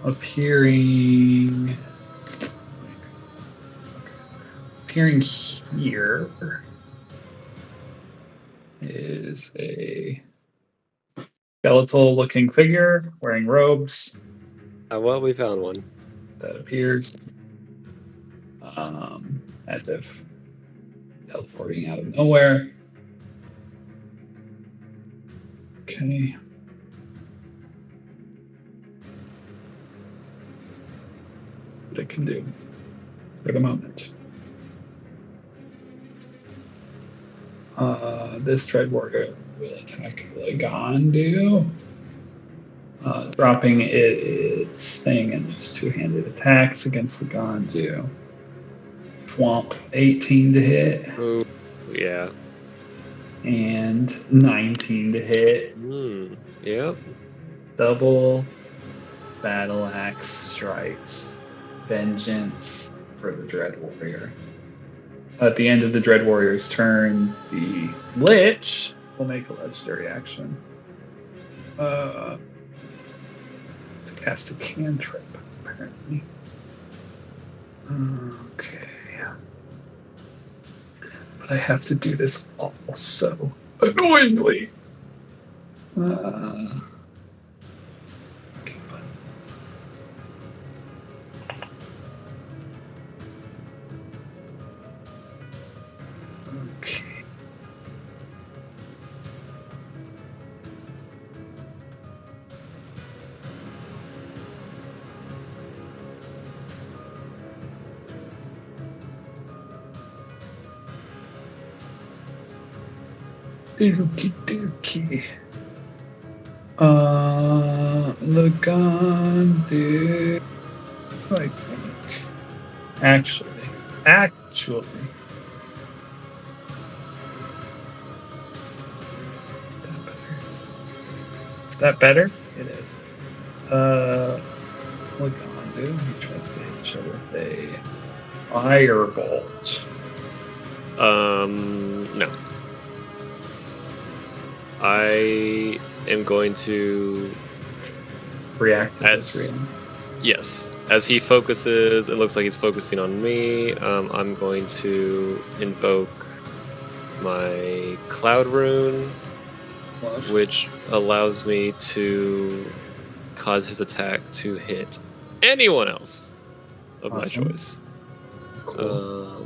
appearing here is a skeletal looking figure wearing robes Well, we found one. that appears as if teleporting out of nowhere. Okay. What it can do for the moment. This Dread Warrior will attack Lagandu. Dropping its thing and just two-handed attacks against Lagandu. Swamp 18 to hit. Oh, yeah. And 19 to hit. Yep. Double battle axe strikes. Vengeance for the Dread Warrior. At the end of the Dread Warrior's turn, the Lich will make a legendary action. To cast a cantrip, apparently. Okay. But I have to do this also annoyingly. Okay, but okay. Dookie dookie. Lagandu, I think. Actually. Is that better? It is. Lagandu, he tries to hit you with a firebolt. No. I am going to React to As- this reading. Yes. As he focuses, it looks like he's focusing on me. I'm going to invoke my Cloud Rune, which allows me to cause his attack to hit anyone else of Awesome. my choice. Cool.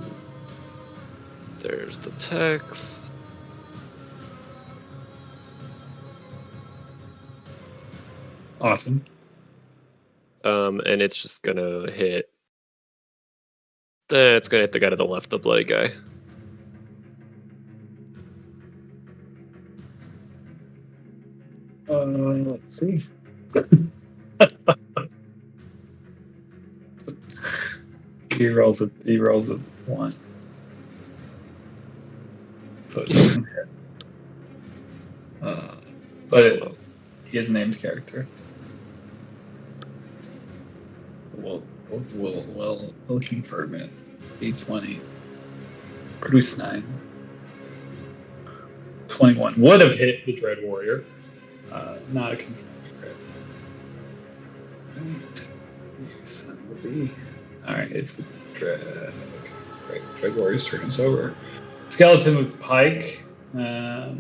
There's the text. Awesome. And it's just gonna hit. It's gonna hit the guy to the left, the bloody guy. Let's see. He rolls a 1. So it doesn't hit. But he is a named character. We'll confirm it. D20. Produce 9. 21 would have hit the Dread Warrior. Not a confirmed crit. Right. Son of a B. Alright, it's the Dread. Right, Dread Warrior's turn is over. Skeleton with Pike. We'll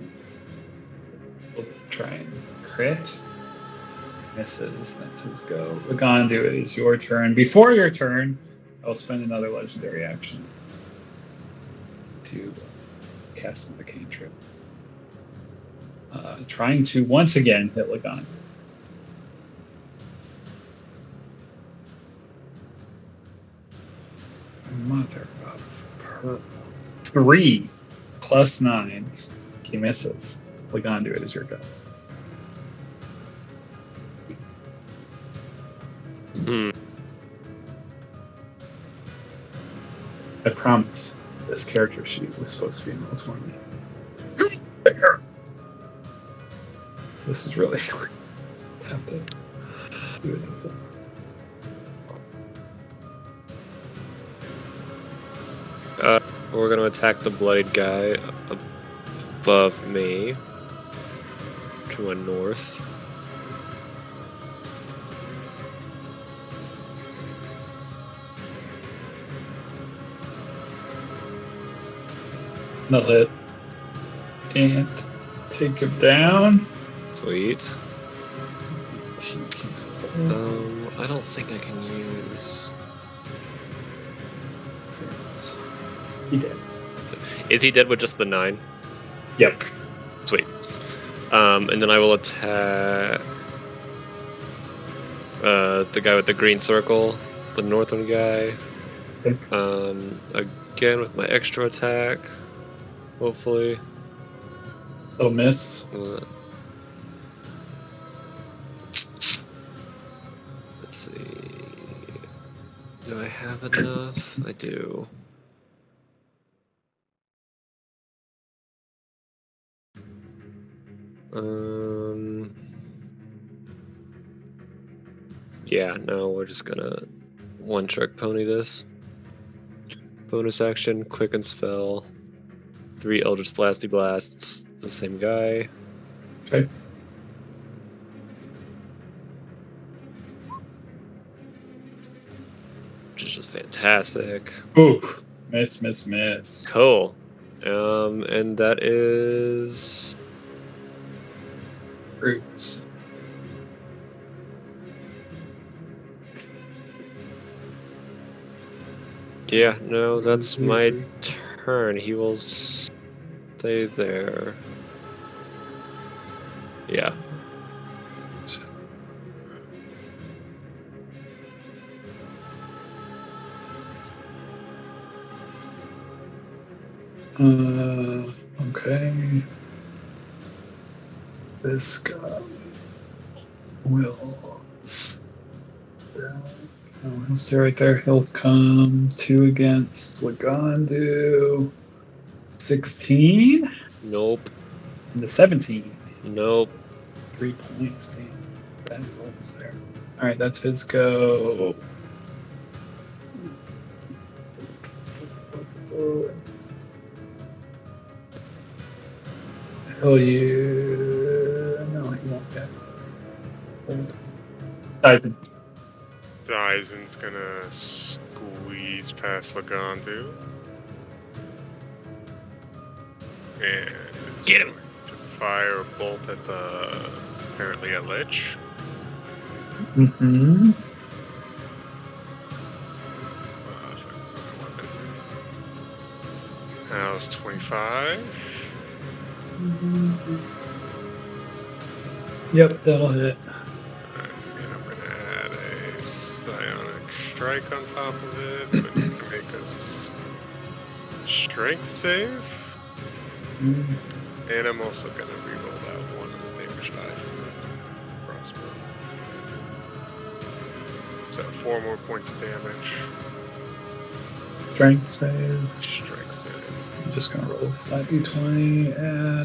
try and crit. Misses. That's his go. Lagondu, it is your turn. Before your turn, I'll spend another legendary action to cast an arcane trip. Trying to once again hit Lagondu. Mother of pearl. 3 plus 9. He misses. Lagondu, it is your go. I promise this character sheet was supposed to be in those ones. This is really have to do it. We're gonna attack the bloodied guy above me to a north. Not hit. And take him down. Sweet. I don't think I can use. He did. Is he dead with just the 9? Yep. Sweet. And then I will attack the guy with the green circle, the northern guy. Okay. Again with my extra attack. Hopefully. Little miss. Let's see. Do I have enough? I do. Yeah, no, we're just gonna one-trick pony this. Bonus action, quicken spell. 3 Eldritch Blasty Blasts, the same guy. Okay. Which is just fantastic. Ooh. Miss. Cool. And that is Roots. yeah, no, that's my turn. He will stay there. Yeah. Okay. This guy will he'll stay right there. He'll come 2 against Lagondu. 16 Nope. and the 17. Nope. 3 points. Damn. Bad rolls there. All right, that's his go. Hell you. No, he won't get. Dyson. Dyson's gonna squeeze past Lagondu. And Get him. fire a bolt at the apparently a lich. Mm-hmm. How's 25? Yep, that'll hit. Alright. strike on top of it, so it needs to make a strength save. Mm, And I'm also gonna reroll that one damage die from the crossbow. So 4 more points of damage. Strength save. Strength save. I'm just gonna roll 5d20,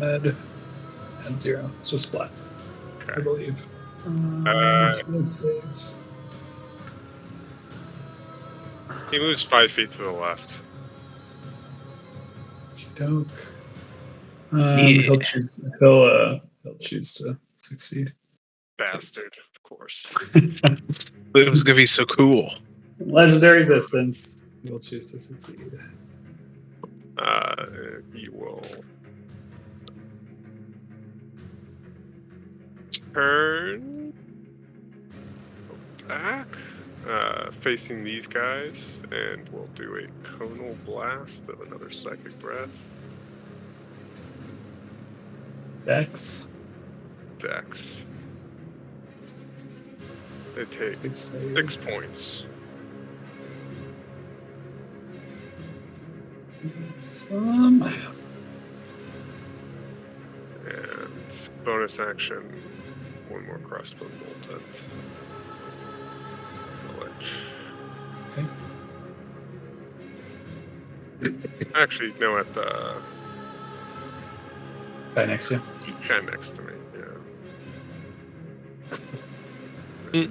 add 0. It's just flat, I Okay. believe. Strength saves. He moves 5 feet to the left. Dope. Yeah. He'll choose to succeed. Bastard, of course. It was gonna be so cool. Legendary distance. He'll choose to succeed. He will turn back, facing these guys, and we'll do a conal blast of another psychic breath. Dex. Dex. They take Save. 6 points. Some. And bonus action, 1 more crossbow bolt at the ledge. Actually, no, at the Guy next to you. guy next to me. Yeah.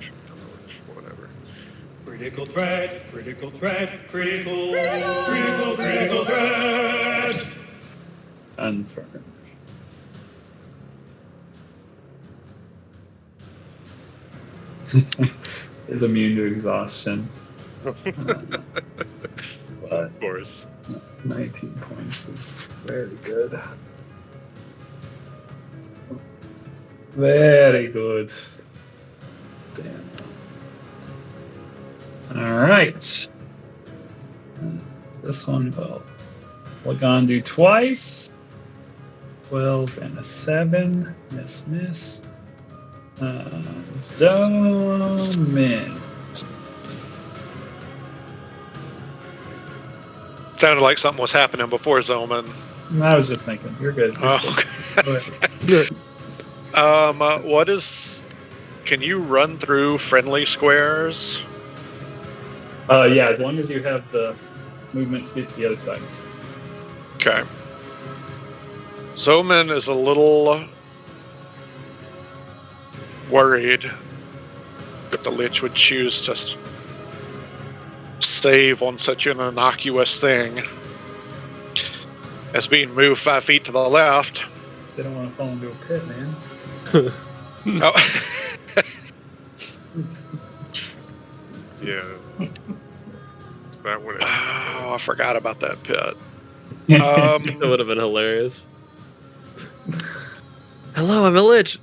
Whatever. Critical threat, critical threat, critical threat! Confirmed. Is immune to exhaustion. But Of course. 19 points is very good. Very good. Damn. Alright. This one we're gonna do twice. 12 and a 7. Miss. Zoom in. Sounded like something was happening before Zoman. I was just thinking. You're good. Oh, Go ahead. what is? Can you run through friendly squares? Yeah, as long as you have the movement to get to the other side. Okay. Zoman is a little worried that the Lich would choose to save on such an innocuous thing as being moved 5 feet to the left. They don't want to fall into a pit, man. Oh. Yeah. That would Oh, I forgot about that pit. That would have been hilarious. Hello, I'm a lich.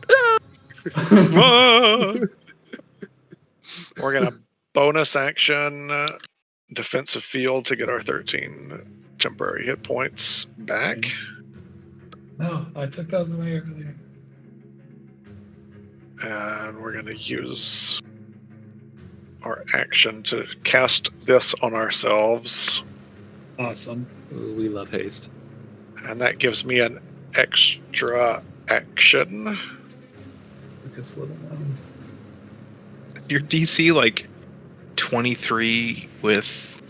We're gonna bonus action defensive field to get our 13 temporary hit points back. No, I took those away earlier. And we're gonna use our action to cast this on ourselves. Awesome. Ooh, we love haste. And that gives me an extra action. Lucas Little one. Is your DC like 23 with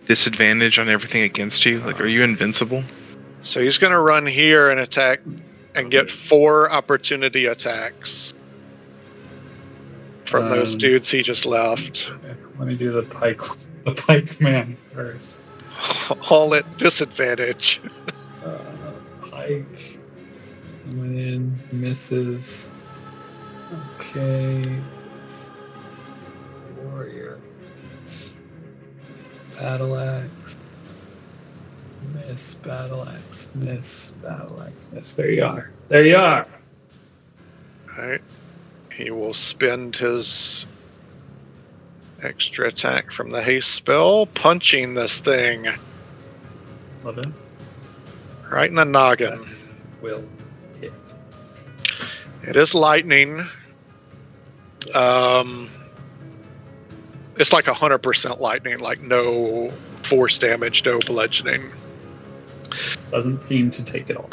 disadvantage on everything against you? Like, are you invincible? So he's gonna run here and attack and get 4 opportunity attacks from those dudes he just left. Okay, let me do the pike man first. All at disadvantage. Pike coming in, misses. Okay. Warrior. Battle axe. Miss, battle axe, miss, battle axe, miss. There you are. There you are. Alright. He will spend his extra attack from the haste spell, punching this thing Love it. right in the noggin. Will hit. It is lightning. It's like 100% lightning, like no force damage, no bludgeoning. Doesn't seem to take it all.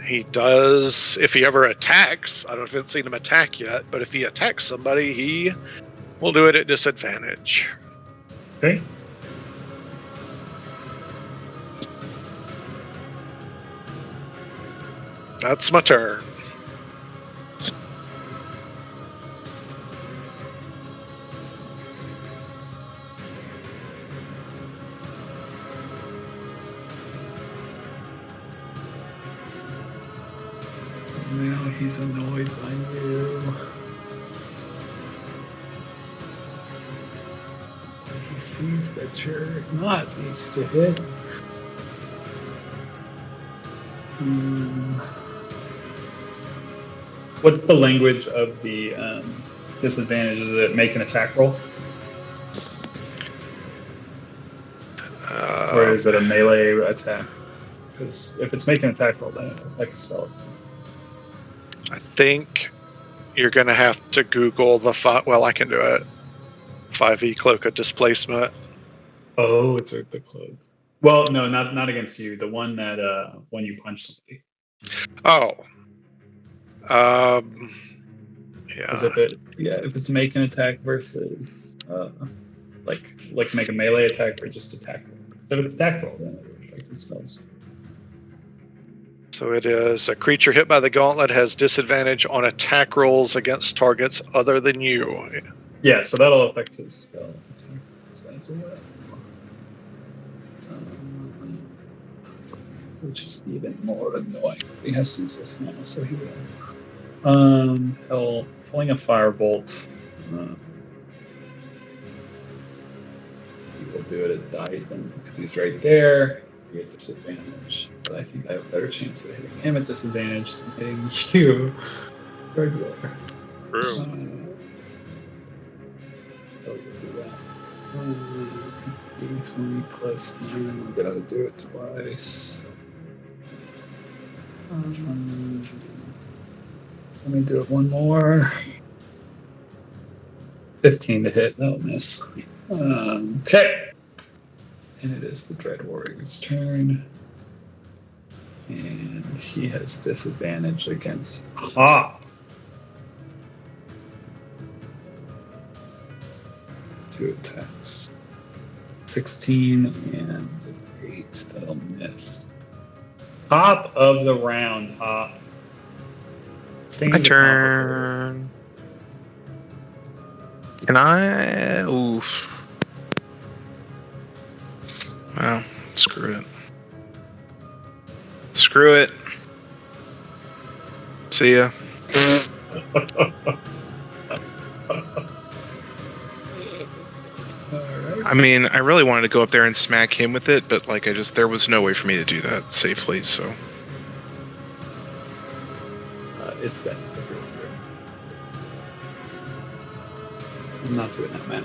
He does, if he ever attacks, I don't know if I've seen him attack yet, but if he attacks somebody, he will do it at disadvantage. Okay. That's my turn. Now he's annoyed by you. He sees that you're not easy to hit. What's the language of the disadvantage? Is it make an attack roll? Or is it a melee attack? Because if it's making an attack roll, then it affects skeletons. I think you're going to have to Google the well, I can do it. 5e Cloak of Displacement. Oh, it's the cloak. Well, no, not against you. The one that when you punch somebody. Oh. Yeah. If it's make an attack versus like make a melee attack or just attack roll. If it's attack roll, then it would affect the spells. So it is a creature hit by the gauntlet has disadvantage on attack rolls against targets other than you. Yeah, so that'll affect his spell as well. Which is even more annoying. He has to use this now, so he will. He'll fling a firebolt. He will do it at Dyson because he's right there. He at disadvantage, but I think I have a better chance of hitting him at disadvantage than hitting you. Regular. True. It's 20 plus 9. I'm gonna do it twice. Let me do it one more. 15 to hit. That'll miss. Okay. And it is the Dread Warrior's turn. And he has disadvantage against Hop. 2 attacks. 16 and 8. That'll miss. Top of the round, Hop. My turn. Can I? Oof. Well, screw it. Screw it. See ya. I mean, I really wanted to go up there and smack him with it, but like there was no way for me to do that safely, so. It's that. I'm not doing that, man.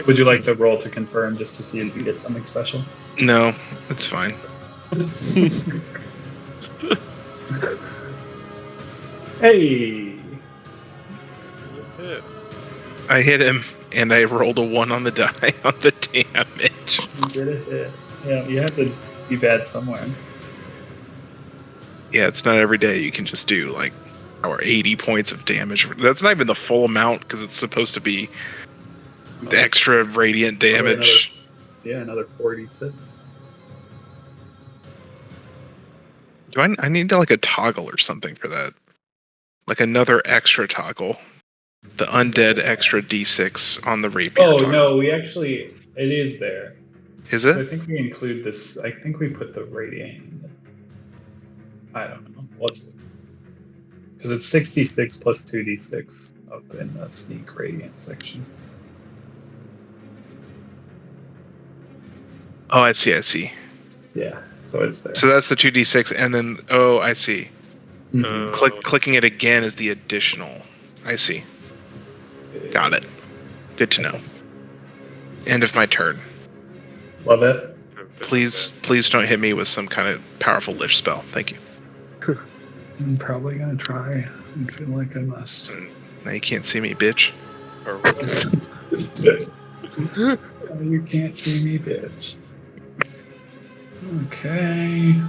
Would you like to roll to confirm just to see if you get something special? No, it's fine. Hey! I hit him, and I rolled a 1 on the die on the damage. You did a hit. Yeah, you have to be bad somewhere. Yeah, it's not every day you can just do like 80 points of damage. That's not even the full amount because it's supposed to be the extra radiant damage. Another 46. Do I need to like a toggle or something for that? Like another extra toggle. The undead extra d6 on the rapier. Oh, toggle. no, it is there. Is it? I think we include this. I think we put the radiant in it. I don't know. Because it's 66 plus 2d6 up in the sneak radiant section. Oh, I see. Yeah, so it's there. So that's the 2d6, and then, oh, I see. Mhm. Clicking it again is the additional. I see. Got it. Good to know. End of my turn. Love it. Please don't hit me with some kind of powerful lich spell. Thank you. I'm probably gonna try. I feel like I must. Now you can't see me, bitch. or whatever. Oh, you can't see me, bitch. Okay.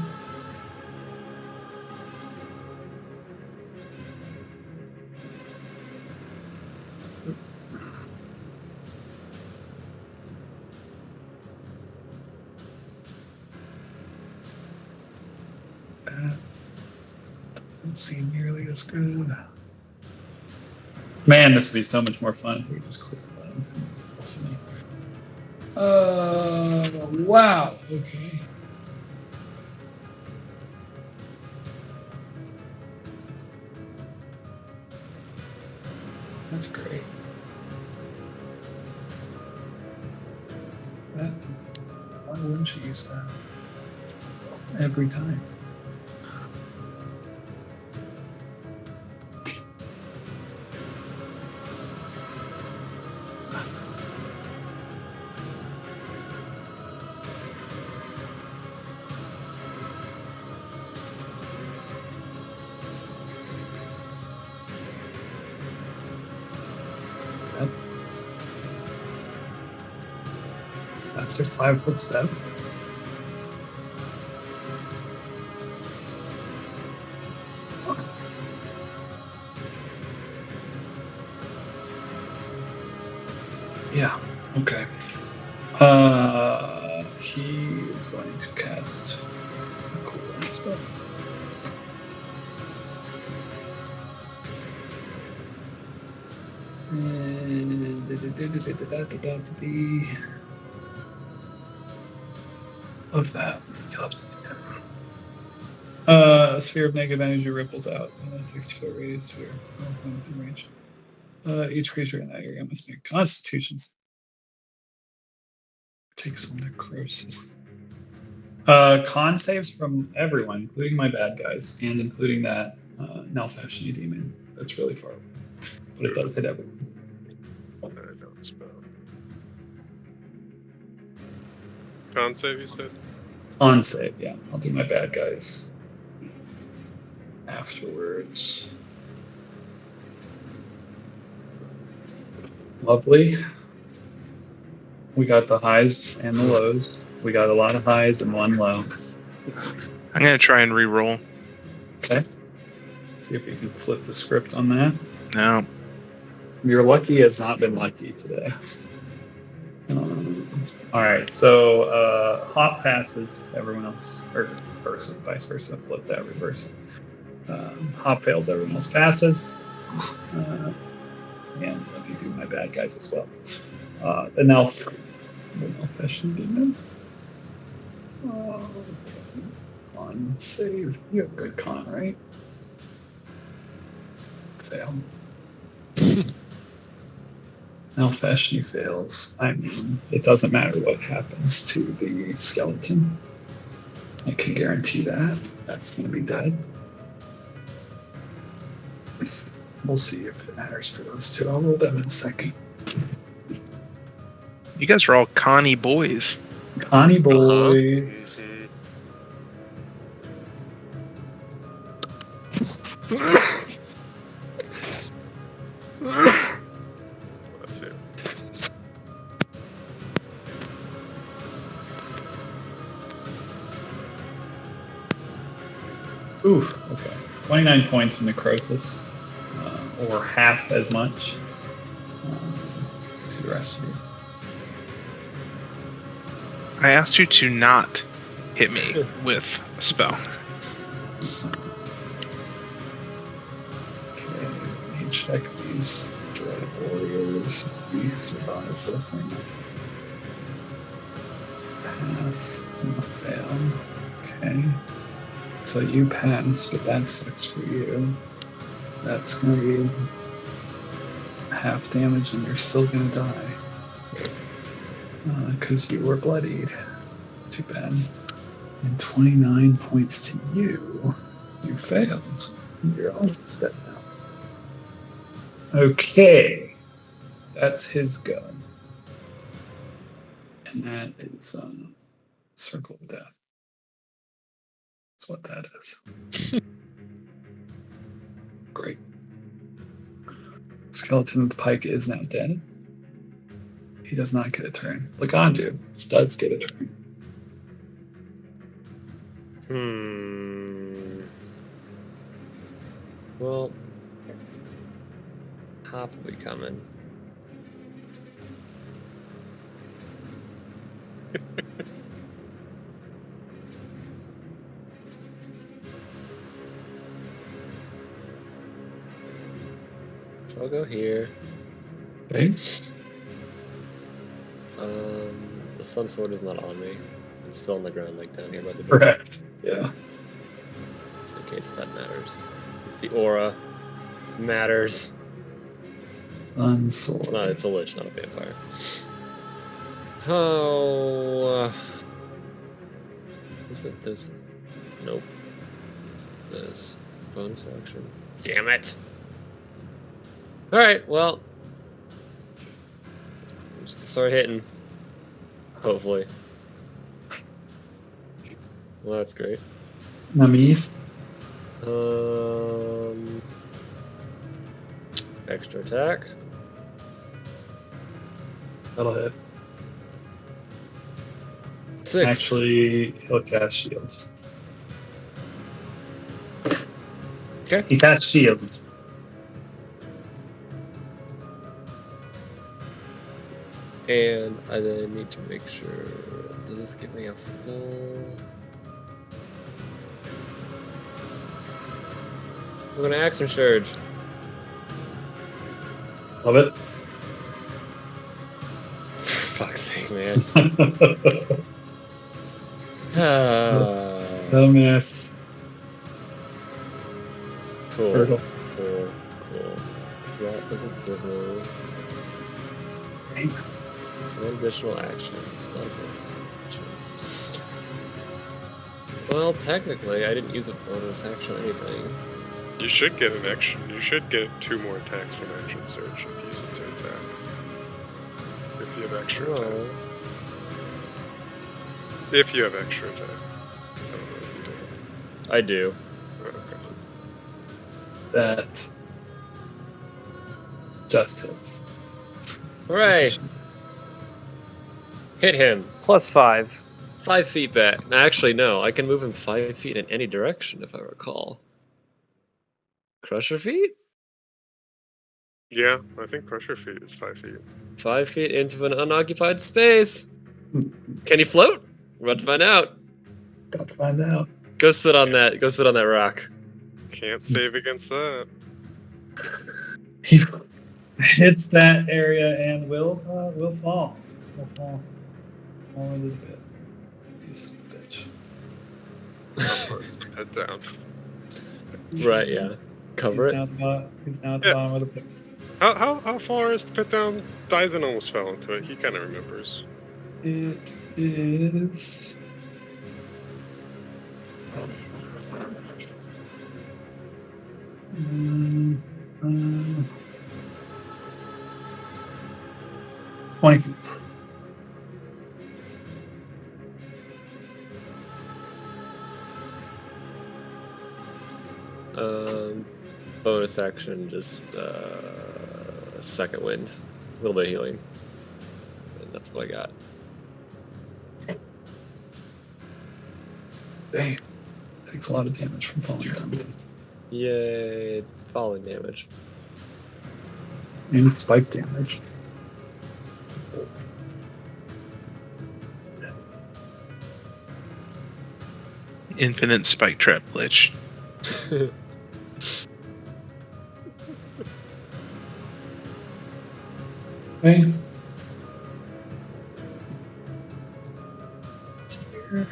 That doesn't seem nearly as good. Man, this would be so much more fun if we just click the buttons. Wow. Okay. That's great. Why wouldn't you use that every time? That's a 5-foot step. Yeah, okay. He is going to cast a cooldown spell. And of that. Sphere of negative energy ripples out in a 60-foot radius sphere. Within range. Each creature in that area must make constitutions. Takes on necrosis. Con saves from everyone, including my bad guys, and including that Nelfashni demon. That's really far away. But it does hit everyone. I don't spell. Con save, you said? Con save, yeah. I'll do my bad guys afterwards. Lovely. We got the highs and the lows. We got a lot of highs and one low. I'm gonna try and re-roll. Okay. See if we can flip the script on that. No. Your lucky has not been lucky today. All right, so hop passes everyone else, or vice versa, flip that, reverse. Hop fails, everyone else passes. And let me do my bad guys as well. The Nelfashni demon. Con save. You have good con, right? Fail. Nelfashni fails. I mean, it doesn't matter what happens to the skeleton. I can guarantee that. That's going to be dead. We'll see if it matters for those two. I'll roll them in a second. You guys are all Connie boys. Connie boys. That's it. Oof, okay. 29 points of necrosis, or half as much to the rest of you. I asked you to not hit me with a spell. Okay, let me check these dread warriors. We survive this thing. Pass, not fail. Okay. So you pass, but that sucks for you. So that's gonna be half damage and you're still gonna die. Because you were bloodied. Too bad. And 29 points to you. You failed. You're almost dead now. Okay. That's his go. And that is Circle of Death. That's what that is. Great. Skeleton with Pike is now dead. He does not get a turn. Lagandu does get a turn. Well, Hop will be coming. I'll go here. Okay. The Sun Sword is not on me. It's still on the ground, like down here by the door. Correct. Yeah. Just in case that matters. It's the aura matters. Sun Sword. It's not. It's a lich, not a vampire. Oh, is it this? Nope. Is it this bonus action? Damn it! All right. Well, just start hitting. Hopefully. Well, that's great. Mummies. Extra attack. That'll hit. 6. Actually, he'll cast shield. Okay. He cast shield. And I then need to make sure. Does this give me a full? I'm gonna action surge. Love it. For fuck's sake, man. No miss. Cool. Hurdle. Cool. So that doesn't give me one additional action. It's not a bonus action. Well, technically, I didn't use a bonus action or anything. You should get an action. You should get 2 more attacks from action surge if you use it to attack. If you have extra attack. Oh. If you have extra attack. I don't know if you do. I do. Okay. That just hits. Hooray! Hit him. +5. 5 feet back. Actually, no. I can move him 5 feet in any direction, if I recall. Crusher feet? Yeah, I think pressure feet is 5 feet. 5 feet into an unoccupied space. Can he float? We're about to find out. Got to find out. Go sit on that. Go sit on that rock. Can't save against that. He hits that area and will fall. Will fall. Fall into the pit. You son of a bitch. Of course, head down. Right. Yeah. Cover He's it. now at the Yeah. bottom of the pit. How far is the pit down? Dyson almost fell into it. He kind of remembers. It is. Mm, 20 feet. Bonus action, just second wind, a little bit of healing, and that's what I got. Dang. Takes a lot of damage from falling down. Yay! Falling damage. And spike damage. Infinite spike trap glitch. Okay. Here.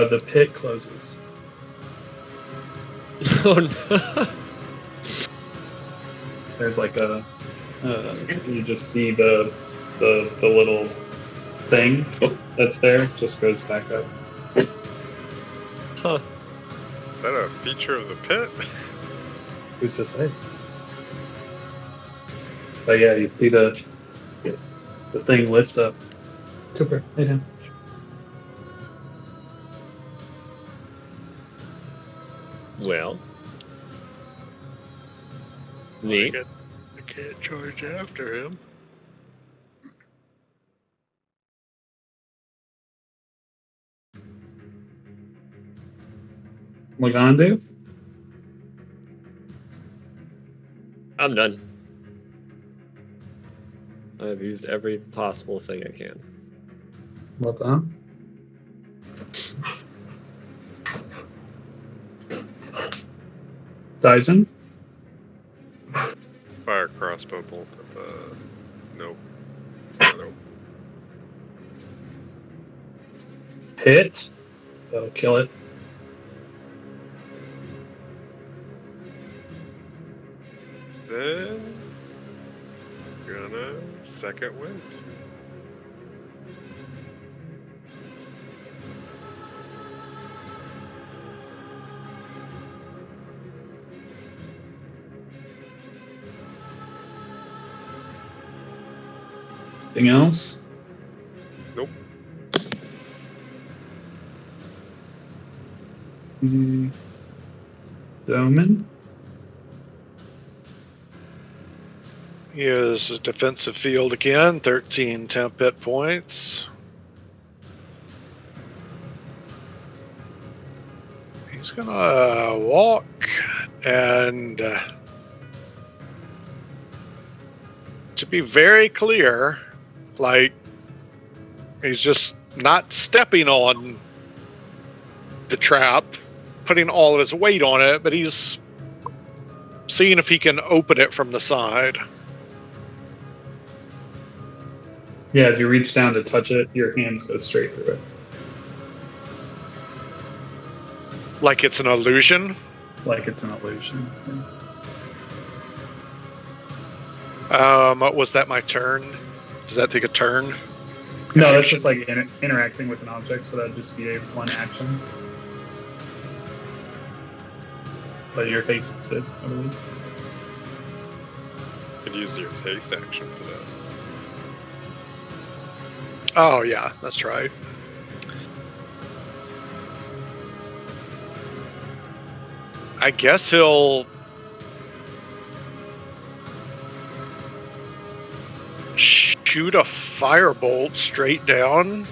The pit closes. Oh no! There's like a You just see the little thing that's there just goes back up. Huh. Is that a feature of the pit? Who's to say? But yeah, you see the thing lift up. Cooper, lay down. Well. I Neat. can't charge after him. Lagandu? I'm done. I've used every possible thing I can. Well done. Sizen? Fire crossbow bolt of nope. Nope. Hit. That'll kill it. Then gonna second wind. Anything else? Nope. Doman? He is a defensive field again, 13 temp hit points. He's gonna walk and to be very clear, like he's just not stepping on the trap, putting all of his weight on it, but he's seeing if he can open it from the side. Yeah, as you reach down to touch it, your hands go straight through it. Like it's an illusion. Like it's an illusion. Was that my turn? Does that take a turn? No, that's just like interacting with an object, so that'd just be a one action. But your face is it, I believe. Could use your taste action for that. Oh yeah, that's right. I guess he'll shoot a firebolt straight down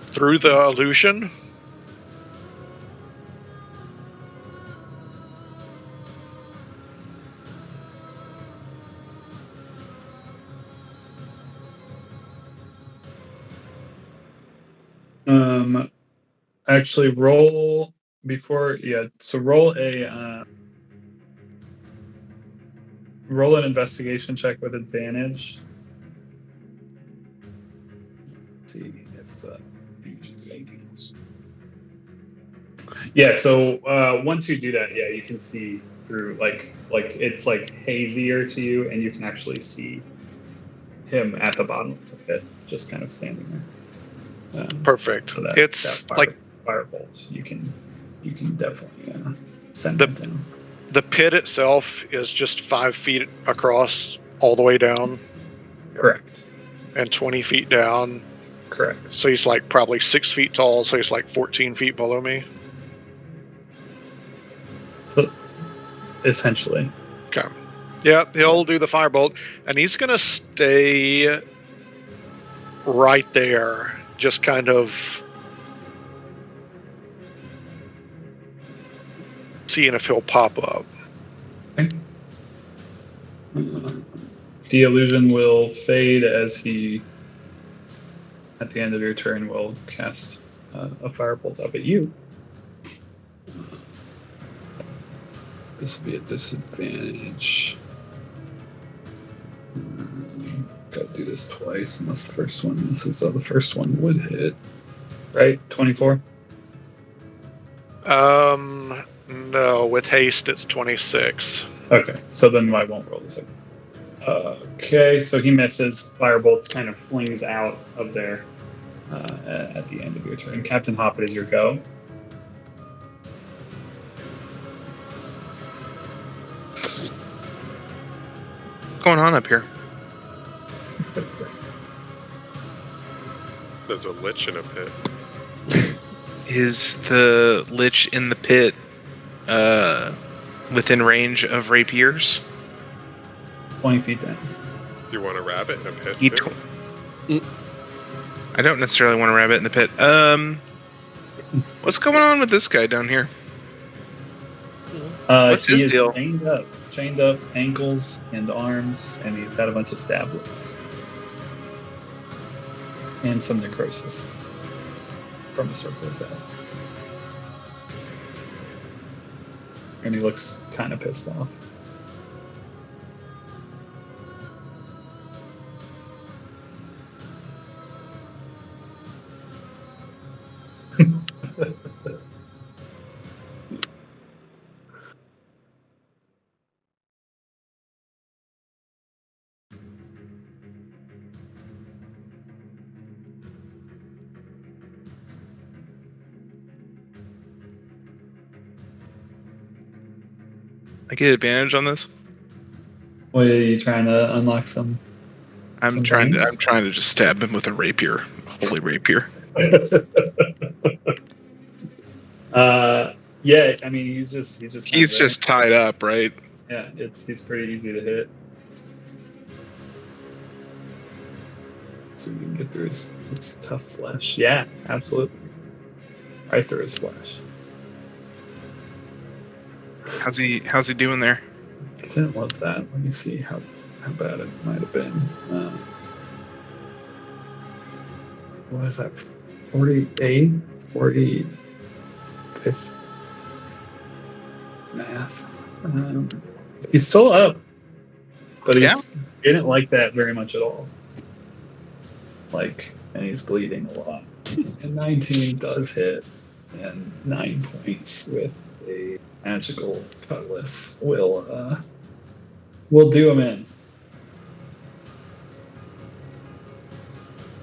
through the illusion. Actually roll before, so roll an investigation check with advantage. Let's see if yeah, so once you do that, yeah, you can see through like it's like hazier to you, and you can actually see him at the bottom of the pit, just kind of standing there. Perfect. So It's like firebolts. You can definitely send The- them down. the pit itself is just 5 feet across all the way down Correct. and 20 feet down. Correct. So he's like probably 6 feet tall. So he's like 14 feet below me. So essentially, Okay. Yeah, he'll do the firebolt, and he's gonna stay right there, just kind of seeing if he'll pop up. the illusion will fade as he, at the end of your turn, will cast a firebolt up at you. This will be a disadvantage. Gotta do this twice, unless the first one misses. So the first one would hit, right? 24. No, with haste it's 26. Okay, so then I won't roll the second. Okay, so he misses. Firebolt kind of flings out of there at the end of your turn. Captain Hop, it is your go. What's going on up here? There's a lich in a pit. Is the lich in the pit within range of rapiers? 20 feet down. Do you want a rabbit in a pit? He too? I don't necessarily want to rabbit in the pit. What's going on with this guy down here? What's He his is deal? chained up, ankles and arms, and he's had a bunch of stab wounds. And some necrosis from a circle of death. And he looks kind of pissed off. I get advantage on this. What, are you trying to unlock some? I'm Some trying brains? to just stab him with a rapier, a holy rapier. Yeah, I mean he's just He's kind of there. just tied up, right? Yeah, he's pretty easy to hit. So you can get through his tough flesh. Yeah, absolutely. Right through his flesh. How's he doing there? I didn't love that. Let me see how bad it might have been. What is that? 48? 40. Math. He's still up. But he didn't like that very much at all. And he's bleeding a lot. And 19 does hit. And 9 points with a magical cutlass will do him in.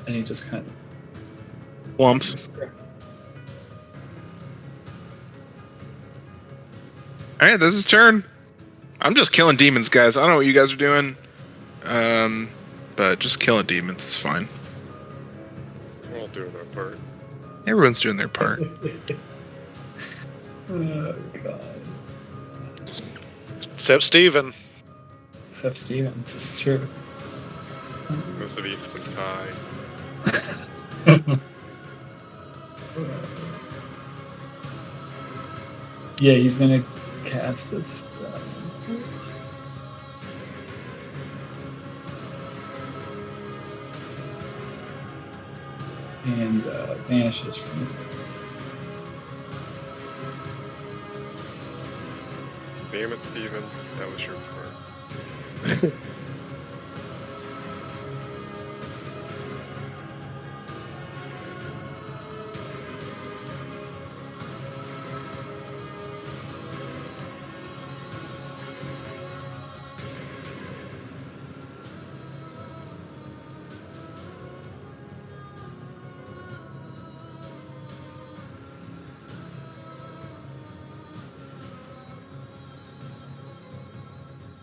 And he just kind of Whumps. All right, this is turn. I'm just killing demons, guys. I don't know what you guys are doing, but just killing demons is fine. We're all doing our part. Everyone's doing their part. Oh god. Except Steven. Except Steven. It's true. Must have eaten some Thai. Yeah, he's gonna cast his. And vanishes from the. Damn it, Steven. That was your part.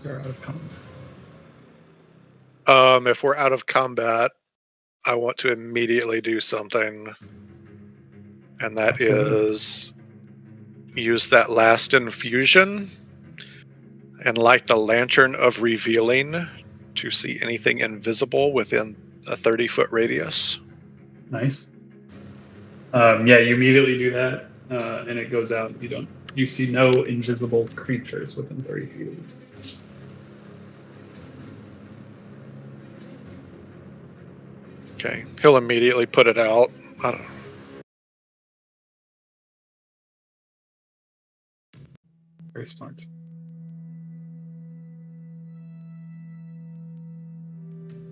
You're out of combat. If we're out of combat, I want to immediately do something. And that is use that last infusion and light the lantern of revealing to see anything invisible within a 30-foot radius. Nice. Yeah, you immediately do that, and it goes out. You see no invisible creatures within 30 feet of you. Okay, he'll immediately put it out. I don't know. Very smart.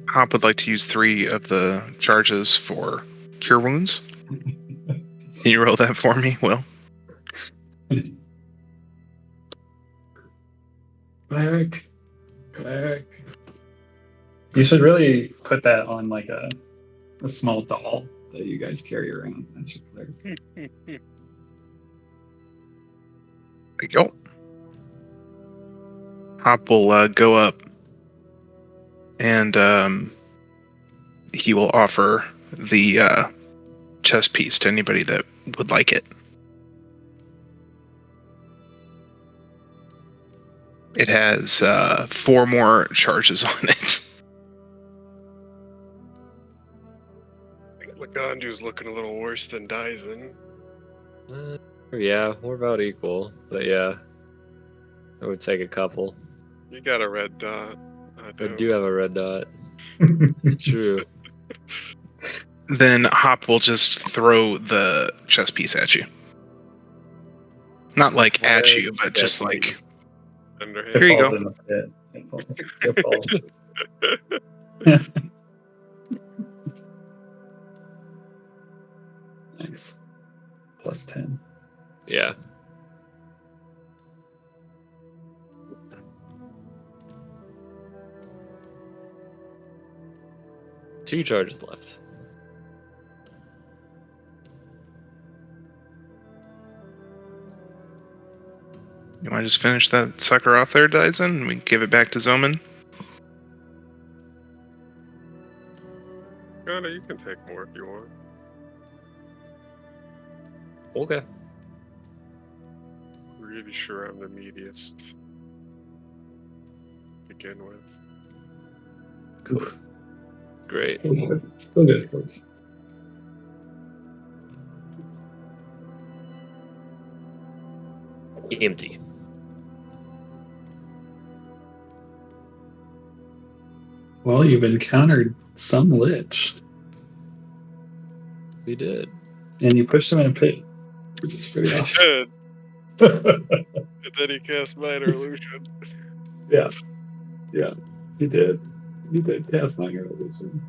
Hop would like to use 3 of the charges for cure wounds. Can you roll that for me, Will? Cleric. You should really put that on like a small doll that you guys carry around. That's your cleric. There you go. Hop will go up, and he will offer the chess piece to anybody that would like it. It has 4 more charges on it. Lagandu's looking a little worse than Dyson. Yeah, we're about equal, but yeah, I would take a couple. You got a red dot. I do have a red dot. It's true. Then Hop will just throw the chess piece at you. Not like at you, but just like... Underhand. There you Falls go. in the pit. It falls. Nice. Plus 10. Yeah. Two charges left. You want to just finish that sucker off there, Dyson, and we give it back to Zoman? Gunna, you can take more if you want. Okay. Really sure I'm the meatiest to begin with. Cool. Great. Still good, folks. Empty. Well, you've encountered some lich, We did. and you pushed him in a pit, which is pretty He awesome. did. And then he cast Minor Illusion. Yeah, he did. He did cast Minor Illusion.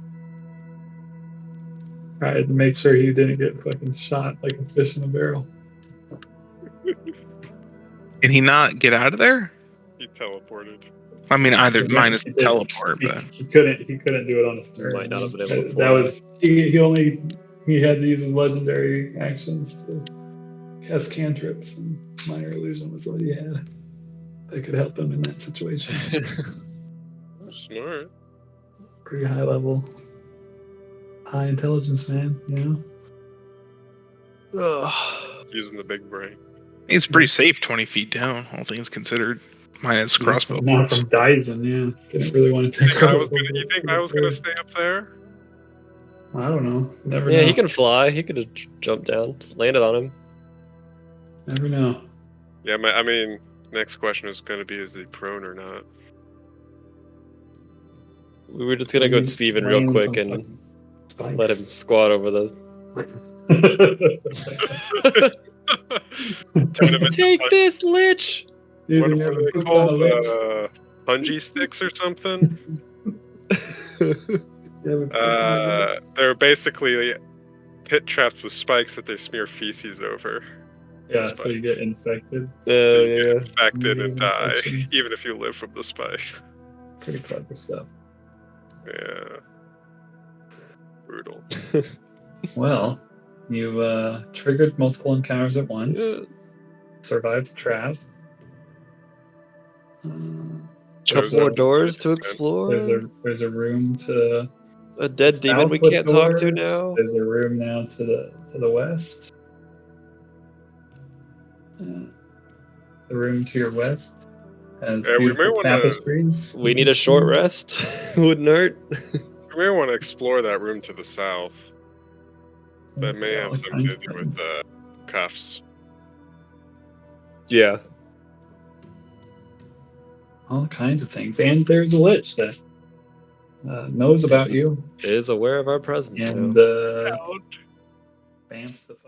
Tried to make sure he didn't get fucking shot like a fish in a barrel. Can he not get out of there? He teleported. I mean, either Yeah, minus he the did. teleport, He, but he couldn't do it on his turn. Might not have been able to That fly. was he had to use his legendary actions to cast cantrips, and Minor Illusion was what he had that could help him in that situation. Smart. Pretty high level, high intelligence man, you know. Using the big brain. he's pretty safe 20 feet down, all things considered. Minus crossbow Not bolts. from Dyson, yeah. Didn't really want to take crossbow You think I was bolts. gonna stay up there? I don't know. Never Yeah, know. he can fly. He could have jumped down. Just landed on him. Never know. Yeah, I mean, next question is gonna be: is he prone or not? We were just gonna go with Steven real Lands quick on and fucking spikes. let him squat over the. Tournament Take this, Lich! Dude, What he are never they pooped on a called? lich. Punji sticks or something? Never pooped on a lich. They're basically pit traps with spikes that they smear feces over. Yeah, so you get infected. So you get infected Yeah, and die, infection. even if you live from the spike. Pretty clever stuff. Yeah. Brutal. Well, you triggered multiple encounters at once. Survived the trap. Couple more doors to explore. There's a room to A dead demon we south with can't talk to doors. now. There's a room now to the west. The room to your west has Yeah, we may beautiful wanna- tapestries. We need a short rest. Wouldn't hurt. You may want to explore that room to the south. That may Yeah, have all something kinds to of do with things. cuffs. Yeah. All kinds of things, and there's a lich that knows about you Is aware of our presence and now. bamf the fuck